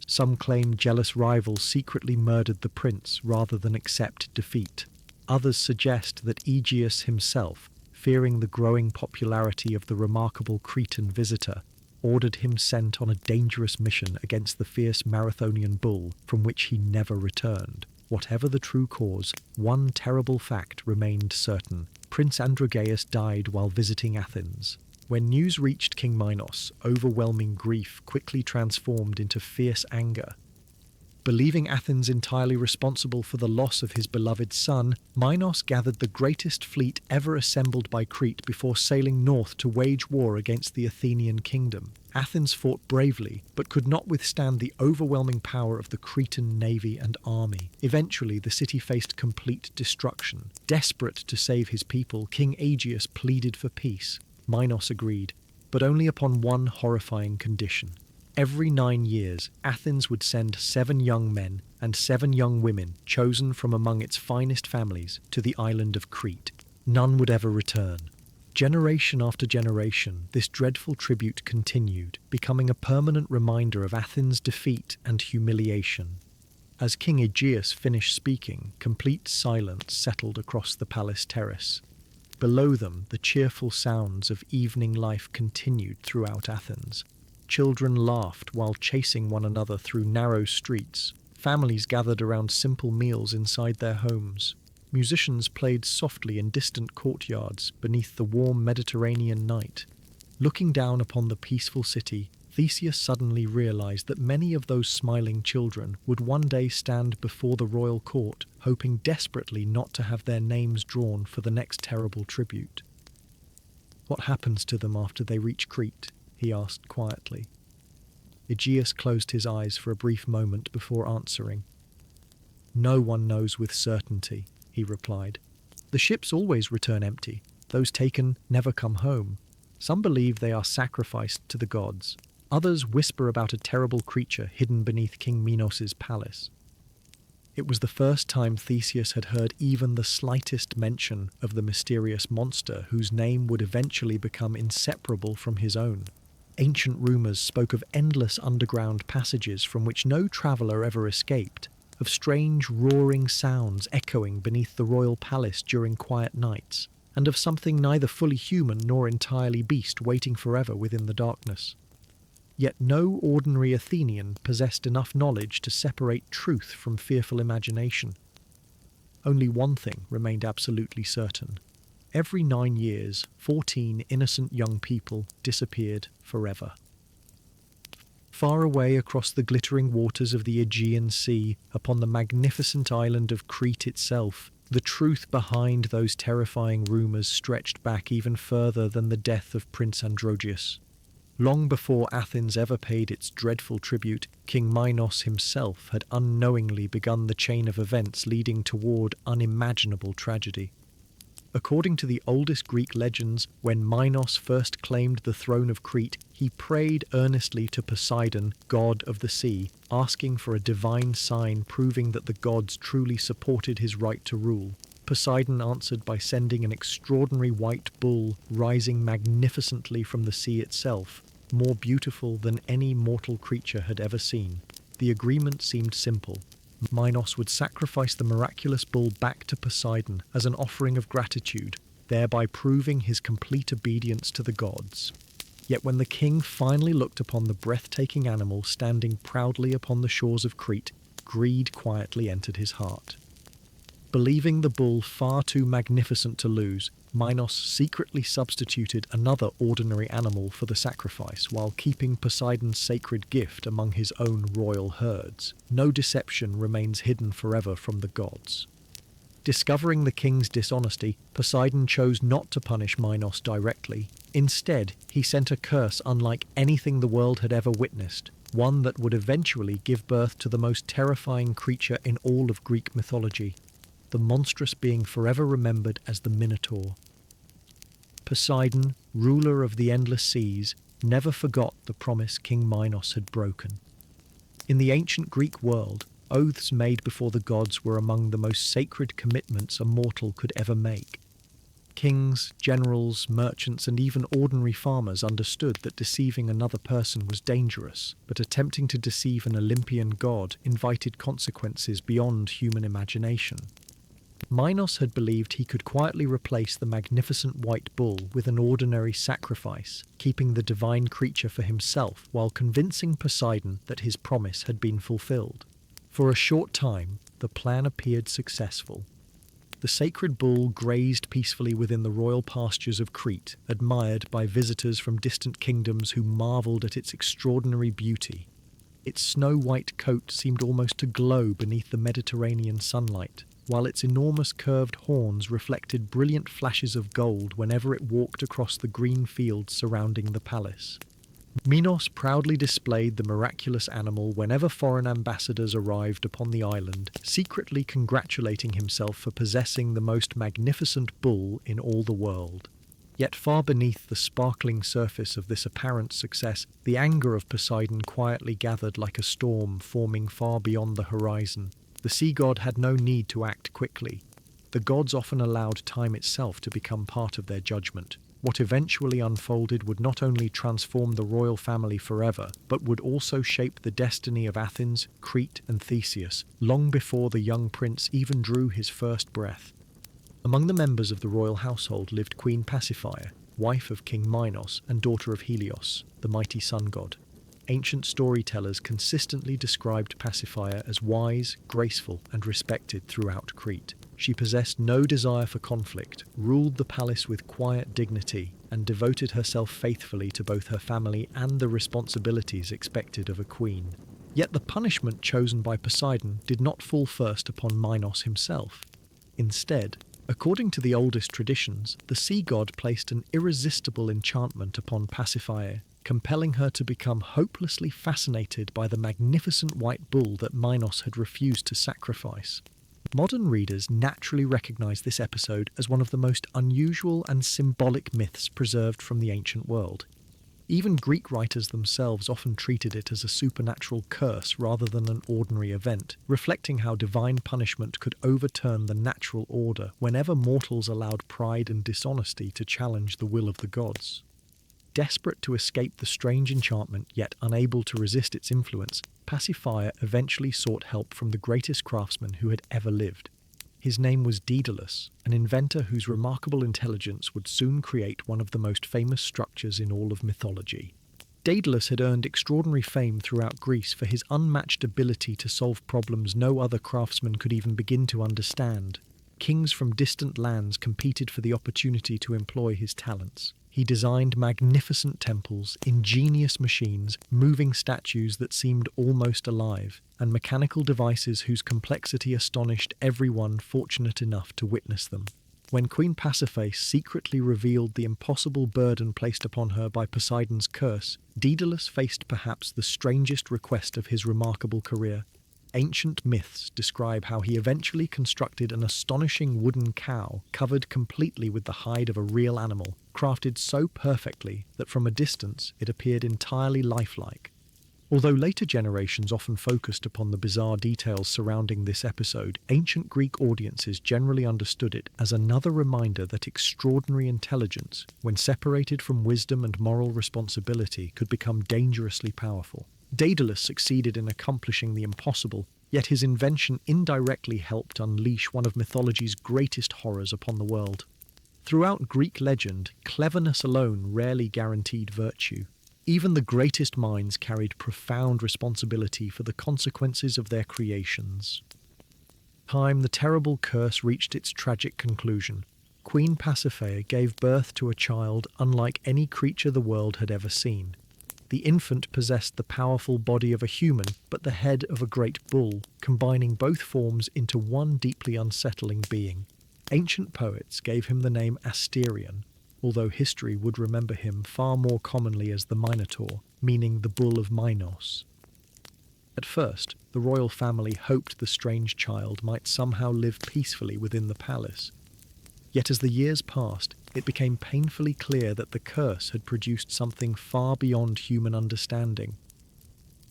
[SPEAKER 1] Some claim jealous rivals secretly murdered the prince rather than accept defeat. Others suggest that Aegeus himself, fearing the growing popularity of the remarkable Cretan visitor, ordered him sent on a dangerous mission against the fierce Marathonian bull from which he never returned. Whatever the true cause, one terrible fact remained certain. Prince Aegeus died while visiting Athens. When news reached King Minos, overwhelming grief quickly transformed into fierce anger. Believing Athens entirely responsible for the loss of his beloved son, Minos gathered the greatest fleet ever assembled by Crete before sailing north to wage war against the Athenian kingdom. Athens fought bravely, but could not withstand the overwhelming power of the Cretan navy and army. Eventually, the city faced complete destruction. Desperate to save his people, King Aegeus pleaded for peace. Minos agreed, but only upon one horrifying condition. Every 9 years, Athens would send 7 young men and 7 young women chosen from among its finest families to the island of Crete. None would ever return. Generation after generation, this dreadful tribute continued, becoming a permanent reminder of Athens' defeat and humiliation. As King Aegeus finished speaking, complete silence settled across the palace terrace. Below them, the cheerful sounds of evening life continued throughout Athens. Children laughed while chasing one another through narrow streets. Families gathered around simple meals inside their homes. Musicians played softly in distant courtyards beneath the warm Mediterranean night. Looking down upon the peaceful city, Theseus suddenly realized that many of those smiling children would one day stand before the royal court, hoping desperately not to have their names drawn for the next terrible tribute. "What happens to them after they reach Crete?" he asked quietly. Aegeus closed his eyes for a brief moment before answering. "No one knows with certainty," he replied. "The ships always return empty. Those taken never come home. Some believe they are sacrificed to the gods. Others whisper about a terrible creature hidden beneath King Minos' palace." It was the first time Theseus had heard even the slightest mention of the mysterious monster whose name would eventually become inseparable from his own. Ancient rumors spoke of endless underground passages from which no traveller ever escaped, of strange roaring sounds echoing beneath the royal palace during quiet nights, and of something neither fully human nor entirely beast waiting forever within the darkness. Yet no ordinary Athenian possessed enough knowledge to separate truth from fearful imagination. Only one thing remained absolutely certain. Every 9 years, 14 innocent young people disappeared forever. Far away across the glittering waters of the Aegean Sea, upon the magnificent island of Crete itself, the truth behind those terrifying rumours stretched back even further than the death of Prince Aegeus. Long before Athens ever paid its dreadful tribute, King Minos himself had unknowingly begun the chain of events leading toward unimaginable tragedy. According to the oldest Greek legends, when Minos first claimed the throne of Crete, he prayed earnestly to Poseidon, god of the sea, asking for a divine sign proving that the gods truly supported his right to rule. Poseidon answered by sending an extraordinary white bull rising magnificently from the sea itself, more beautiful than any mortal creature had ever seen. The agreement seemed simple. Minos would sacrifice the miraculous bull back to Poseidon as an offering of gratitude, thereby proving his complete obedience to the gods. Yet when the king finally looked upon the breathtaking animal standing proudly upon the shores of Crete, greed quietly entered his heart. Believing the bull far too magnificent to lose, Minos secretly substituted another ordinary animal for the sacrifice while keeping Poseidon's sacred gift among his own royal herds. No deception remains hidden forever from the gods. Discovering the king's dishonesty, Poseidon chose not to punish Minos directly. Instead, he sent a curse unlike anything the world had ever witnessed, one that would eventually give birth to the most terrifying creature in all of Greek mythology, the monstrous being forever remembered as the Minotaur. Poseidon, ruler of the endless seas, never forgot the promise King Minos had broken. In the ancient Greek world, oaths made before the gods were among the most sacred commitments a mortal could ever make. Kings, generals, merchants, and even ordinary farmers understood that deceiving another person was dangerous, but attempting to deceive an Olympian god invited consequences beyond human imagination. Minos had believed he could quietly replace the magnificent white bull with an ordinary sacrifice, keeping the divine creature for himself while convincing Poseidon that his promise had been fulfilled. For a short time, the plan appeared successful. The sacred bull grazed peacefully within the royal pastures of Crete, admired by visitors from distant kingdoms who marvelled at its extraordinary beauty. Its snow-white coat seemed almost to glow beneath the Mediterranean sunlight, while its enormous curved horns reflected brilliant flashes of gold whenever it walked across the green fields surrounding the palace. Minos proudly displayed the miraculous animal whenever foreign ambassadors arrived upon the island, secretly congratulating himself for possessing the most magnificent bull in all the world. Yet far beneath the sparkling surface of this apparent success, the anger of Poseidon quietly gathered like a storm forming far beyond the horizon. The sea god had no need to act quickly. The gods often allowed time itself to become part of their judgment. What eventually unfolded would not only transform the royal family forever, but would also shape the destiny of Athens, Crete, and Theseus, long before the young prince even drew his first breath. Among the members of the royal household lived Queen Pasiphae, wife of King Minos and daughter of Helios, the mighty sun god. Ancient storytellers consistently described Pasiphae as wise, graceful, and respected throughout Crete. She possessed no desire for conflict, ruled the palace with quiet dignity, and devoted herself faithfully to both her family and the responsibilities expected of a queen. Yet the punishment chosen by Poseidon did not fall first upon Minos himself. Instead, according to the oldest traditions, the sea god placed an irresistible enchantment upon Pasiphae, compelling her to become hopelessly fascinated by the magnificent white bull that Minos had refused to sacrifice. Modern readers naturally recognize this episode as one of the most unusual and symbolic myths preserved from the ancient world. Even Greek writers themselves often treated it as a supernatural curse rather than an ordinary event, reflecting how divine punishment could overturn the natural order whenever mortals allowed pride and dishonesty to challenge the will of the gods. Desperate to escape the strange enchantment, yet unable to resist its influence, Pasiphae eventually sought help from the greatest craftsman who had ever lived. His name was Daedalus, an inventor whose remarkable intelligence would soon create one of the most famous structures in all of mythology. Daedalus had earned extraordinary fame throughout Greece for his unmatched ability to solve problems no other craftsman could even begin to understand. Kings from distant lands competed for the opportunity to employ his talents. He designed magnificent temples, ingenious machines, moving statues that seemed almost alive, and mechanical devices whose complexity astonished everyone fortunate enough to witness them. When Queen Pasiphae secretly revealed the impossible burden placed upon her by Poseidon's curse, Daedalus faced perhaps the strangest request of his remarkable career. Ancient myths describe how he eventually constructed an astonishing wooden cow covered completely with the hide of a real animal, crafted so perfectly that from a distance it appeared entirely lifelike. Although later generations often focused upon the bizarre details surrounding this episode, ancient Greek audiences generally understood it as another reminder that extraordinary intelligence, when separated from wisdom and moral responsibility, could become dangerously powerful. Daedalus succeeded in accomplishing the impossible, yet his invention indirectly helped unleash one of mythology's greatest horrors upon the world. Throughout Greek legend, cleverness alone rarely guaranteed virtue. Even the greatest minds carried profound responsibility for the consequences of their creations. The terrible curse reached its tragic conclusion. Queen Pasiphae gave birth to a child unlike any creature the world had ever seen. The infant possessed the powerful body of a human, but the head of a great bull, combining both forms into one deeply unsettling being. Ancient poets gave him the name Asterion, although history would remember him far more commonly as the Minotaur, meaning the bull of Minos. At first, the royal family hoped the strange child might somehow live peacefully within the palace. Yet as the years passed, it became painfully clear that the curse had produced something far beyond human understanding.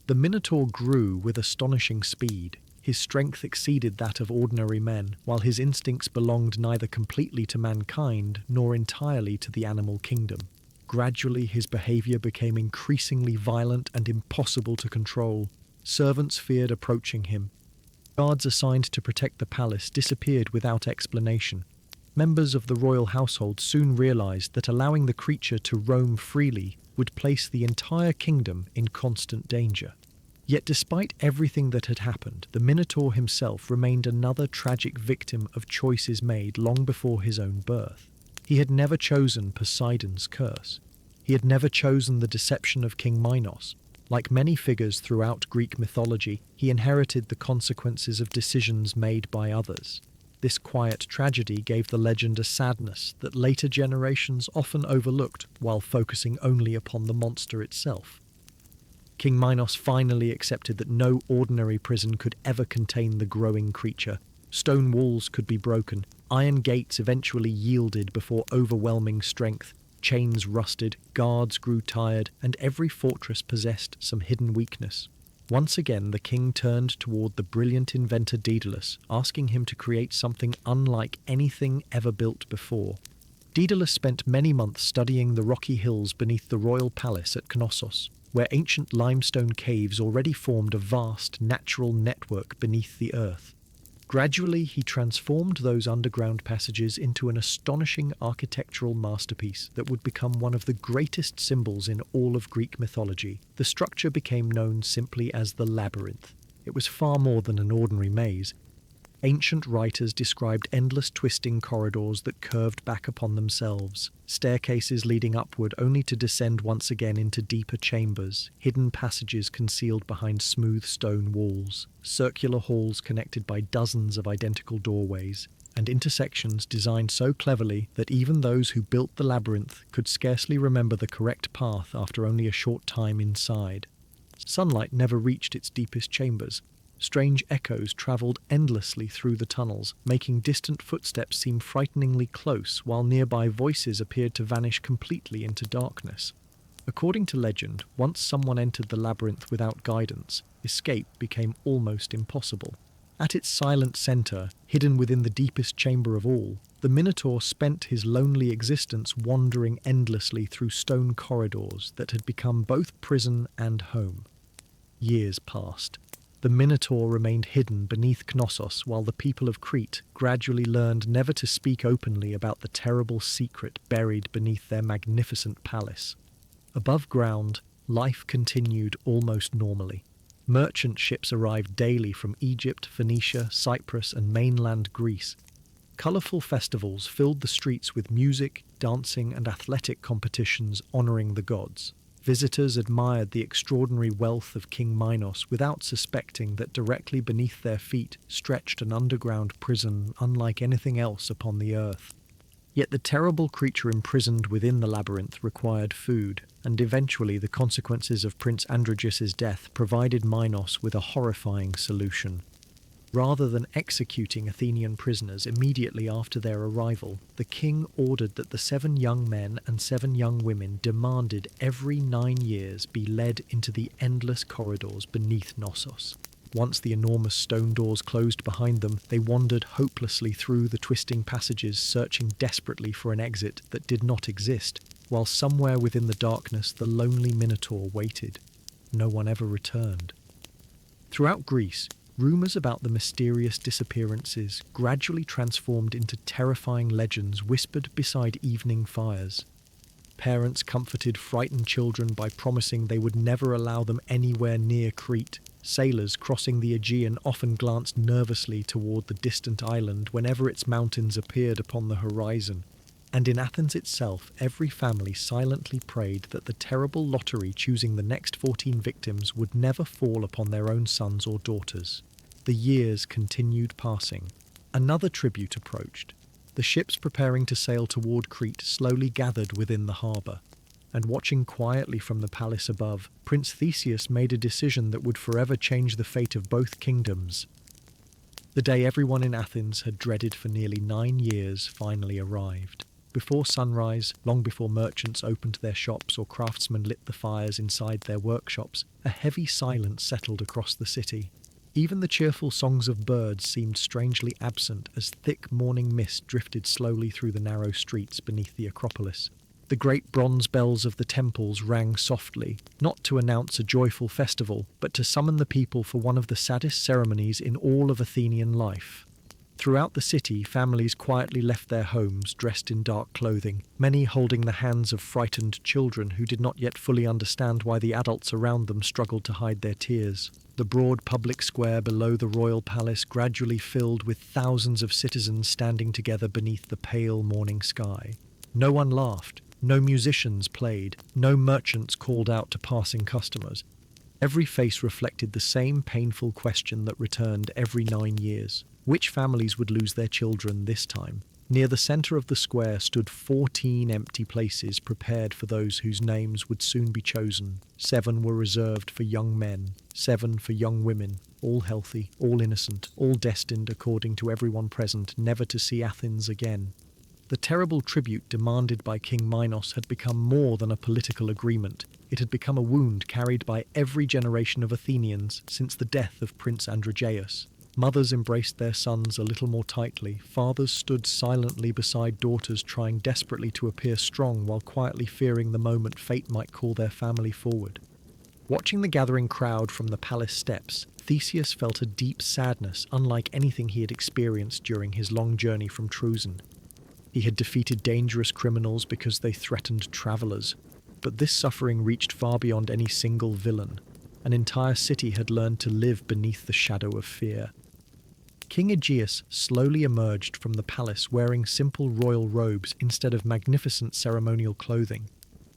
[SPEAKER 1] The Minotaur grew with astonishing speed, His strength exceeded that of ordinary men, while his instincts belonged neither completely to mankind nor entirely to the animal kingdom. Gradually, his behavior became increasingly violent and impossible to control. Servants feared approaching him. Guards assigned to protect the palace disappeared without explanation. Members of the royal household soon realized that allowing the creature to roam freely would place the entire kingdom in constant danger. Yet despite everything that had happened, the Minotaur himself remained another tragic victim of choices made long before his own birth. He had never chosen Poseidon's curse. He had never chosen the deception of King Minos. Like many figures throughout Greek mythology, he inherited the consequences of decisions made by others. This quiet tragedy gave the legend a sadness that later generations often overlooked while focusing only upon the monster itself. King Minos finally accepted that no ordinary prison could ever contain the growing creature. Stone walls could be broken, iron gates eventually yielded before overwhelming strength, chains rusted, guards grew tired, and every fortress possessed some hidden weakness. Once again, the king turned toward the brilliant inventor Daedalus, asking him to create something unlike anything ever built before. Daedalus spent many months studying the rocky hills beneath the royal palace at Knossos, where ancient limestone caves already formed a vast natural network beneath the earth. Gradually, he transformed those underground passages into an astonishing architectural masterpiece that would become one of the greatest symbols in all of Greek mythology. The structure became known simply as the Labyrinth. It was far more than an ordinary maze. Ancient writers described endless twisting corridors that curved back upon themselves, staircases leading upward only to descend once again into deeper chambers, hidden passages concealed behind smooth stone walls, circular halls connected by dozens of identical doorways, and intersections designed so cleverly that even those who built the labyrinth could scarcely remember the correct path after only a short time inside. Sunlight never reached its deepest chambers. Strange echoes travelled endlessly through the tunnels, making distant footsteps seem frighteningly close, while nearby voices appeared to vanish completely into darkness. According to legend, once someone entered the labyrinth without guidance, escape became almost impossible. At its silent centre, hidden within the deepest chamber of all, the Minotaur spent his lonely existence wandering endlessly through stone corridors that had become both prison and home. Years passed. The Minotaur remained hidden beneath Knossos while the people of Crete gradually learned never to speak openly about the terrible secret buried beneath their magnificent palace. Above ground, life continued almost normally. Merchant ships arrived daily from Egypt, Phoenicia, Cyprus, and mainland Greece. Colourful festivals filled the streets with music, dancing, and athletic competitions honouring the gods. Visitors admired the extraordinary wealth of King Minos without suspecting that directly beneath their feet stretched an underground prison unlike anything else upon the earth. Yet the terrible creature imprisoned within the labyrinth required food, and eventually the consequences of Prince Androgeus' death provided Minos with a horrifying solution. Rather than executing Athenian prisoners immediately after their arrival, the king ordered that the 7 young men and 7 young women demanded every 9 years be led into the endless corridors beneath Knossos. Once the enormous stone doors closed behind them, they wandered hopelessly through the twisting passages, searching desperately for an exit that did not exist, while somewhere within the darkness the lonely Minotaur waited. No one ever returned. Throughout Greece, rumours about the mysterious disappearances gradually transformed into terrifying legends whispered beside evening fires. Parents comforted frightened children by promising they would never allow them anywhere near Crete. Sailors crossing the Aegean often glanced nervously toward the distant island whenever its mountains appeared upon the horizon. And in Athens itself, every family silently prayed that the terrible lottery choosing the next 14 victims would never fall upon their own sons or daughters. The years continued passing. Another tribute approached. The ships preparing to sail toward Crete slowly gathered within the harbour. And watching quietly from the palace above, Prince Theseus made a decision that would forever change the fate of both kingdoms. The day everyone in Athens had dreaded for nearly 9 years finally arrived. Before sunrise, long before merchants opened their shops or craftsmen lit the fires inside their workshops, a heavy silence settled across the city. Even the cheerful songs of birds seemed strangely absent as thick morning mist drifted slowly through the narrow streets beneath the Acropolis. The great bronze bells of the temples rang softly, not to announce a joyful festival, but to summon the people for one of the saddest ceremonies in all of Athenian life. Throughout the city, families quietly left their homes dressed in dark clothing, many holding the hands of frightened children who did not yet fully understand why the adults around them struggled to hide their tears. The broad public square below the royal palace gradually filled with thousands of citizens standing together beneath the pale morning sky. No one laughed, no musicians played, no merchants called out to passing customers. Every face reflected the same painful question that returned every 9 years. Which families would lose their children this time? Near the center of the square stood 14 empty places prepared for those whose names would soon be chosen. 7 were reserved for young men, 7 for young women, all healthy, all innocent, all destined, according to everyone present, never to see Athens again. The terrible tribute demanded by King Minos had become more than a political agreement. It had become a wound carried by every generation of Athenians since the death of Prince Aegeus. Mothers embraced their sons a little more tightly. Fathers stood silently beside daughters, trying desperately to appear strong while quietly fearing the moment fate might call their family forward. Watching the gathering crowd from the palace steps, Theseus felt a deep sadness unlike anything he had experienced during his long journey from Troezen. He had defeated dangerous criminals because they threatened travelers, but this suffering reached far beyond any single villain. An entire city had learned to live beneath the shadow of fear. King Aegeus slowly emerged from the palace wearing simple royal robes instead of magnificent ceremonial clothing.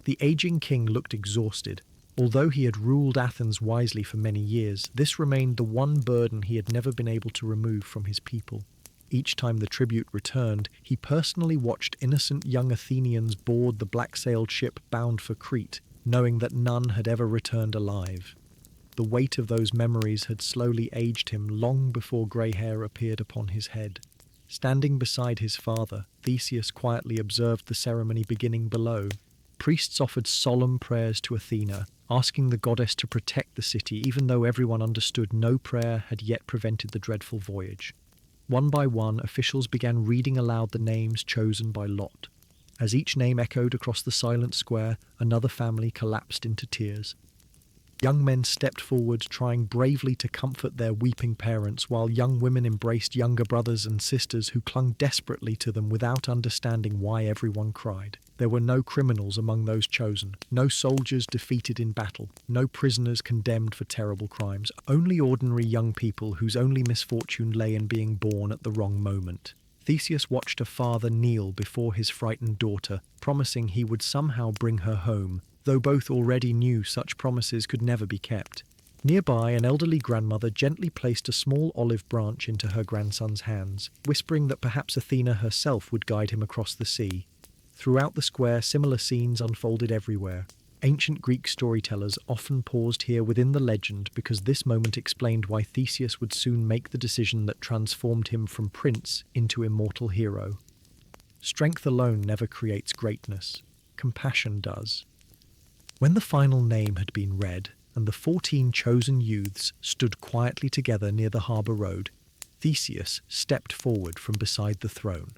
[SPEAKER 1] The aging king looked exhausted. Although he had ruled Athens wisely for many years, this remained the one burden he had never been able to remove from his people. Each time the tribute returned, he personally watched innocent young Athenians board the black-sailed ship bound for Crete, knowing that none had ever returned alive. The weight of those memories had slowly aged him long before grey hair appeared upon his head. Standing beside his father, Theseus quietly observed the ceremony beginning below. Priests offered solemn prayers to Athena, asking the goddess to protect the city even though everyone understood no prayer had yet prevented the dreadful voyage. One by one, officials began reading aloud the names chosen by lot. As each name echoed across the silent square, another family collapsed into tears. Young men stepped forward, trying bravely to comfort their weeping parents, while young women embraced younger brothers and sisters who clung desperately to them without understanding why everyone cried. There were no criminals among those chosen, no soldiers defeated in battle, no prisoners condemned for terrible crimes, only ordinary young people whose only misfortune lay in being born at the wrong moment. Theseus watched a father kneel before his frightened daughter, promising he would somehow bring her home, though both already knew such promises could never be kept. Nearby, an elderly grandmother gently placed a small olive branch into her grandson's hands, whispering that perhaps Athena herself would guide him across the sea. Throughout the square, similar scenes unfolded everywhere. Ancient Greek storytellers often paused here within the legend because this moment explained why Theseus would soon make the decision that transformed him from prince into immortal hero. Strength alone never creates greatness. Compassion does. When the final name had been read, and the 14 chosen youths stood quietly together near the harbour road, Theseus stepped forward from beside the throne.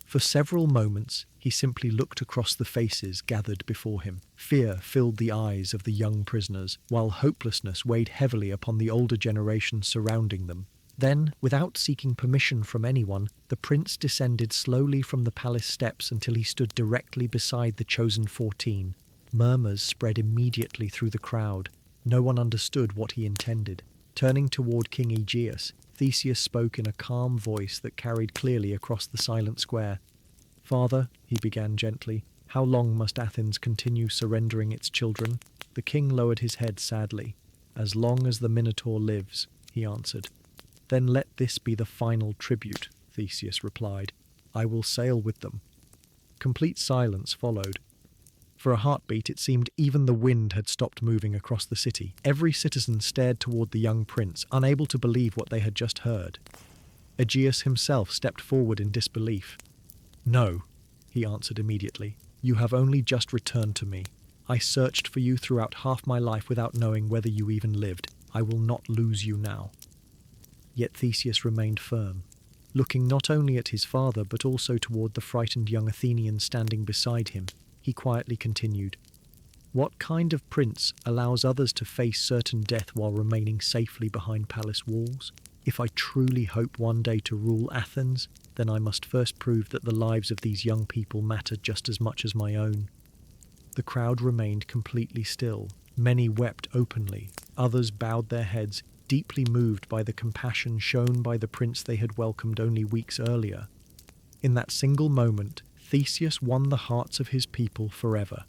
[SPEAKER 1] For several moments, he simply looked across the faces gathered before him. Fear filled the eyes of the young prisoners, while hopelessness weighed heavily upon the older generation surrounding them. Then, without seeking permission from anyone, the prince descended slowly from the palace steps until he stood directly beside the chosen 14. Murmurs spread immediately through the crowd. No one understood what he intended. Turning toward King Aegeus, Theseus spoke in a calm voice that carried clearly across the silent square. "Father," he began gently, "how long must Athens continue surrendering its children?" The king lowered his head sadly. "As long as the Minotaur lives," he answered. "Then let this be the final tribute," Theseus replied. "I will sail with them." Complete silence followed. For a heartbeat, it seemed even the wind had stopped moving across the city. Every citizen stared toward the young prince, unable to believe what they had just heard. Aegeus himself stepped forward in disbelief. "No," he answered immediately. "You have only just returned to me. I searched for you throughout half my life without knowing whether you even lived. I will not lose you now." Yet Theseus remained firm, looking not only at his father but also toward the frightened young Athenian standing beside him. He quietly continued, "What kind of prince allows others to face certain death while remaining safely behind palace walls? If I truly hope one day to rule Athens, then I must first prove that the lives of these young people matter just as much as my own." The crowd remained completely still. Many wept openly, others bowed their heads, deeply moved by the compassion shown by the prince they had welcomed only weeks earlier. In that single moment, Theseus won the hearts of his people forever.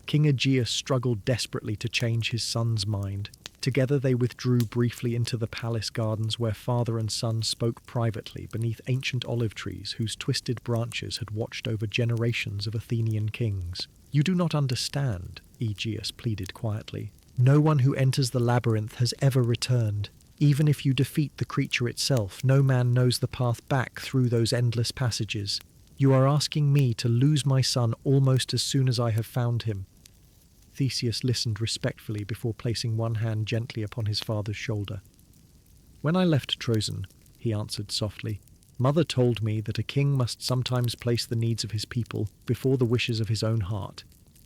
[SPEAKER 1] King Aegeus struggled desperately to change his son's mind. Together they withdrew briefly into the palace gardens where father and son spoke privately beneath ancient olive trees whose twisted branches had watched over generations of Athenian kings. "You do not understand," Aegeus pleaded quietly. "No one who enters the labyrinth has ever returned. Even if you defeat the creature itself, no man knows the path back through those endless passages. You are asking me to lose my son almost as soon as I have found him." Theseus listened respectfully before placing one hand gently upon his father's shoulder. "When I left Troezen," he answered softly, "Mother told me that a king must sometimes place the needs of his people before the wishes of his own heart.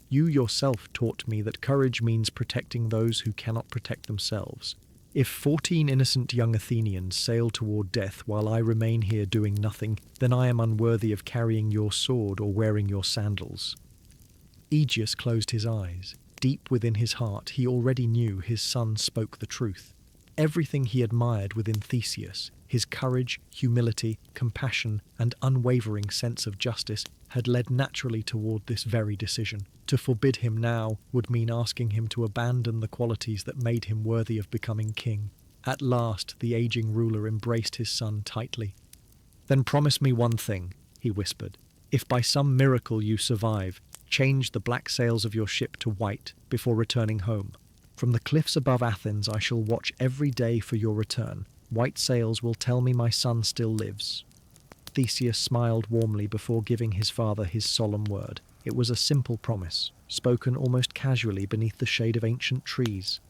[SPEAKER 1] You yourself taught me that courage means protecting those who cannot protect themselves. If 14 innocent young Athenians sail toward death while I remain here doing nothing, then I am unworthy of carrying your sword or wearing your sandals." Aegeus closed his eyes. Deep within his heart, he already knew his son spoke the truth. Everything he admired within Theseus, his courage, humility, compassion, and unwavering sense of justice, had led naturally toward this very decision. To forbid him now would mean asking him to abandon the qualities that made him worthy of becoming king. At last, the aging ruler embraced his son tightly. "Then promise me one thing," he whispered. "If by some miracle you survive, change the black sails of your ship to white before returning home. From the cliffs above Athens I shall watch every day for your return. White sails will tell me my son still lives." Theseus smiled warmly before giving his father his solemn word. It was a simple promise, spoken almost casually beneath the shade of ancient trees.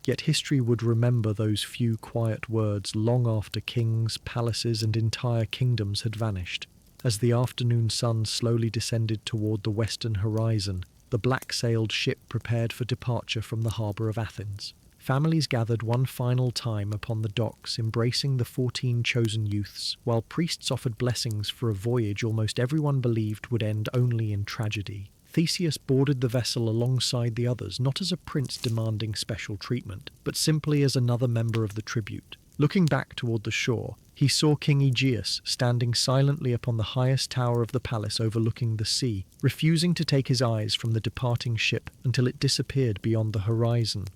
[SPEAKER 1] Yet history would remember those few quiet words long after kings, palaces, and entire kingdoms had vanished. As the afternoon sun slowly descended toward the western horizon, the black-sailed ship prepared for departure from the harbour of Athens. Families gathered one final time upon the docks, embracing the 14 chosen youths, while priests offered blessings for a voyage almost everyone believed would end only in tragedy. Theseus boarded the vessel alongside the others, not as a prince demanding special treatment, but simply as another member of the tribute. Looking back toward the shore, he saw King Aegeus standing silently upon the highest tower of the palace overlooking the sea, refusing to take his eyes from the departing ship until it disappeared beyond the horizon.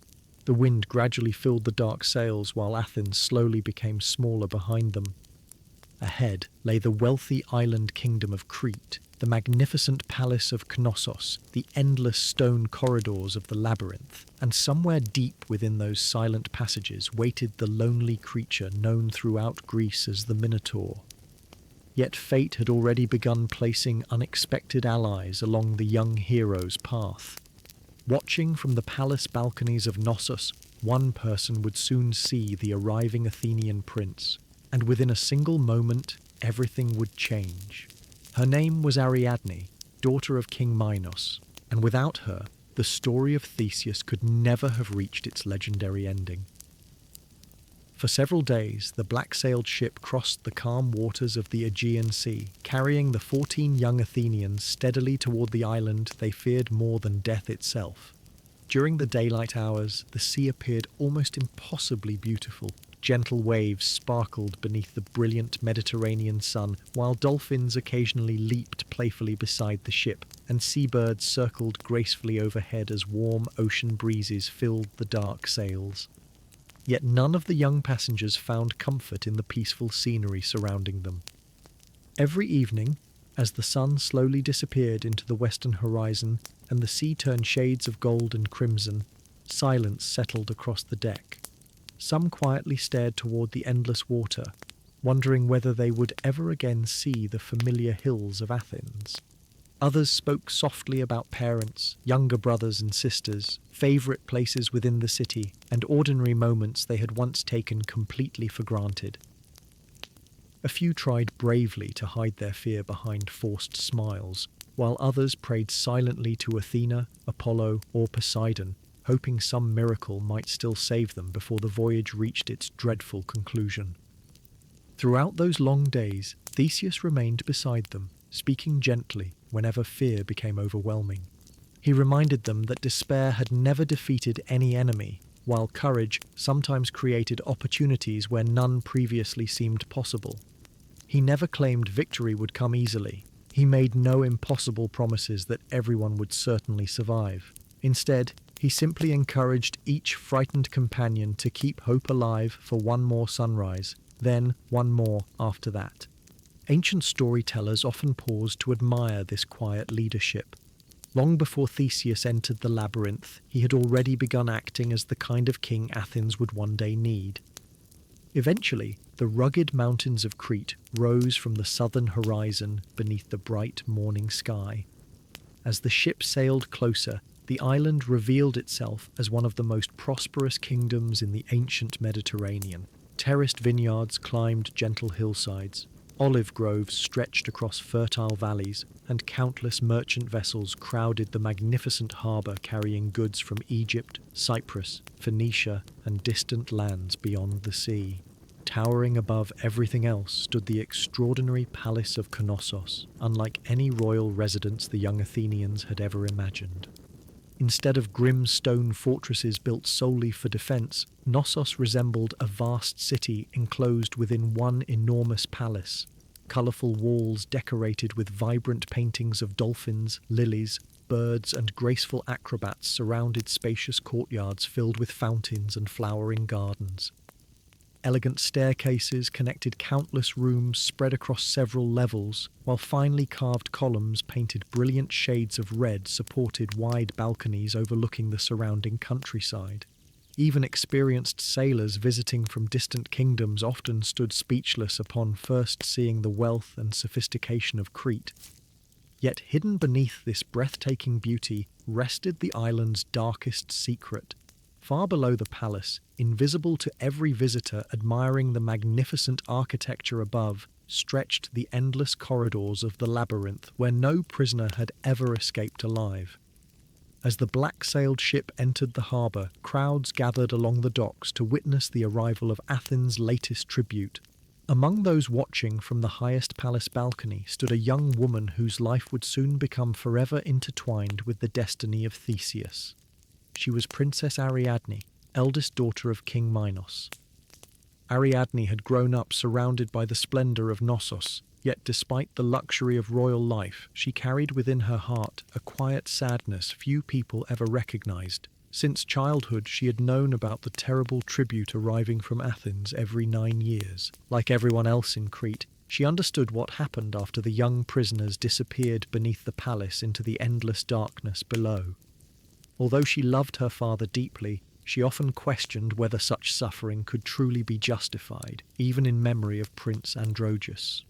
[SPEAKER 1] The wind gradually filled the dark sails while Athens slowly became smaller behind them. Ahead lay the wealthy island kingdom of Crete, the magnificent Palace of Knossos, the endless stone corridors of the Labyrinth, and somewhere deep within those silent passages waited the lonely creature known throughout Greece as the Minotaur. Yet fate had already begun placing unexpected allies along the young hero's path. Watching from the palace balconies of Knossos, one person would soon see the arriving Athenian prince, and within a single moment, everything would change. Her name was Ariadne, daughter of King Minos, and without her, the story of Theseus could never have reached its legendary ending. For several days, the black-sailed ship crossed the calm waters of the Aegean Sea, carrying the 14 young Athenians steadily toward the island they feared more than death itself. During the daylight hours, the sea appeared almost impossibly beautiful. Gentle waves sparkled beneath the brilliant Mediterranean sun, while dolphins occasionally leaped playfully beside the ship, and seabirds circled gracefully overhead as warm ocean breezes filled the dark sails. Yet none of the young passengers found comfort in the peaceful scenery surrounding them. Every evening, as the sun slowly disappeared into the western horizon and the sea turned shades of gold and crimson, silence settled across the deck. Some quietly stared toward the endless water, wondering whether they would ever again see the familiar hills of Athens. Others spoke softly about parents, younger brothers and sisters, favourite places within the city, and ordinary moments they had once taken completely for granted. A few tried bravely to hide their fear behind forced smiles, while others prayed silently to Athena, Apollo, or Poseidon, hoping some miracle might still save them before the voyage reached its dreadful conclusion. Throughout those long days, Theseus remained beside them, speaking gently whenever fear became overwhelming. He reminded them that despair had never defeated any enemy, while courage sometimes created opportunities where none previously seemed possible. He never claimed victory would come easily. He made no impossible promises that everyone would certainly survive. Instead, he simply encouraged each frightened companion to keep hope alive for one more sunrise, then one more after that. Ancient storytellers often pause to admire this quiet leadership. Long before Theseus entered the Labyrinth, he had already begun acting as the kind of king Athens would one day need. Eventually, the rugged mountains of Crete rose from the southern horizon beneath the bright morning sky. As the ship sailed closer, the island revealed itself as one of the most prosperous kingdoms in the ancient Mediterranean. Terraced vineyards climbed gentle hillsides, olive groves stretched across fertile valleys, and countless merchant vessels crowded the magnificent harbour carrying goods from Egypt, Cyprus, Phoenicia, and distant lands beyond the sea. Towering above everything else stood the extraordinary Palace of Knossos, unlike any royal residence the young Athenians had ever imagined. Instead of grim stone fortresses built solely for defence, Knossos resembled a vast city enclosed within one enormous palace. Colourful walls decorated with vibrant paintings of dolphins, lilies, birds and graceful acrobats surrounded spacious courtyards filled with fountains and flowering gardens. Elegant staircases connected countless rooms spread across several levels, while finely carved columns painted brilliant shades of red supported wide balconies overlooking the surrounding countryside. Even experienced sailors visiting from distant kingdoms often stood speechless upon first seeing the wealth and sophistication of Crete. Yet hidden beneath this breathtaking beauty rested the island's darkest secret. Far below the palace, invisible to every visitor admiring the magnificent architecture above, stretched the endless corridors of the labyrinth where no prisoner had ever escaped alive. As the black-sailed ship entered the harbour, crowds gathered along the docks to witness the arrival of Athens' latest tribute. Among those watching from the highest palace balcony stood a young woman whose life would soon become forever intertwined with the destiny of Theseus. She was Princess Ariadne, eldest daughter of King Minos. Ariadne had grown up surrounded by the splendour of Knossos, yet despite the luxury of royal life, she carried within her heart a quiet sadness few people ever recognized. Since childhood, she had known about the terrible tribute arriving from Athens every 9 years. Like everyone else in Crete, she understood what happened after the young prisoners disappeared beneath the palace into the endless darkness below. Although she loved her father deeply, she often questioned whether such suffering could truly be justified, even in memory of Prince Androgeus.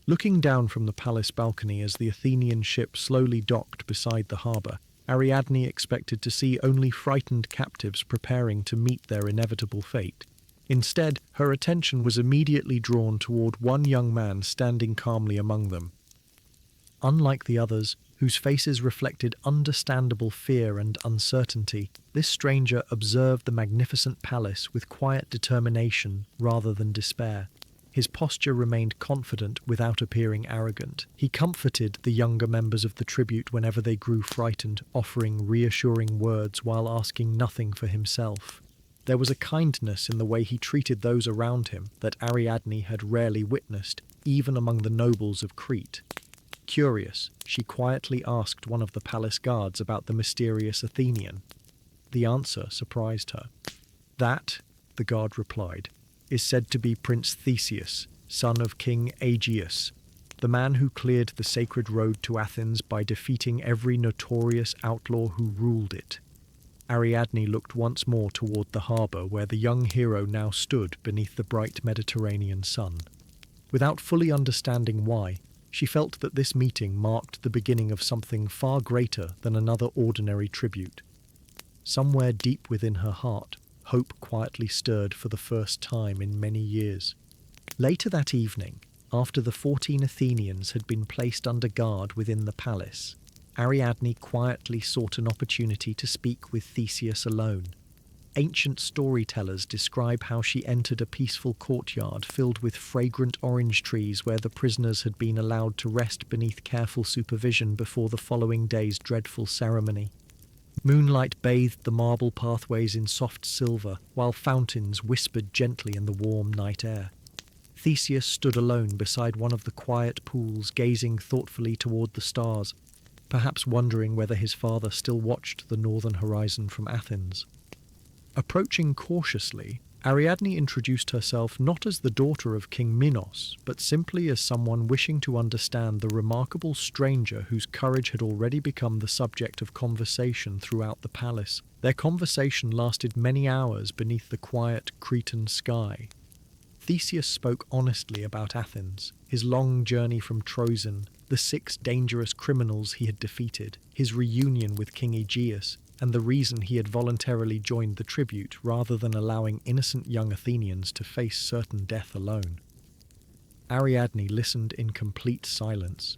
[SPEAKER 1] Looking down from the palace balcony as the Athenian ship slowly docked beside the harbour, Ariadne expected to see only frightened captives preparing to meet their inevitable fate. Instead, her attention was immediately drawn toward one young man standing calmly among them. Unlike the others, whose faces reflected understandable fear and uncertainty, this stranger observed the magnificent palace with quiet determination rather than despair. His posture remained confident without appearing arrogant. He comforted the younger members of the tribute whenever they grew frightened, offering reassuring words while asking nothing for himself. There was a kindness in the way he treated those around him that Ariadne had rarely witnessed, even among the nobles of Crete. Curious, she quietly asked one of the palace guards about the mysterious Athenian. The answer surprised her. "That," the guard replied, "is said to be Prince Theseus, son of King Aegeus, the man who cleared the sacred road to Athens by defeating every notorious outlaw who ruled it." Ariadne looked once more toward the harbour where the young hero now stood beneath the bright Mediterranean sun. Without fully understanding why, She felt that this meeting marked the beginning of something far greater than another ordinary tribute. Somewhere deep within her heart, hope quietly stirred for the first time in many years. Later that evening, after the 14 Athenians had been placed under guard within the palace, Ariadne quietly sought an opportunity to speak with Theseus alone. Ancient storytellers describe how she entered a peaceful courtyard filled with fragrant orange trees where the prisoners had been allowed to rest beneath careful supervision before the following day's dreadful ceremony. Moonlight bathed the marble pathways in soft silver, while fountains whispered gently in the warm night air. Theseus stood alone beside one of the quiet pools, gazing thoughtfully toward the stars, perhaps wondering whether his father still watched the northern horizon from Athens. Approaching cautiously, Ariadne introduced herself not as the daughter of King Minos, but simply as someone wishing to understand the remarkable stranger whose courage had already become the subject of conversation throughout the palace. Their conversation lasted many hours beneath the quiet Cretan sky. Theseus spoke honestly about Athens, his long journey from Troezen, the 6 dangerous criminals he had defeated, his reunion with King Aegeus, and the reason he had voluntarily joined the tribute rather than allowing innocent young Athenians to face certain death alone. Ariadne listened in complete silence.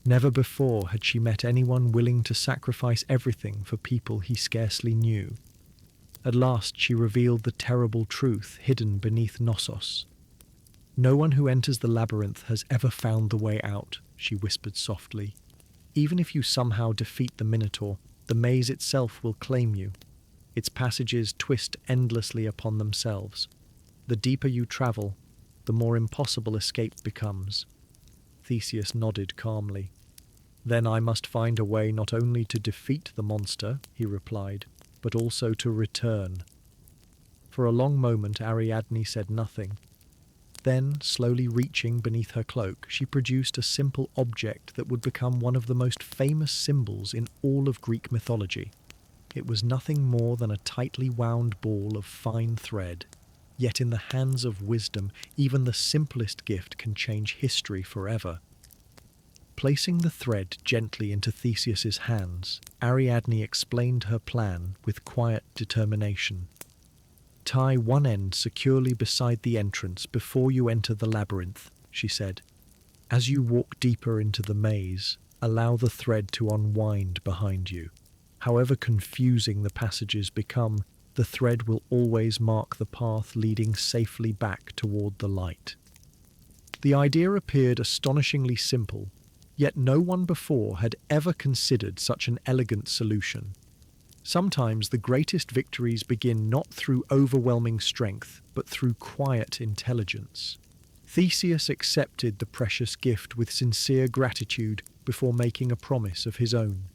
[SPEAKER 1] Never before had she met anyone willing to sacrifice everything for people he scarcely knew. At last she revealed the terrible truth hidden beneath Knossos. "No one who enters the labyrinth has ever found the way out," she whispered softly. "Even if you somehow defeat the Minotaur, the maze itself will claim you. Its passages twist endlessly upon themselves. The deeper you travel, the more impossible escape becomes." Theseus nodded calmly. "Then I must find a way not only to defeat the monster," he replied, "but also to return." For a long moment Ariadne said nothing. Then, slowly reaching beneath her cloak, she produced a simple object that would become one of the most famous symbols in all of Greek mythology. It was nothing more than a tightly wound ball of fine thread. Yet in the hands of wisdom, even the simplest gift can change history forever. Placing the thread gently into Theseus's hands, Ariadne explained her plan with quiet determination. "Tie one end securely beside the entrance before you enter the labyrinth," she said. "As you walk deeper into the maze, allow the thread to unwind behind you. However confusing the passages become, the thread will always mark the path leading safely back toward the light." The idea appeared astonishingly simple, yet no one before had ever considered such an elegant solution. Sometimes the greatest victories begin not through overwhelming strength, but through quiet intelligence. Theseus accepted the precious gift with sincere gratitude before making a promise of his own.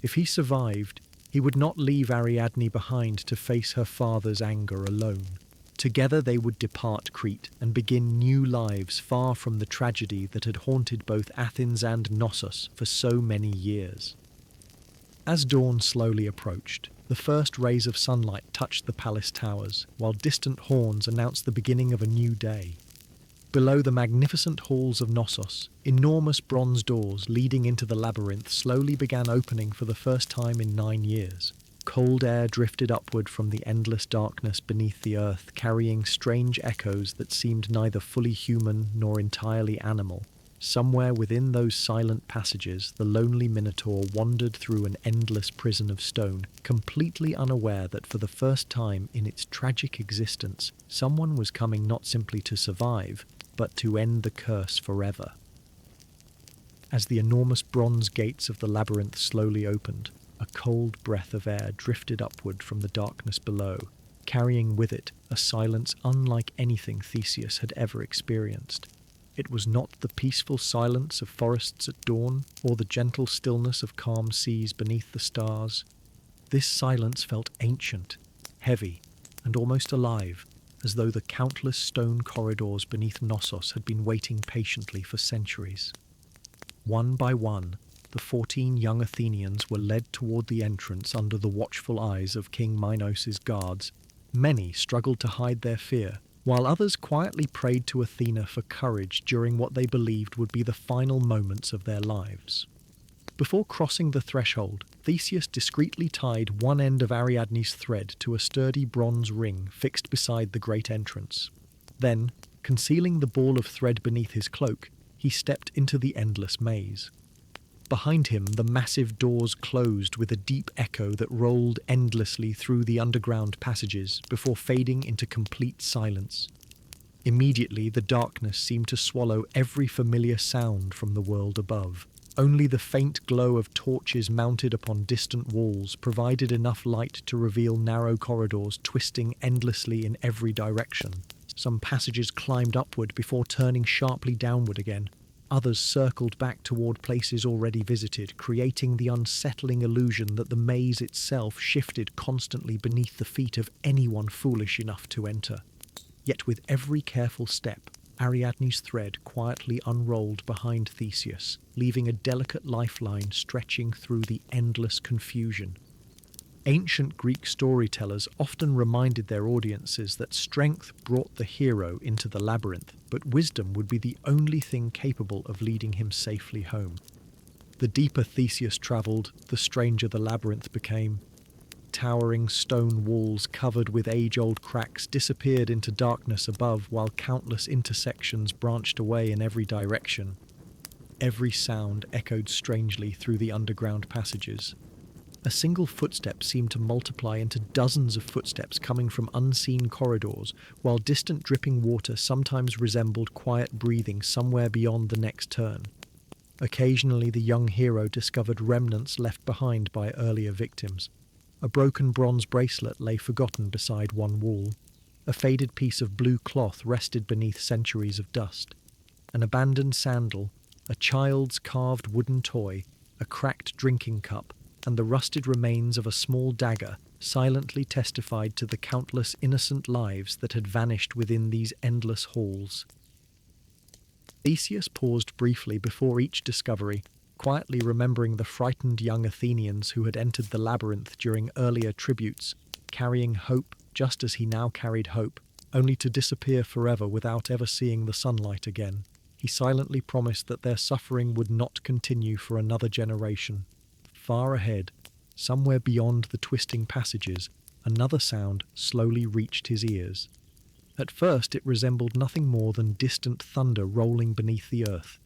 [SPEAKER 1] If he survived, he would not leave Ariadne behind to face her father's anger alone. Together they would depart Crete and begin new lives far from the tragedy that had haunted both Athens and Knossos for so many years. As dawn slowly approached, the first rays of sunlight touched the palace towers, while distant horns announced the beginning of a new day. Below the magnificent halls of Knossos, enormous bronze doors leading into the labyrinth slowly began opening for the first time in 9 years. Cold air drifted upward from the endless darkness beneath the earth, carrying strange echoes that seemed neither fully human nor entirely animal. Somewhere within those silent passages, the lonely Minotaur wandered through an endless prison of stone, completely unaware that for the first time in its tragic existence, someone was coming not simply to survive, but to end the curse forever. As the enormous bronze gates of the labyrinth slowly opened, a cold breath of air drifted upward from the darkness below, carrying with it a silence unlike anything Theseus had ever experienced. It was not the peaceful silence of forests at dawn, or the gentle stillness of calm seas beneath the stars. This silence felt ancient, heavy, and almost alive, as though the countless stone corridors beneath Knossos had been waiting patiently for centuries. One by one, the 14 young Athenians were led toward the entrance under the watchful eyes of King Minos' guards. Many struggled to hide their fear, while others quietly prayed to Athena for courage during what they believed would be the final moments of their lives. Before crossing the threshold, Theseus discreetly tied one end of Ariadne's thread to a sturdy bronze ring fixed beside the great entrance. Then, concealing the ball of thread beneath his cloak, he stepped into the endless maze. Behind him, the massive doors closed with a deep echo that rolled endlessly through the underground passages before fading into complete silence. Immediately, the darkness seemed to swallow every familiar sound from the world above. Only the faint glow of torches mounted upon distant walls provided enough light to reveal narrow corridors twisting endlessly in every direction. Some passages climbed upward before turning sharply downward again. Others circled back toward places already visited, creating the unsettling illusion that the maze itself shifted constantly beneath the feet of anyone foolish enough to enter. Yet with every careful step, Ariadne's thread quietly unrolled behind Theseus, leaving a delicate lifeline stretching through the endless confusion. Ancient Greek storytellers often reminded their audiences that strength brought the hero into the labyrinth, but wisdom would be the only thing capable of leading him safely home. The deeper Theseus travelled, the stranger the labyrinth became. Towering stone walls covered with age-old cracks disappeared into darkness above, while countless intersections branched away in every direction. Every sound echoed strangely through the underground passages. A single footstep seemed to multiply into dozens of footsteps coming from unseen corridors, while distant dripping water sometimes resembled quiet breathing somewhere beyond the next turn. Occasionally, the young hero discovered remnants left behind by earlier victims. A broken bronze bracelet lay forgotten beside one wall. A faded piece of blue cloth rested beneath centuries of dust. An abandoned sandal, a child's carved wooden toy, a cracked drinking cup, and the rusted remains of a small dagger silently testified to the countless innocent lives that had vanished within these endless halls. Theseus paused briefly before each discovery, quietly remembering the frightened young Athenians who had entered the labyrinth during earlier tributes, carrying hope just as he now carried hope, only to disappear forever without ever seeing the sunlight again. He silently promised that their suffering would not continue for another generation. Far ahead, somewhere beyond the twisting passages, another sound slowly reached his ears. At first it resembled nothing more than distant thunder rolling beneath the earth.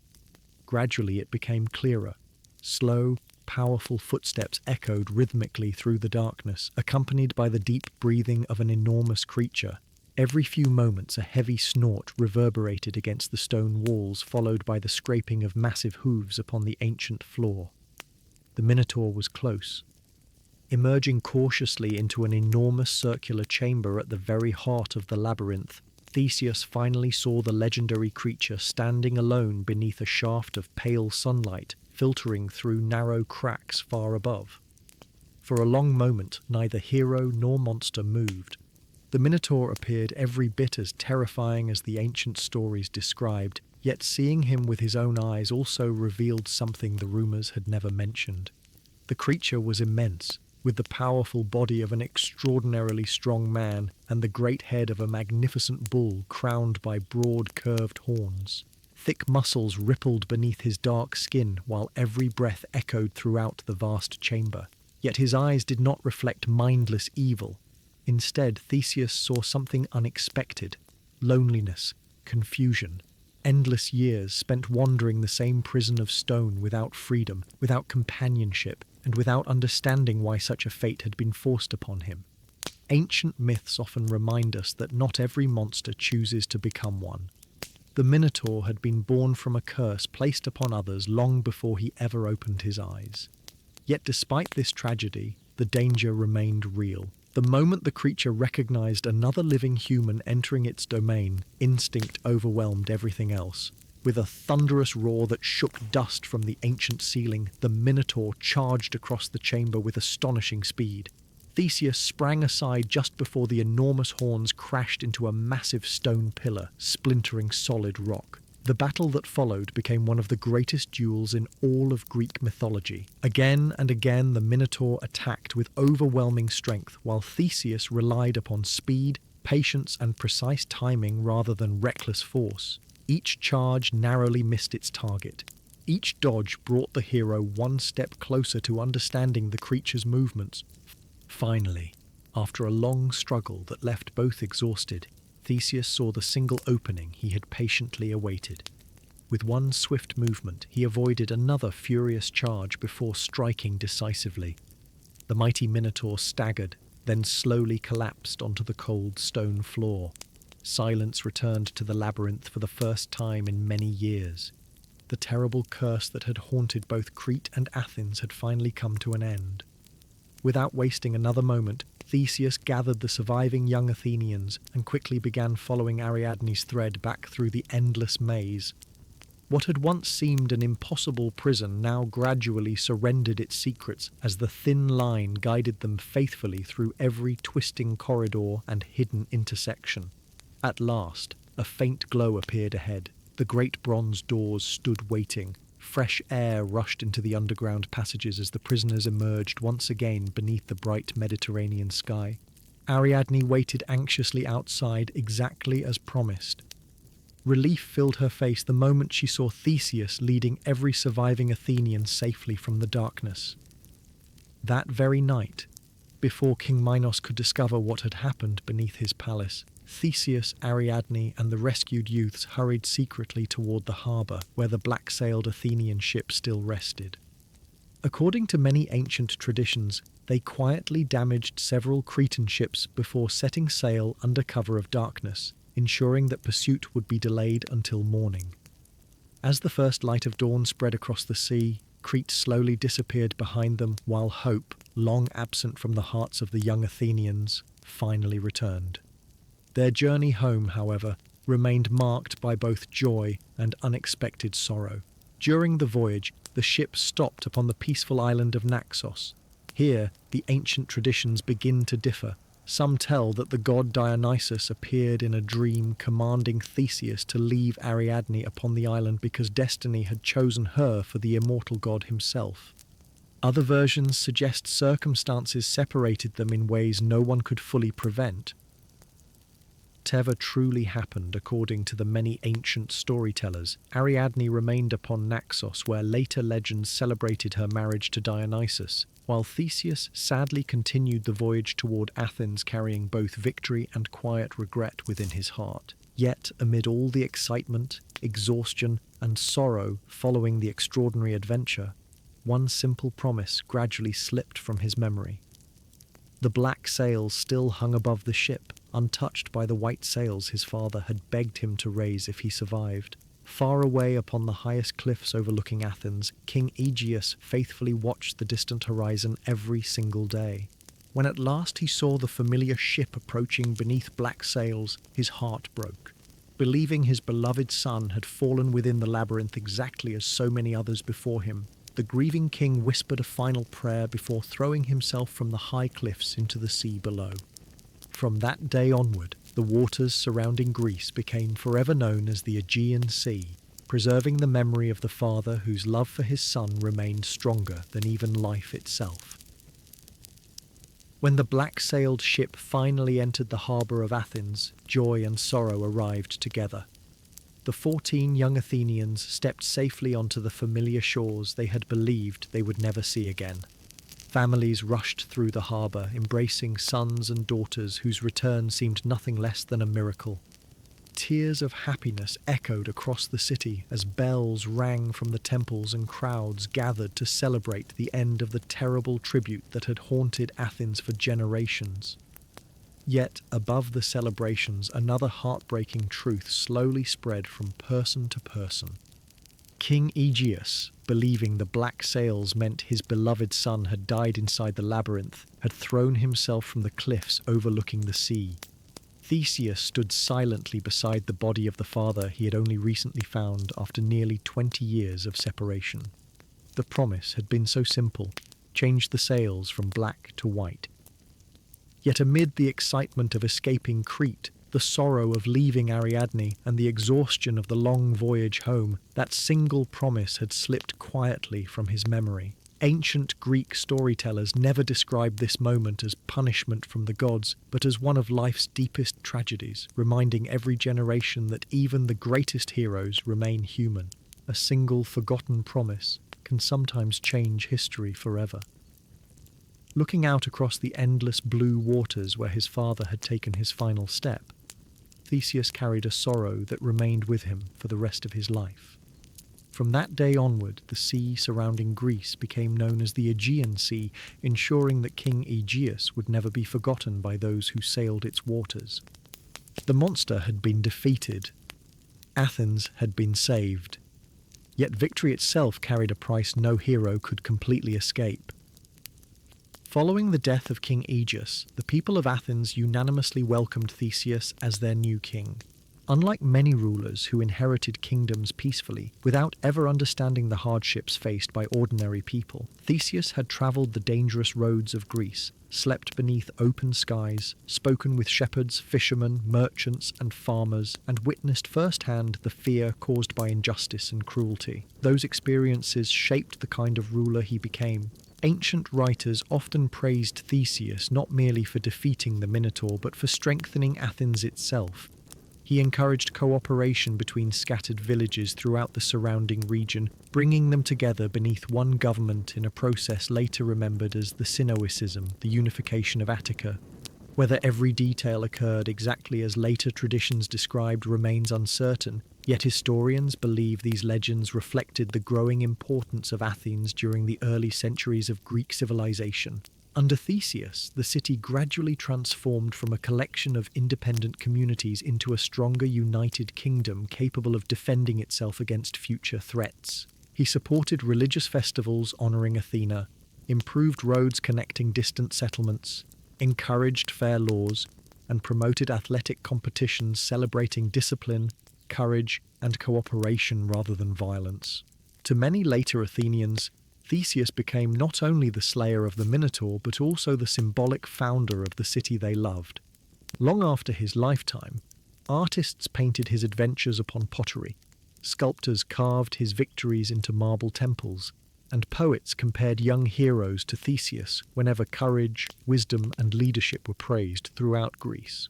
[SPEAKER 1] Gradually it became clearer. Slow, powerful footsteps echoed rhythmically through the darkness, accompanied by the deep breathing of an enormous creature. Every few moments a heavy snort reverberated against the stone walls, followed by the scraping of massive hooves upon the ancient floor. The Minotaur was close. Emerging cautiously into an enormous circular chamber at the very heart of the labyrinth, Theseus finally saw the legendary creature standing alone beneath a shaft of pale sunlight filtering through narrow cracks far above. For a long moment, neither hero nor monster moved. The Minotaur appeared every bit as terrifying as the ancient stories described, yet seeing him with his own eyes also revealed something the rumors had never mentioned. The creature was immense, with the powerful body of an extraordinarily strong man and the great head of a magnificent bull crowned by broad curved horns. Thick muscles rippled beneath his dark skin while every breath echoed throughout the vast chamber. Yet his eyes did not reflect mindless evil. Instead, Theseus saw something unexpected: loneliness, confusion. Endless years spent wandering the same prison of stone without freedom, without companionship, and without understanding why such a fate had been forced upon him. Ancient myths often remind us that not every monster chooses to become one. The Minotaur had been born from a curse placed upon others long before he ever opened his eyes. Yet despite this tragedy, the danger remained real. The moment the creature recognized another living human entering its domain, instinct overwhelmed everything else. With a thunderous roar that shook dust from the ancient ceiling, the Minotaur charged across the chamber with astonishing speed. Theseus sprang aside just before the enormous horns crashed into a massive stone pillar, splintering solid rock. The battle that followed became one of the greatest duels in all of Greek mythology. Again and again the Minotaur attacked with overwhelming strength, while Theseus relied upon speed, patience and precise timing rather than reckless force. Each charge narrowly missed its target. Each dodge brought the hero one step closer to understanding the creature's movements. Finally, after a long struggle that left both exhausted, Theseus saw the single opening he had patiently awaited. With one swift movement, he avoided another furious charge before striking decisively. The mighty Minotaur staggered, then slowly collapsed onto the cold stone floor. Silence returned to the labyrinth for the first time in many years. The terrible curse that had haunted both Crete and Athens had finally come to an end. Without wasting another moment, Theseus gathered the surviving young Athenians and quickly began following Ariadne's thread back through the endless maze. What had once seemed an impossible prison now gradually surrendered its secrets as the thin line guided them faithfully through every twisting corridor and hidden intersection. At last, a faint glow appeared ahead. The great bronze doors stood waiting. Fresh air rushed into the underground passages as the prisoners emerged once again beneath the bright Mediterranean sky. Ariadne waited anxiously outside exactly as promised. Relief filled her face the moment she saw Theseus leading every surviving Athenian safely from the darkness. That very night, before King Minos could discover what had happened beneath his palace, Theseus, Ariadne, and the rescued youths hurried secretly toward the harbour where the black-sailed Athenian ship still rested. According to many ancient traditions, they quietly damaged several Cretan ships before setting sail under cover of darkness, ensuring that pursuit would be delayed until morning. As the first light of dawn spread across the sea, Crete slowly disappeared behind them, while hope, long absent from the hearts of the young Athenians, finally returned. Their journey home, however, remained marked by both joy and unexpected sorrow. During the voyage, the ship stopped upon the peaceful island of Naxos. Here, the ancient traditions begin to differ. Some tell that the god Dionysus appeared in a dream commanding Theseus to leave Ariadne upon the island because destiny had chosen her for the immortal god himself. Other versions suggest circumstances separated them in ways no one could fully prevent. Whatever truly happened, according to the many ancient storytellers, Ariadne remained upon Naxos, where later legends celebrated her marriage to Dionysus, while Theseus sadly continued the voyage toward Athens, carrying both victory and quiet regret within his heart. Yet, amid all the excitement, exhaustion, and sorrow following the extraordinary adventure, one simple promise gradually slipped from his memory. The black sails still hung above the ship, untouched by the white sails his father had begged him to raise if he survived. Far away upon the highest cliffs overlooking Athens, King Aegeus faithfully watched the distant horizon every single day. When at last he saw the familiar ship approaching beneath black sails, his heart broke. Believing his beloved son had fallen within the labyrinth exactly as so many others before him, the grieving king whispered a final prayer before throwing himself from the high cliffs into the sea below. From that day onward, the waters surrounding Greece became forever known as the Aegean Sea, preserving the memory of the father whose love for his son remained stronger than even life itself. When the black-sailed ship finally entered the harbour of Athens, joy and sorrow arrived together. The 14 young Athenians stepped safely onto the familiar shores they had believed they would never see again. Families rushed through the harbour, embracing sons and daughters whose return seemed nothing less than a miracle. Tears of happiness echoed across the city as bells rang from the temples and crowds gathered to celebrate the end of the terrible tribute that had haunted Athens for generations. Yet, above the celebrations, another heartbreaking truth slowly spread from person to person. King Aegeus, believing the black sails meant his beloved son had died inside the labyrinth, had thrown himself from the cliffs overlooking the sea. Theseus stood silently beside the body of the father he had only recently found after nearly 20 years of separation. The promise had been so simple, change the sails from black to white. Yet amid the excitement of escaping Crete, the sorrow of leaving Ariadne, and the exhaustion of the long voyage home, that single promise had slipped quietly from his memory. Ancient Greek storytellers never described this moment as punishment from the gods, but as one of life's deepest tragedies, reminding every generation that even the greatest heroes remain human. A single forgotten promise can sometimes change history forever. Looking out across the endless blue waters where his father had taken his final step, Theseus carried a sorrow that remained with him for the rest of his life. From that day onward, the sea surrounding Greece became known as the Aegean Sea, ensuring that King Aegeus would never be forgotten by those who sailed its waters. The monster had been defeated. Athens had been saved. Yet victory itself carried a price no hero could completely escape. Following the death of King Aegeus, the people of Athens unanimously welcomed Theseus as their new king. Unlike many rulers who inherited kingdoms peacefully, without ever understanding the hardships faced by ordinary people, Theseus had travelled the dangerous roads of Greece, slept beneath open skies, spoken with shepherds, fishermen, merchants, and farmers, and witnessed firsthand the fear caused by injustice and cruelty. Those experiences shaped the kind of ruler he became. Ancient writers often praised Theseus not merely for defeating the Minotaur, but for strengthening Athens itself. He encouraged cooperation between scattered villages throughout the surrounding region, bringing them together beneath one government in a process later remembered as the Synoecism, the unification of Attica. Whether every detail occurred exactly as later traditions described remains uncertain, yet historians believe these legends reflected the growing importance of Athens during the early centuries of Greek civilization. Under Theseus, the city gradually transformed from a collection of independent communities into a stronger, united kingdom capable of defending itself against future threats. He supported religious festivals honoring Athena, improved roads connecting distant settlements, encouraged fair laws, and promoted athletic competitions celebrating discipline, courage, and cooperation rather than violence. To many later Athenians, Theseus became not only the slayer of the Minotaur, but also the symbolic founder of the city they loved. Long after his lifetime, artists painted his adventures upon pottery, sculptors carved his victories into marble temples, and poets compared young heroes to Theseus whenever courage, wisdom, and leadership were praised throughout Greece.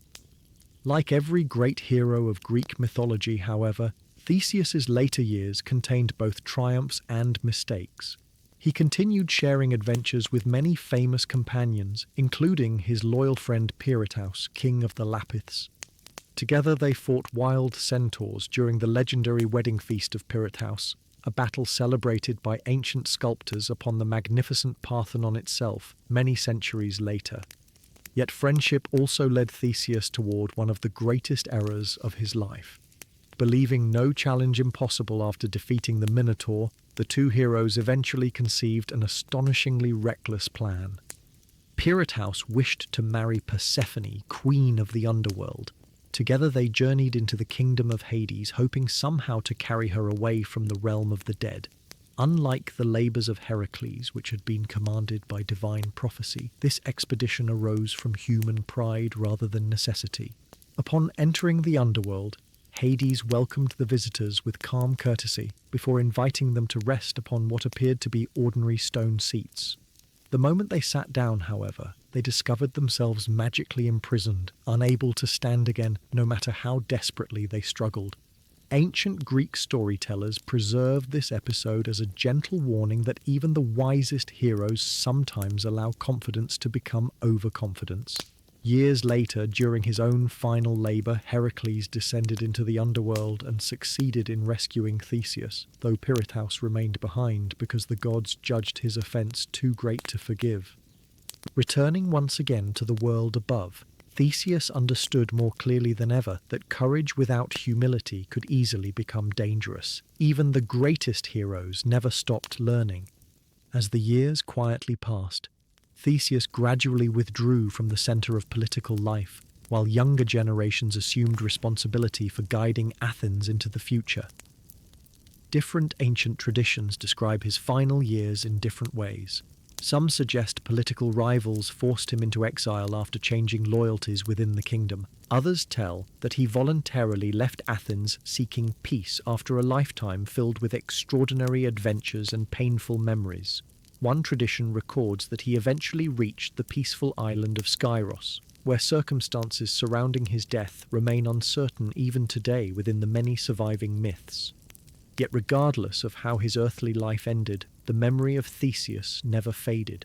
[SPEAKER 1] Like every great hero of Greek mythology, however, Theseus's later years contained both triumphs and mistakes. He continued sharing adventures with many famous companions, including his loyal friend Pirithous, king of the Lapiths. Together they fought wild centaurs during the legendary wedding feast of Pirithous, a battle celebrated by ancient sculptors upon the magnificent Parthenon itself many centuries later. Yet friendship also led Theseus toward one of the greatest errors of his life. Believing no challenge impossible after defeating the Minotaur, the two heroes eventually conceived an astonishingly reckless plan. Pirithous wished to marry Persephone, queen of the underworld. Together they journeyed into the kingdom of Hades, hoping somehow to carry her away from the realm of the dead. Unlike the labours of Heracles, which had been commanded by divine prophecy, this expedition arose from human pride rather than necessity. Upon entering the underworld, Hades welcomed the visitors with calm courtesy before inviting them to rest upon what appeared to be ordinary stone seats. The moment they sat down, however, they discovered themselves magically imprisoned, unable to stand again no matter how desperately they struggled. Ancient Greek storytellers preserved this episode as a gentle warning that even the wisest heroes sometimes allow confidence to become overconfidence. Years later, during his own final labour, Heracles descended into the underworld and succeeded in rescuing Theseus, though Pirithous remained behind because the gods judged his offence too great to forgive. Returning once again to the world above, Theseus understood more clearly than ever that courage without humility could easily become dangerous. Even the greatest heroes never stopped learning. As the years quietly passed, Theseus gradually withdrew from the centre of political life, while younger generations assumed responsibility for guiding Athens into the future. Different ancient traditions describe his final years in different ways. Some suggest political rivals forced him into exile after changing loyalties within the kingdom. Others tell that he voluntarily left Athens seeking peace after a lifetime filled with extraordinary adventures and painful memories. One tradition records that he eventually reached the peaceful island of Skyros, where circumstances surrounding his death remain uncertain even today within the many surviving myths. Yet regardless of how his earthly life ended, the memory of Theseus never faded.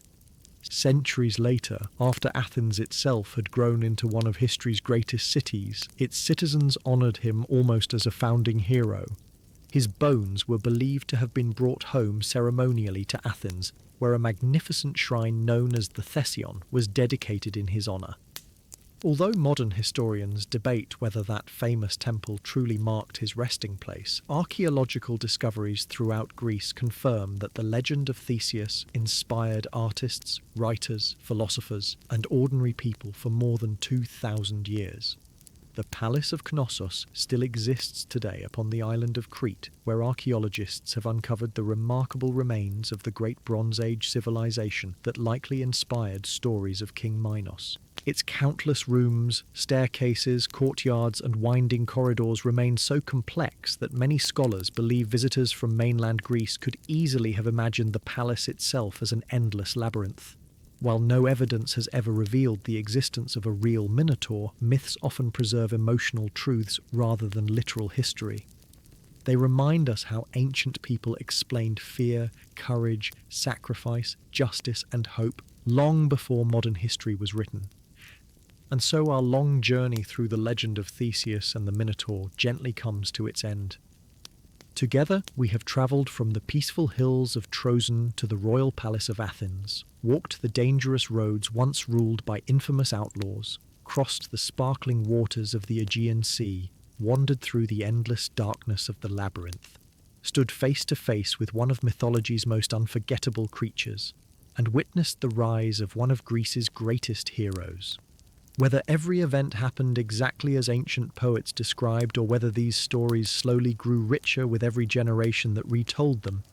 [SPEAKER 1] Centuries later, after Athens itself had grown into one of history's greatest cities, its citizens honoured him almost as a founding hero. His bones were believed to have been brought home ceremonially to Athens, where a magnificent shrine known as the Theseus was dedicated in his honour. Although modern historians debate whether that famous temple truly marked his resting place, archaeological discoveries throughout Greece confirm that the legend of Theseus inspired artists, writers, philosophers, and ordinary people for more than 2,000 years. The Palace of Knossos still exists today upon the island of Crete, where archaeologists have uncovered the remarkable remains of the great Bronze Age civilization that likely inspired stories of King Minos. Its countless rooms, staircases, courtyards, and winding corridors remain so complex that many scholars believe visitors from mainland Greece could easily have imagined the palace itself as an endless labyrinth. While no evidence has ever revealed the existence of a real Minotaur, myths often preserve emotional truths rather than literal history. They remind us how ancient people explained fear, courage, sacrifice, justice, and hope long before modern history was written. And so our long journey through the legend of Theseus and the Minotaur gently comes to its end. Together, we have travelled from the peaceful hills of Troezen to the royal palace of Athens, walked the dangerous roads once ruled by infamous outlaws, crossed the sparkling waters of the Aegean Sea, wandered through the endless darkness of the Labyrinth, stood face to face with one of mythology's most unforgettable creatures, and witnessed the rise of one of Greece's greatest heroes. Whether every event happened exactly as ancient poets described, or whether these stories slowly grew richer with every generation that retold them,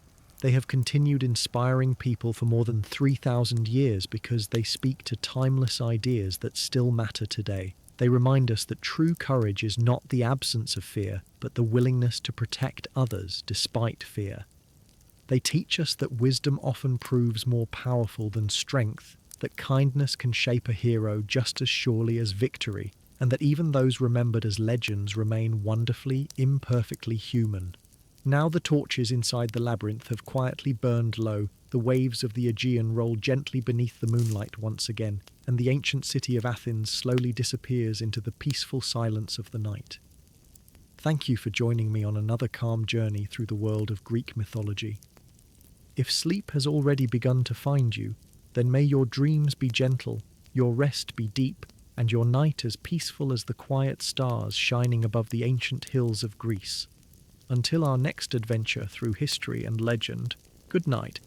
[SPEAKER 1] they have continued inspiring people for more than 3,000 years because they speak to timeless ideas that still matter today. They remind us that true courage is not the absence of fear, but the willingness to protect others despite fear. They teach us that wisdom often proves more powerful than strength, that kindness can shape a hero just as surely as victory, and that even those remembered as legends remain wonderfully, imperfectly human. Now the torches inside the labyrinth have quietly burned low, the waves of the Aegean roll gently beneath the moonlight once again, and the ancient city of Athens slowly disappears into the peaceful silence of the night. Thank you for joining me on another calm journey through the world of Greek mythology. If sleep has already begun to find you, then may your dreams be gentle, your rest be deep, and your night as peaceful as the quiet stars shining above the ancient hills of Greece. Until our next adventure through history and legend, good night.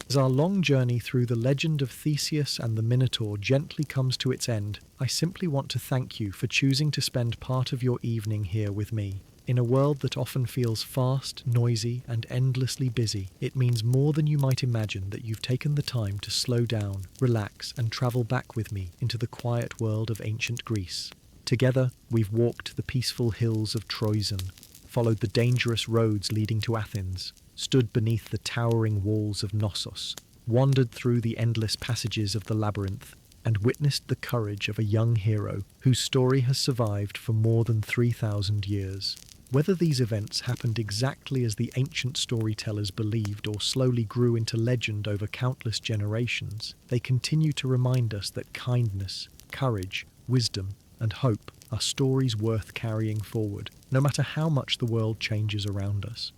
[SPEAKER 1] As our long journey through the legend of Theseus and the Minotaur gently comes to its end, I simply want to thank you for choosing to spend part of your evening here with me. In a world that often feels fast, noisy, and endlessly busy, it means more than you might imagine that you've taken the time to slow down, relax, and travel back with me into the quiet world of ancient Greece. Together, we've walked the peaceful hills of Troezen, followed the dangerous roads leading to Athens, stood beneath the towering walls of Knossos, wandered through the endless passages of the Labyrinth, and witnessed the courage of a young hero whose story has survived for more than 3,000 years. Whether these events happened exactly as the ancient storytellers believed or slowly grew into legend over countless generations, they continue to remind us that kindness, courage, wisdom, and hope are stories worth carrying forward, no matter how much the world changes around us.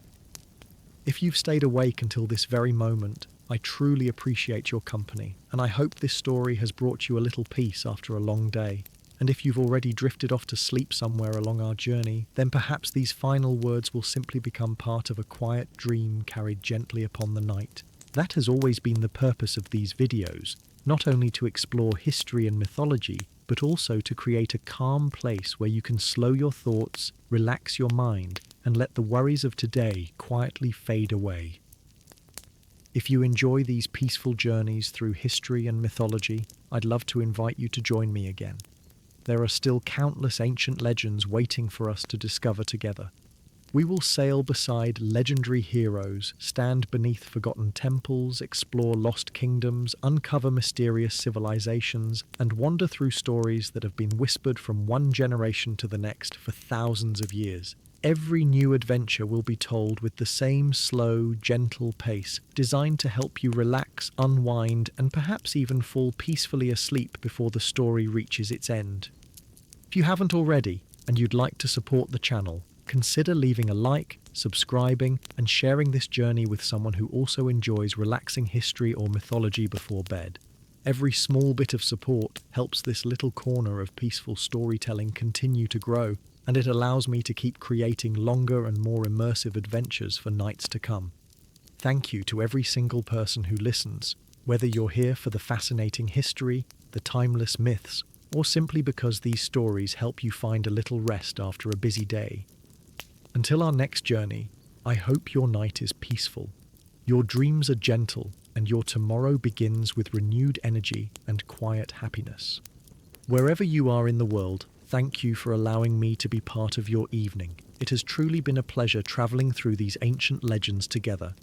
[SPEAKER 1] If you've stayed awake until this very moment, I truly appreciate your company, and I hope this story has brought you a little peace after a long day. And if you've already drifted off to sleep somewhere along our journey, then perhaps these final words will simply become part of a quiet dream carried gently upon the night. That has always been the purpose of these videos, not only to explore history and mythology, but also to create a calm place where you can slow your thoughts, relax your mind, and let the worries of today quietly fade away. If you enjoy these peaceful journeys through history and mythology, I'd love to invite you to join me again. There are still countless ancient legends waiting for us to discover together. We will sail beside legendary heroes, stand beneath forgotten temples, explore lost kingdoms, uncover mysterious civilizations, and wander through stories that have been whispered from one generation to the next for thousands of years. Every new adventure will be told with the same slow, gentle pace, designed to help you relax, unwind, and perhaps even fall peacefully asleep before the story reaches its end. If you haven't already, and you'd like to support the channel, consider leaving a like, subscribing, and sharing this journey with someone who also enjoys relaxing history or mythology before bed. Every small bit of support helps this little corner of peaceful storytelling continue to grow, and it allows me to keep creating longer and more immersive adventures for nights to come. Thank you to every single person who listens, whether you're here for the fascinating history, the timeless myths, or simply because these stories help you find a little rest after a busy day. Until our next journey, I hope your night is peaceful, your dreams are gentle, and your tomorrow begins with renewed energy and quiet happiness. Wherever you are in the world, thank you for allowing me to be part of your evening. It has truly been a pleasure traveling through these ancient legends together.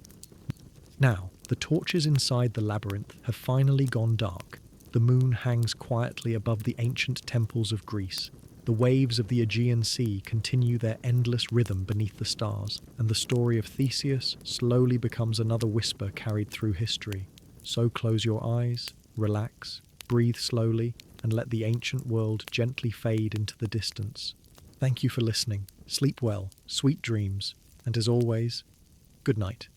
[SPEAKER 1] Now, the torches inside the labyrinth have finally gone dark. The moon hangs quietly above the ancient temples of Greece. The waves of the Aegean Sea continue their endless rhythm beneath the stars, and the story of Theseus slowly becomes another whisper carried through history. So close your eyes, relax, breathe slowly, and let the ancient world gently fade into the distance. Thank you for listening. Sleep well, sweet dreams, and as always, good night.